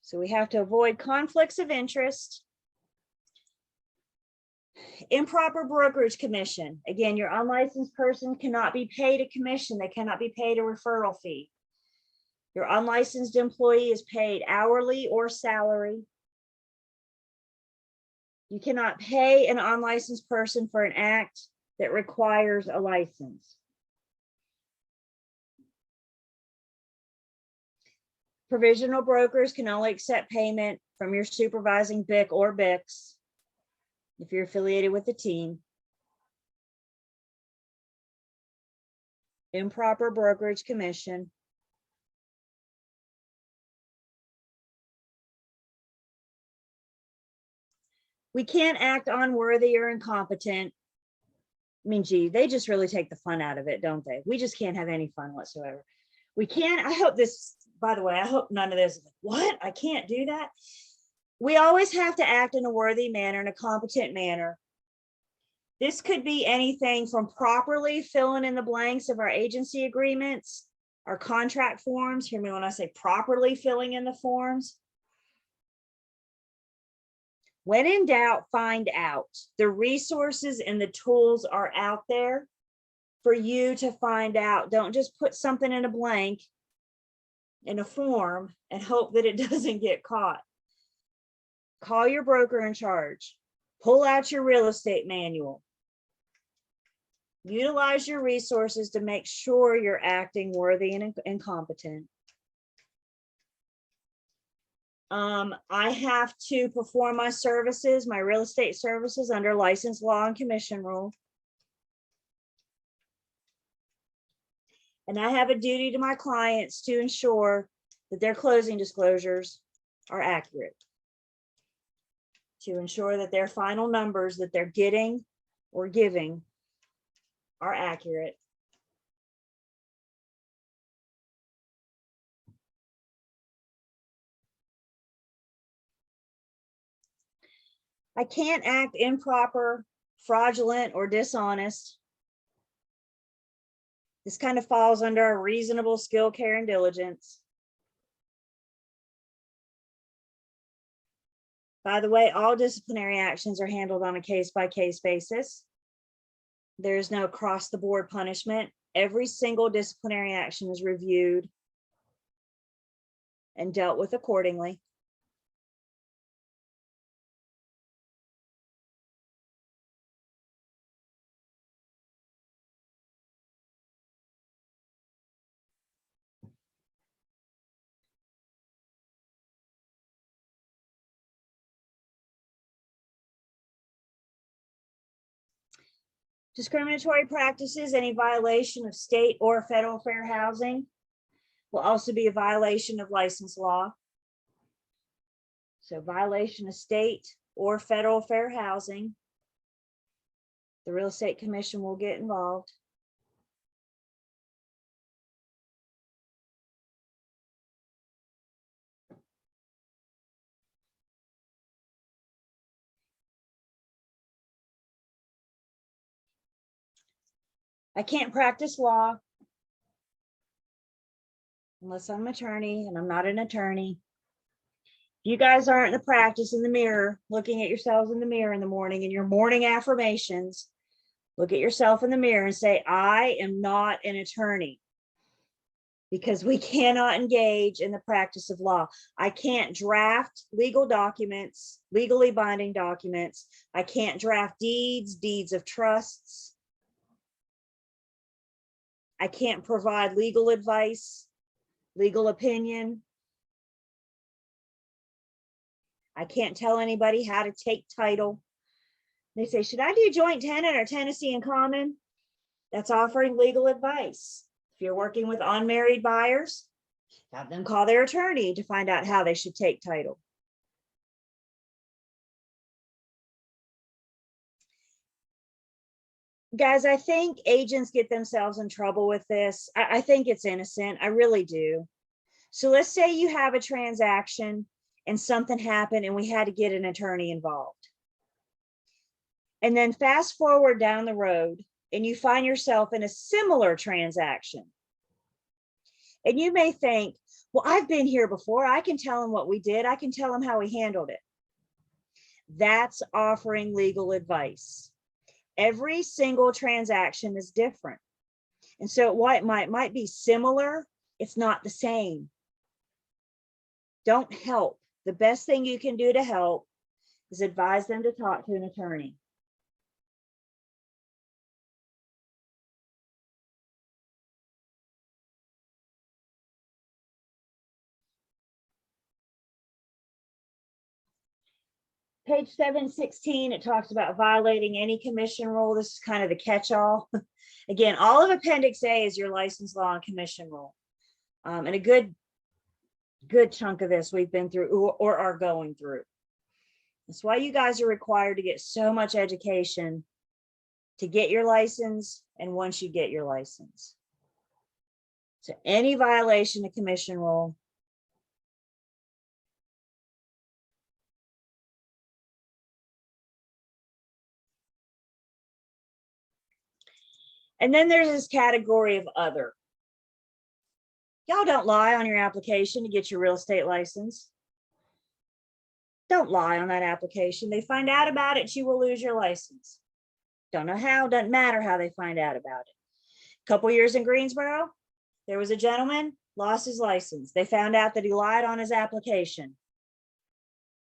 So we have to avoid conflicts of interest. Improper brokerage commission. Again, your unlicensed person cannot be paid a commission. They cannot be paid a referral fee. Your unlicensed employee is paid hourly or salary. You cannot pay an unlicensed person for an act that requires a license. Provisional brokers can only accept payment from your supervising BIC or BICs if you're affiliated with the team. Improper brokerage commission. We can't act unworthy or incompetent. I mean, gee, they just really take the fun out of it, don't they? We just can't have any fun whatsoever. We can't, I hope this, by the way, I hope none of this, what? I can't do that. We always have to act in a worthy manner, in a competent manner. This could be anything from properly filling in the blanks of our agency agreements, our contract forms. Hear me when I say properly filling in the forms. When in doubt, find out. The resources and the tools are out there for you to find out. Don't just put something in a blank in a form and hope that it doesn't get caught. Call your broker in charge. Pull out your real estate manual. Utilize your resources to make sure you're acting worthy and competent. I have to perform my services, my real estate services under license law and commission rule. And I have a duty to my clients to ensure that their closing disclosures are accurate. To ensure that their final numbers that they're getting or giving are accurate. I can't act improper, fraudulent, or dishonest. This kind of falls under a reasonable skill, care, and diligence. By the way, all disciplinary actions are handled on a case-by-case basis. There is no across-the-board punishment. Every single disciplinary action is reviewed and dealt with accordingly. Discriminatory practices, any violation of state or federal fair housing will also be a violation of license law. So violation of state or federal fair housing, the real estate commission will get involved. I can't practice law unless I'm an attorney, and I'm not an attorney. You guys aren't in the practice in the mirror, looking at yourselves in the mirror in the morning and your morning affirmations. Look at yourself in the mirror and say, I am not an attorney, because we cannot engage in the practice of law. I can't draft legal documents, legally binding documents. I can't draft deeds, deeds of trusts. I can't provide legal advice, legal opinion. I can't tell anybody how to take title. They say, should I do joint tenant or tenancy in common? That's offering legal advice. If you're working with unmarried buyers, have them call their attorney to find out how they should take title. Guys, I think agents get themselves in trouble with this. I think it's innocent. I really do. So let's say you have a transaction and something happened and we had to get an attorney involved. And then fast forward down the road and you find yourself in a similar transaction. And you may think, well, I've been here before. I can tell them what we did. I can tell them how we handled it. That's offering legal advice. Every single transaction is different. And so while it might be similar, it's not the same. Don't help. The best thing you can do to help is advise them to talk to an attorney. Page 716, it talks about violating any commission rule. This is kind of the catch-all. Again, all of Appendix A is your license, law, and commission rule. And a good chunk of this we've been through or are going through. That's why you guys are required to get so much education to get your license and once you get your license. So any violation of commission rule, and then there's this category of other. Y'all don't lie on your application to get your real estate license. Don't lie on that application. They find out about it, you will lose your license. Don't know how, doesn't matter how they find out about it. A couple years in Greensboro, there was a gentleman, lost his license. They found out that he lied on his application.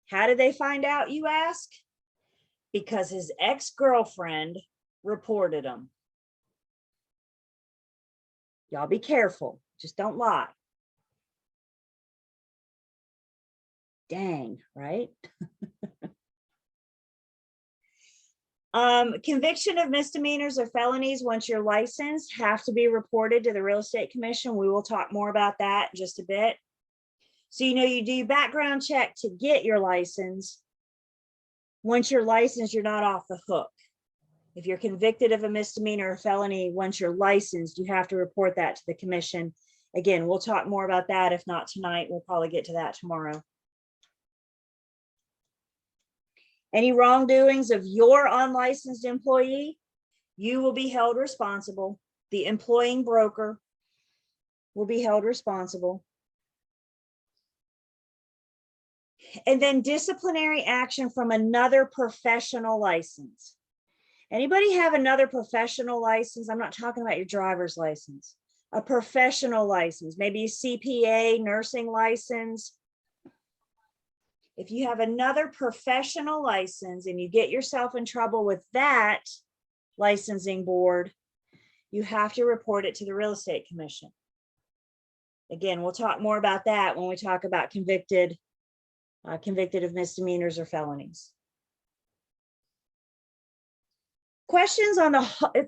How did they find out, you ask? Because his ex-girlfriend reported him. Y'all be careful. Just don't lie. Dang, right? Conviction of misdemeanors or felonies once you're licensed have to be reported to the Real Estate Commission. We will talk more about that in just a bit. So, you do your background check to get your license. Once you're licensed, you're not off the hook. If you're convicted of a misdemeanor or felony, once you're licensed, you have to report that to the commission. Again, we'll talk more about that. If not tonight, we'll probably get to that tomorrow. Any wrongdoings of your unlicensed employee, you will be held responsible. The employing broker will be held responsible. And then disciplinary action from another professional license. Anybody have another professional license? I'm not talking about your driver's license. A professional license, maybe a CPA, nursing license. If you have another professional license and you get yourself in trouble with that licensing board, you have to report it to the Real Estate Commission. Again, we'll talk more about that when we talk about convicted of misdemeanors or felonies. Questions on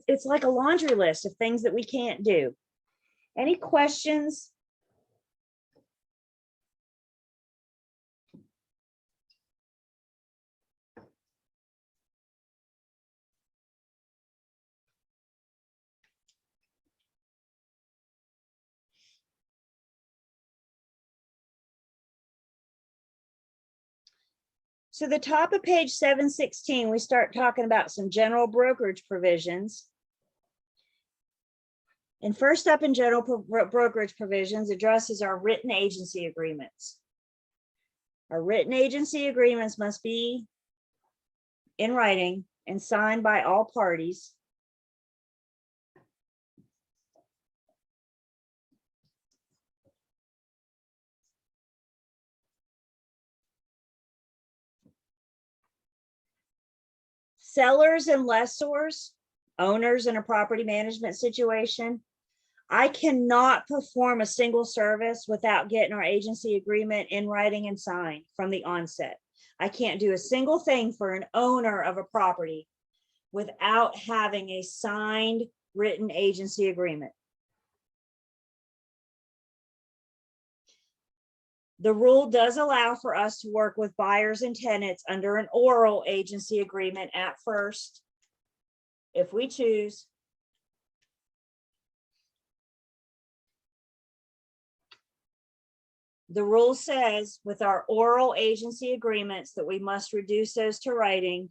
it's like a laundry list of things that we can't do. Any questions? So the top of page 716, we start talking about some general brokerage provisions. And first up in general brokerage provisions addresses our written agency agreements. Our written agency agreements must be in writing and signed by all parties. sellers and lessors, owners in a property management situation, I cannot perform a single service without getting our agency agreement in writing and signed from the onset. I can't do a single thing for an owner of a property without having a signed written agency agreement. The rule does allow for us to work with buyers and tenants under an oral agency agreement at first, if we choose. The rule says with our oral agency agreements that we must reduce those to writing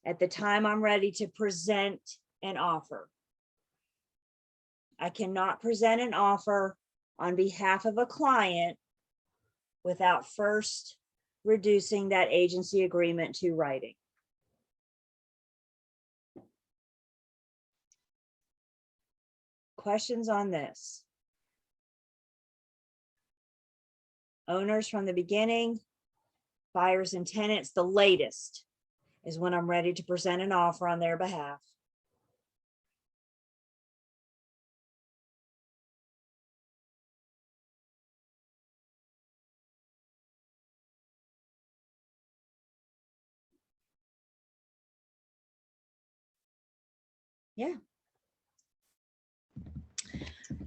at the time I'm ready to present an offer. I cannot present an offer on behalf of a client without first reducing that agency agreement to writing. Questions on this? Owners from the beginning, buyers and tenants, the latest is when I'm ready to present an offer on their behalf. Yeah.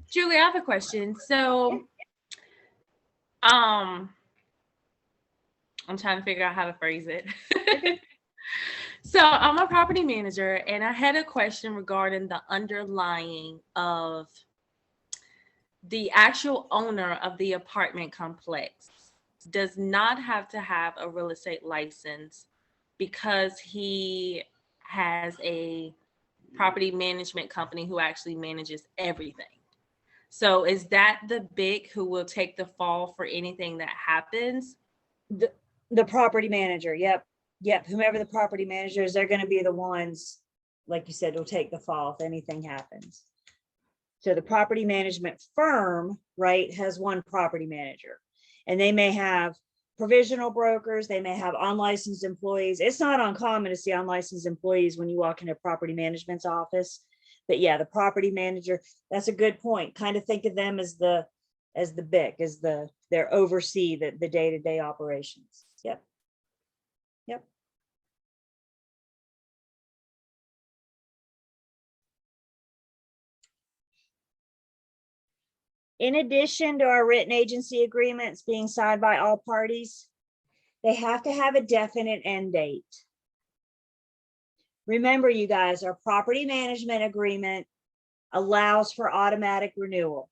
Julie, I have a question. So, I'm trying to figure out how to phrase it. So I'm a property manager, and I had a question regarding the underlying of the actual owner of the apartment complex does not have to have a real estate license because he has a property management company who actually manages everything. So is that the big who will take the fall for anything that happens? The property manager, yep. Whomever the property manager is, they're going to be the ones, like you said, will take the fall if anything happens. So the property management firm, right, has one property manager, and they may have provisional brokers, they may have unlicensed employees. It's not uncommon to see unlicensed employees when you walk into a property management's office. But yeah, the property manager, that's a good point. Kind of think of them as the BIC, as their oversee the day-to-day operations. Yep. In addition to our written agency agreements being signed by all parties, they have to have a definite end date. Remember, you guys, our property management agreement allows for automatic renewal.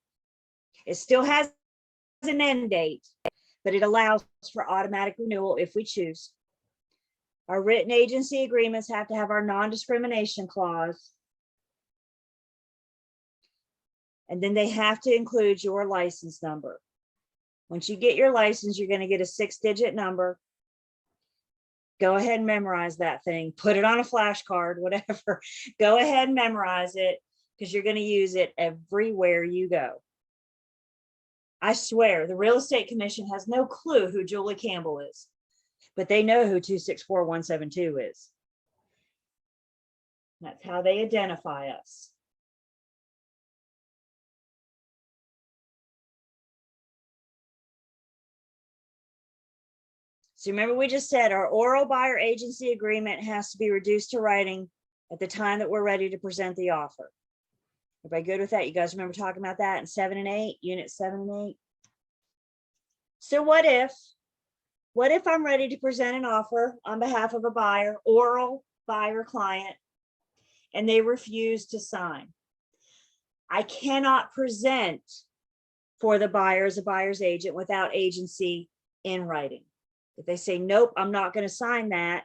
It still has an end date, but it allows for automatic renewal if we choose. Our written agency agreements have to have our non-discrimination clause. And then they have to include your license number. Once you get your license, you're going to get a 6-digit number. Go ahead and memorize that thing. Put it on a flashcard, whatever. Go ahead and memorize it because you're going to use it everywhere you go. I swear, the Real Estate Commission has no clue who Julie Campbell is, but they know who 264172 is. That's how they identify us. So remember, we just said our oral buyer agency agreement has to be reduced to writing at the time that we're ready to present the offer. Everybody good with that? You guys remember talking about that in 7 and 8, units 7 and 8? So what if I'm ready to present an offer on behalf of a buyer, oral buyer client, and they refuse to sign? I cannot present for the buyer as a buyer's agent without agency in writing. If they say, nope, I'm not going to sign that,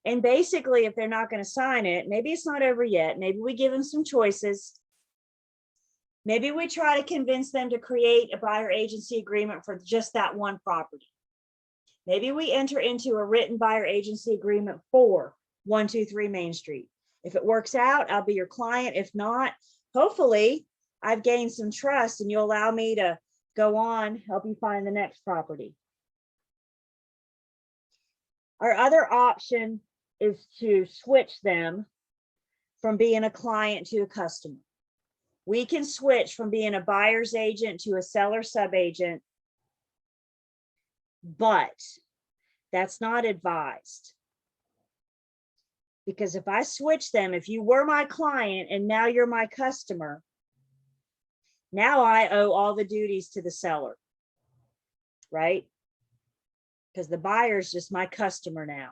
and basically, if they're not going to sign it, maybe it's not over yet. Maybe we give them some choices. Maybe we try to convince them to create a buyer agency agreement for just that one property. Maybe we enter into a written buyer agency agreement for 123 Main Street. If it works out, I'll be your client. If not, hopefully I've gained some trust and you'll allow me to go on, help you find the next property. Our other option is to switch them from being a client to a customer. We can switch from being a buyer's agent to a seller subagent, but that's not advised. Because if I switch them, if you were my client and now you're my customer, now I owe all the duties to the seller, right? Because the buyer is just my customer now.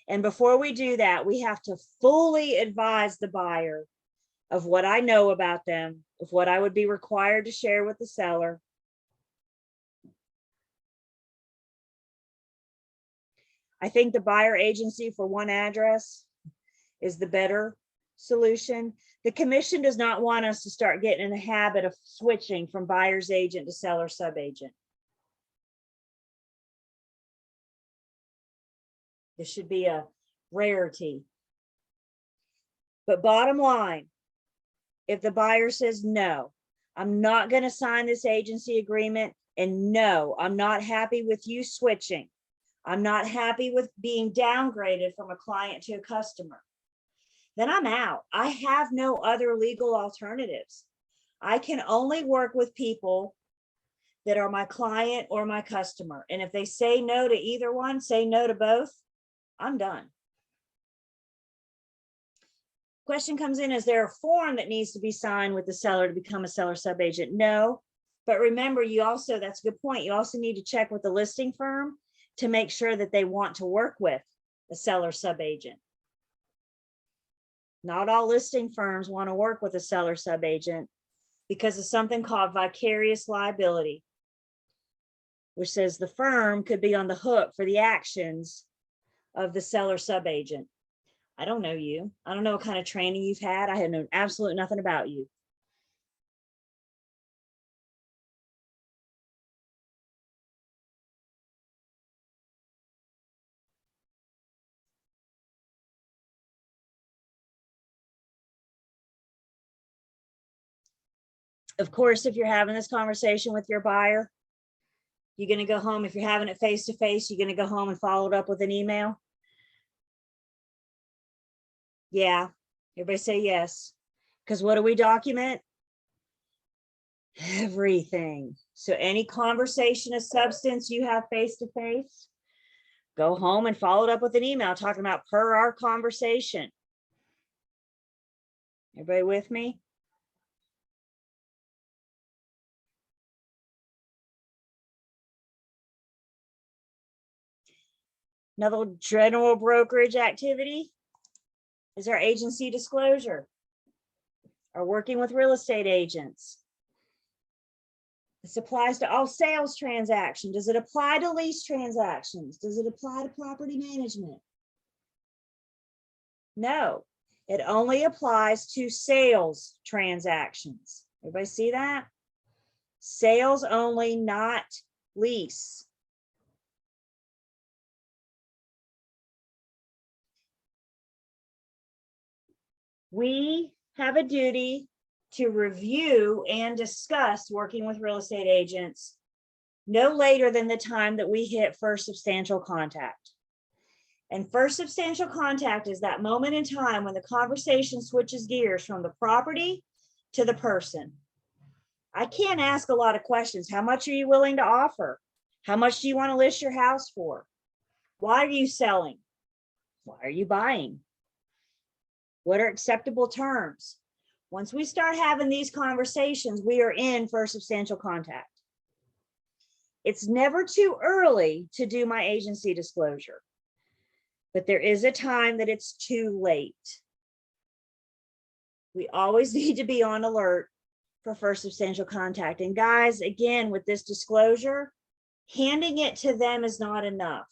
And before we do that, we have to fully advise the buyer of what I know about them, of what I would be required to share with the seller. I think the buyer agency for one address is the better solution. The commission does not want us to start getting in the habit of switching from buyer's agent to seller subagent. This should be a rarity. But bottom line, if the buyer says, no, I'm not going to sign this agency agreement, and no, I'm not happy with you switching, I'm not happy with being downgraded from a client to a customer, then I'm out. I have no other legal alternatives. I can only work with people that are my client or my customer. And if they say no to either one, say no to both, I'm done. Question comes in, is there a form that needs to be signed with the seller to become a seller subagent? No, but remember, you also, that's a good point, you also need to check with the listing firm to make sure that they want to work with a seller subagent. Not all listing firms want to work with a seller subagent because of something called vicarious liability, which says the firm could be on the hook for the actions of the seller subagent. I don't know you. I don't know what kind of training you've had. I have known absolutely nothing about you. Of course, if you're having this conversation with your buyer, you're going to go home. If you're having it face to face, you're going to go home and follow it up with an email. Yeah, everybody say yes. Because what do we document? Everything. So any conversation of substance you have face to face, go home and follow it up with an email talking about per our conversation. Everybody with me? Another general brokerage activity is our agency disclosure, or working with real estate agents. This applies to all sales transactions. Does it apply to lease transactions? Does it apply to property management? No, it only applies to sales transactions. Everybody see that? Sales only, not lease. We have a duty to review and discuss working with real estate agents no later than the time that we hit first substantial contact. And first substantial contact is that moment in time when the conversation switches gears from the property to the person. I can't ask a lot of questions. How much are you willing to offer? How much do you want to list your house for? Why are you selling? Why are you buying? What are acceptable terms? Once we start having these conversations, we are in for substantial contact. It's never too early to do my agency disclosure, but there is a time that it's too late. We always need to be on alert for first substantial contact. And guys, again, with this disclosure, handing it to them is not enough.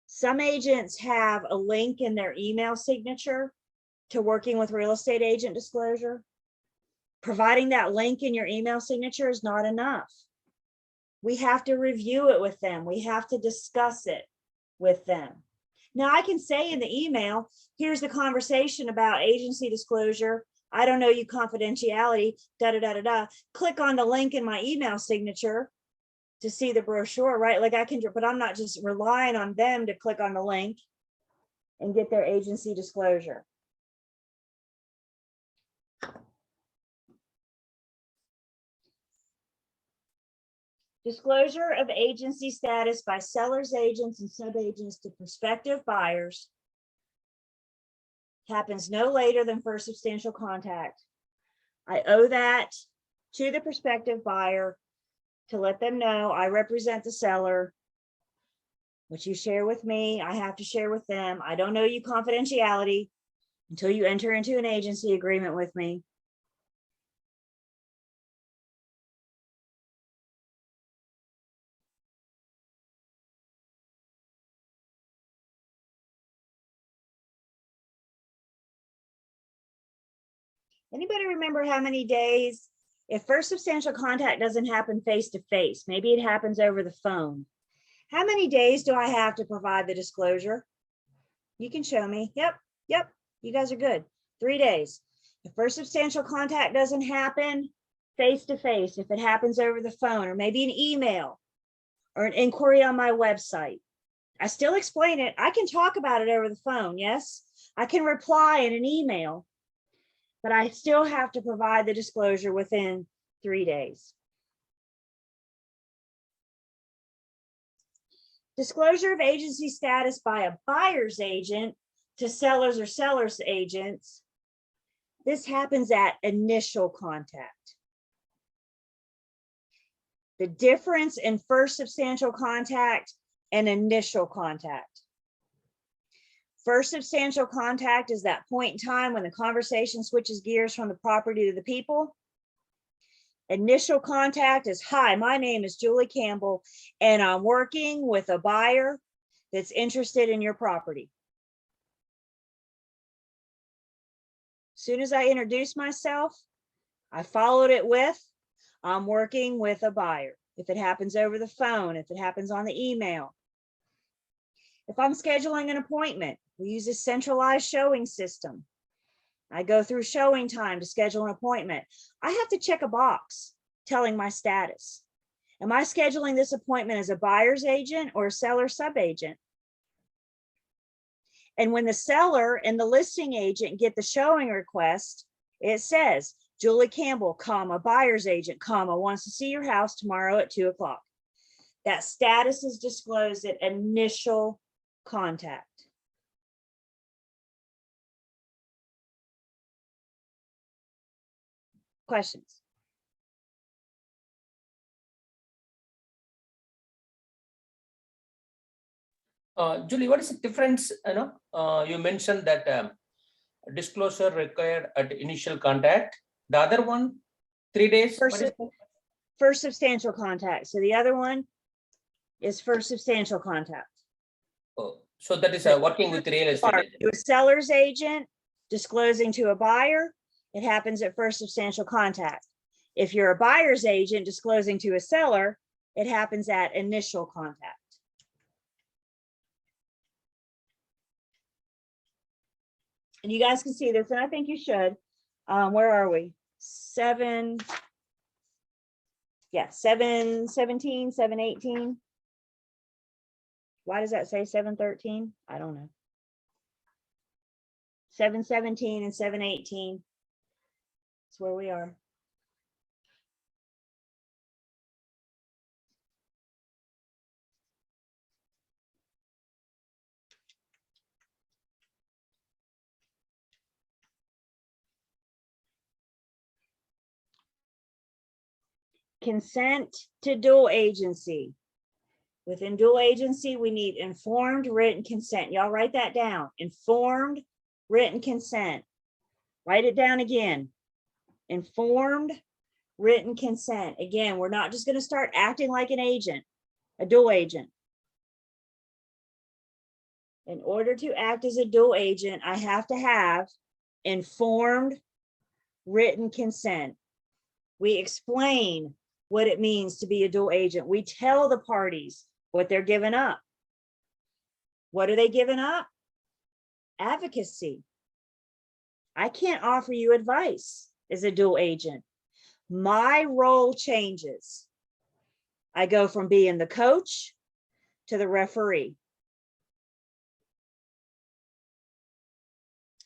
Some agents have a link in their email signature to working with real estate agent disclosure. Providing that link in your email signature is not enough. We have to review it with them. We have to discuss it with them. Now I can say in the email, here's the conversation about agency disclosure. I don't know you confidentiality, da, da, da, da, da. Click on the link in my email signature to see the brochure, right? Like I can, but I'm not just relying on them to click on the link and get their agency disclosure. Disclosure of agency status by sellers, agents, and subagents to prospective buyers happens no later than first substantial contact. I owe that to the prospective buyer to let them know I represent the seller. What you share with me, I have to share with them. I don't owe you confidentiality until you enter into an agency agreement with me. Anybody remember how many days, if first substantial contact doesn't happen face to face, maybe it happens over the phone. How many days do I have to provide the disclosure? You can show me. Yep. You guys are good. 3 days. If first substantial contact doesn't happen face to face, if it happens over the phone or maybe an email or an inquiry on my website, I still explain it. I can talk about it over the phone. Yes, I can reply in an email, but I still have to provide the disclosure within 3 days. Disclosure of agency status by a buyer's agent to sellers or sellers agents. This happens at initial contact. The difference in first substantial contact and initial contact. First substantial contact is that point in time when the conversation switches gears from the property to the people. Initial contact is, hi, my name is Julie Campbell, and I'm working with a buyer that's interested in your property. As soon as I introduce myself, I followed it with, I'm working with a buyer. If it happens over the phone, if it happens on the email. If I'm scheduling an appointment, we use a centralized showing system. I go through showing time to schedule an appointment. I have to check a box telling my status. Am I scheduling this appointment as a buyer's agent or a seller subagent? And when the seller and the listing agent get the showing request, it says, Julie Campbell, comma, buyer's agent, comma, wants to see your house tomorrow at 2 o'clock. That status is disclosed at initial contact. Questions? Julie, what is the difference? You mentioned that disclosure required at initial contact. The other one, 3 days. First substantial contact. So the other one is first substantial contact. Oh, so that is working with real estate agent. You're a seller's agent disclosing to a buyer, it happens at first substantial contact. If you're a buyer's agent disclosing to a seller, it happens at initial contact. And you guys can see this, and I think you should. Where are we? 7:17, 7:18. Why does that say 7:13? I don't know. 7:17 and 7:18. That's where we are. Consent to dual agency. Within dual agency, we need informed written consent. Y'all write that down. Informed written consent. Write it down again. Informed written consent. Again, we're not just going to start acting like an agent, a dual agent. In order to act as a dual agent, I have to have informed written consent. We explain what it means to be a dual agent. We tell the parties what they're giving up. What are they giving up? Advocacy. I can't offer you advice as a dual agent. My role changes. I go from being the coach to the referee.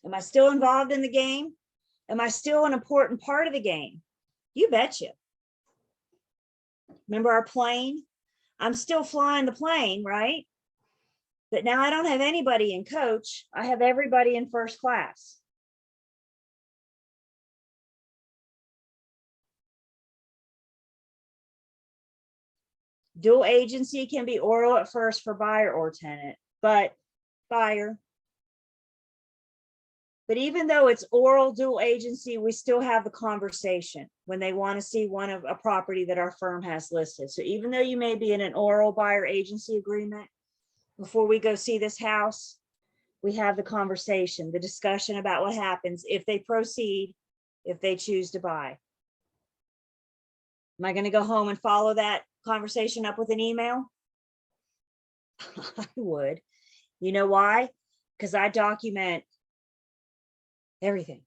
Am I still involved in the game? Am I still an important part of the game? You betcha. Remember our plane? I'm still flying the plane, right? But now I don't have anybody in coach. I have everybody in first class. Dual agency can be oral at first for buyer or tenant, but buyer. But even though it's oral dual agency, we still have the conversation when they want to see one of a property that our firm has listed. So even though you may be in an oral buyer agency agreement, before we go see this house, we have the conversation, the discussion about what happens if they proceed, if they choose to buy. Am I going to go home and follow that conversation up with an email? I would. You know why? Because I document everything.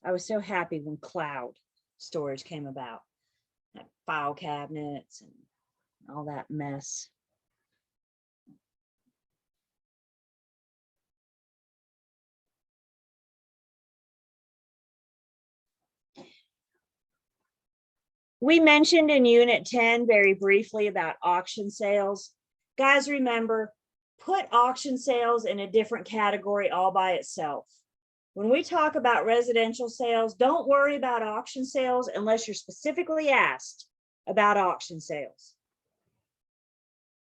I was so happy when cloud storage came about, like file cabinets and all that mess. We mentioned in Unit 10 very briefly about auction sales. Guys, remember, put auction sales in a different category all by itself. When we talk about residential sales, don't worry about auction sales unless you're specifically asked about auction sales.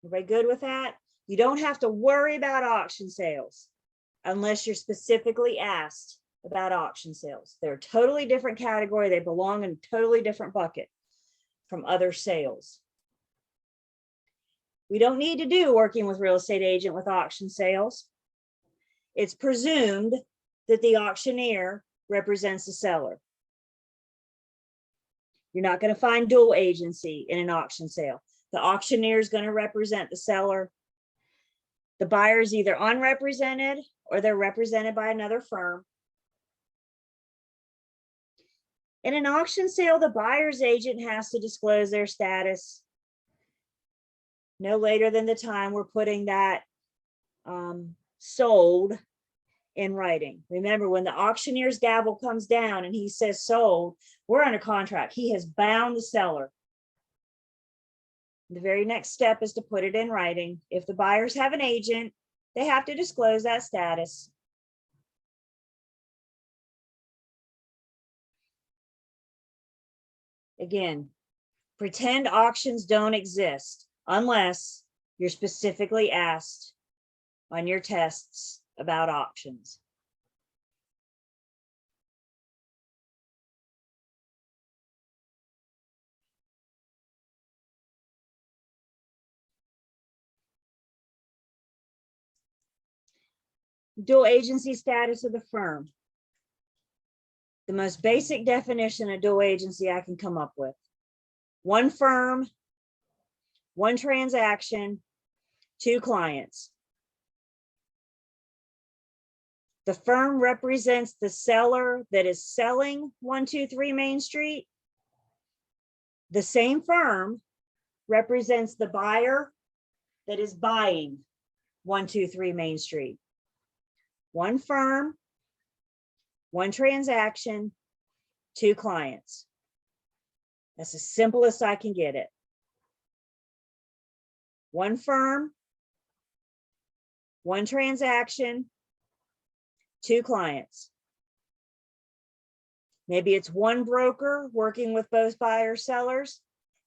Everybody good with that? You don't have to worry about auction sales unless you're specifically asked about auction sales. They're a totally different category. They belong in a totally different bucket from other sales. We don't need to do working with real estate agent with auction sales. It's presumed that the auctioneer represents the seller. You're not going to find dual agency in an auction sale. The auctioneer is going to represent the seller. The buyer is either unrepresented or they're represented by another firm. In an auction sale, the buyer's agent has to disclose their status no later than the time we're putting that sold in writing. Remember, when the auctioneer's gavel comes down and he says sold, we're under contract. He has bound the seller. The very next step is to put it in writing. If the buyers have an agent, they have to disclose that status. Again, pretend auctions don't exist unless you're specifically asked on your tests about auctions. Dual agency status of the firm. The most basic definition of dual agency I can come up with. One firm, one transaction, two clients. The firm represents the seller that is selling 123 Main Street. The same firm represents the buyer that is buying 123 Main Street. One firm, one transaction, two clients. That's as simple as I can get it. One firm, one transaction, two clients. Maybe it's one broker working with both buyers, sellers.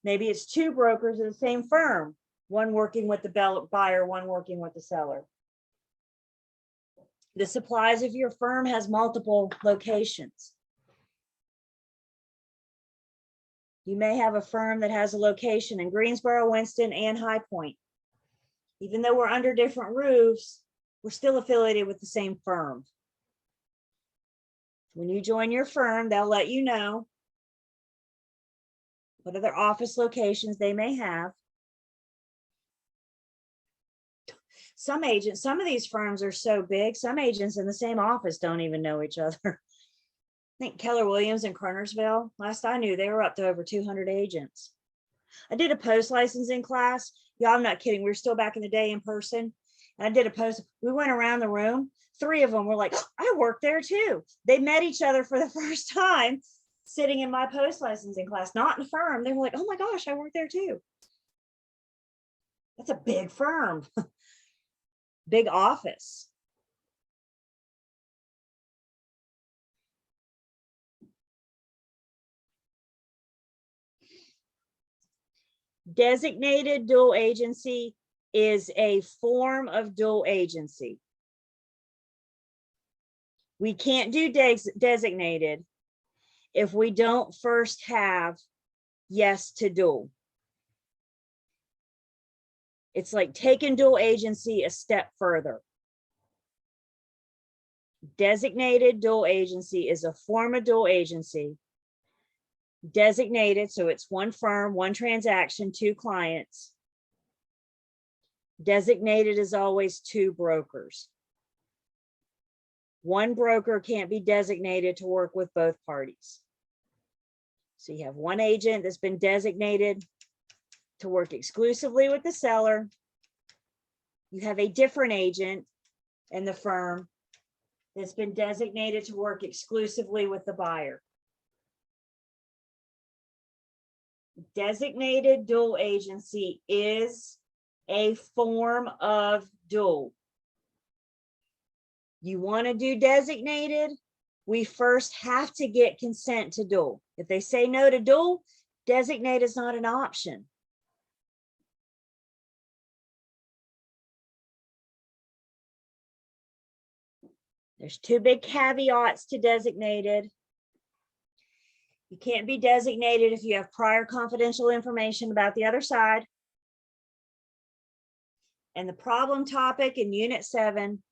Maybe it's two brokers in the same firm, one working with the buyer, one working with the seller. This applies if your firm has multiple locations. You may have a firm that has a location in Greensboro, Winston, and High Point. Even though we're under different roofs, we're still affiliated with the same firm. When you join your firm, they'll let you know what other office locations they may have. Some agents, some of these firms are so big, some agents in the same office don't even know each other. think Keller Williams in Kernersville, last I knew, they were up to over 200 agents. I did a post licensing class. Y'all, I'm not kidding. We were still back in the day in person. And I did a post. We went around the room. 3 of them were like, I work there too. They met each other for the first time sitting in my post licensing class, not in a firm. They were like, oh my gosh, I work there too. That's a big firm, big office. Designated dual agency is a form of dual agency. We can't do designated if we don't first have yes to dual. It's like taking dual agency a step further. Designated dual agency is a form of dual agency. Designated, so it's one firm, one transaction, 2 clients. Designated is always 2 brokers. One broker can't be designated to work with both parties. So you have one agent that's been designated to work exclusively with the seller. You have a different agent in the firm that's been designated to work exclusively with the buyer. Designated dual agency is a form of dual. You want to do designated, we first have to get consent to dual. If they say no to dual, designate is not an option. There's 2 big caveats to designated. You can't be designated if you have prior confidential information about the other side. And the problem topic in Unit 7,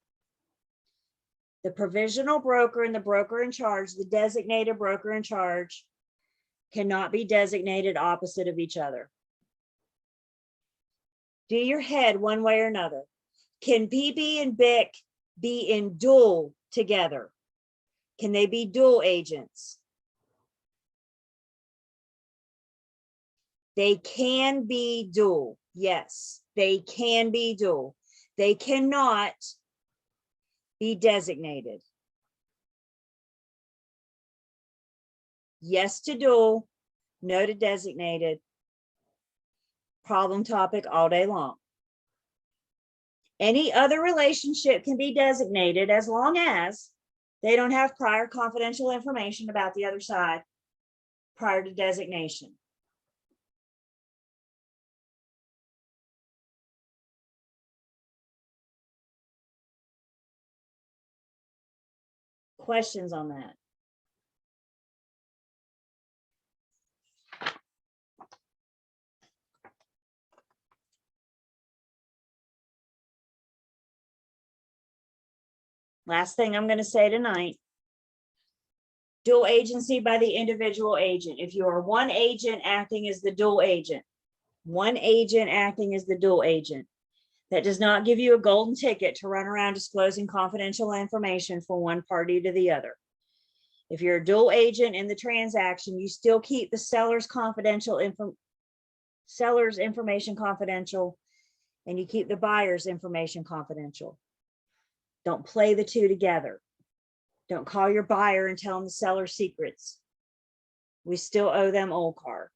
the provisional broker and the broker in charge, the designated broker in charge, cannot be designated opposite of each other. Do your head one way or another. Can PB and BIC be in dual together? Can they be dual agents? They can be dual. Yes, they can be dual. They cannot be designated. Yes to dual, no to designated. Problem topic all day long. Any other relationship can be designated as long as they don't have prior confidential information about the other side prior to designation. Questions on that? Last thing I'm going to say tonight. Dual agency by the individual agent. If you are one agent acting as the dual agent, one agent acting as the dual agent, that does not give you a golden ticket to run around disclosing confidential information from one party to the other. If you're a dual agent in the transaction, you still keep the seller's information confidential, and you keep the buyer's information confidential. Don't play the 2 together. Don't call your buyer and tell them the seller's secrets. We still owe them old car.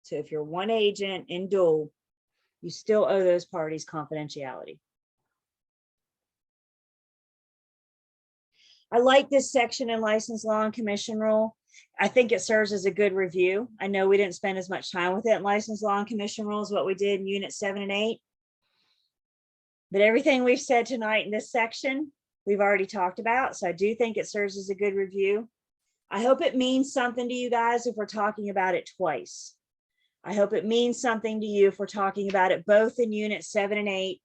So if you're one agent in dual, you still owe those parties confidentiality. I like this section in license law and commission rule. I think it serves as a good review. I know we didn't spend as much time with it in license law and commission rules, what we did in unit 7 and 8. But everything we've said tonight in this section, we've already talked about. So I do think it serves as a good review. I hope it means something to you guys if we're talking about it twice. I hope it means something to you if we're talking about it both in unit 7 and 8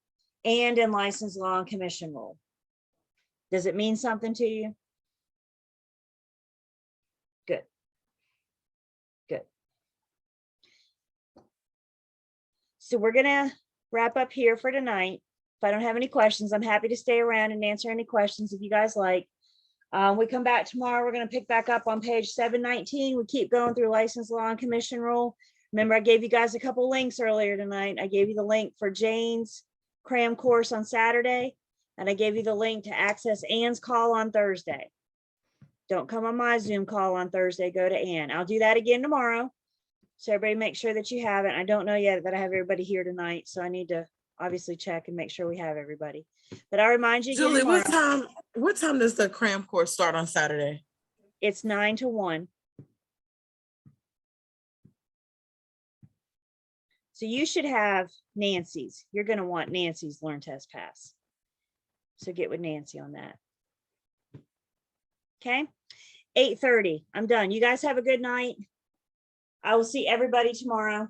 and in license law and commission rule. Does it mean something to you? Good. Good. So we're going to wrap up here for tonight. If I don't have any questions, I'm happy to stay around and answer any questions if you guys like. We come back tomorrow. We're going to pick back up on page 719. We keep going through license law and commission rule. Remember, I gave you guys a couple links earlier tonight. I gave you the link for Jane's cram course on Saturday, and I gave you the link to access Ann's call on Thursday. Don't come on my Zoom call on Thursday. Go to Ann. I'll do that again tomorrow. So everybody make sure that you have it. I don't know yet that I have everybody here tonight, so I need to obviously check and make sure we have everybody. But I'll remind you again Julie, tomorrow. what time does the cram course start on Saturday? It's 9 to 1. So you should have Nancy's. You're going to want Nancy's Learn Test Pass. So get with Nancy on that. Okay. 8:30. I'm done. You guys have a good night. I will see everybody tomorrow.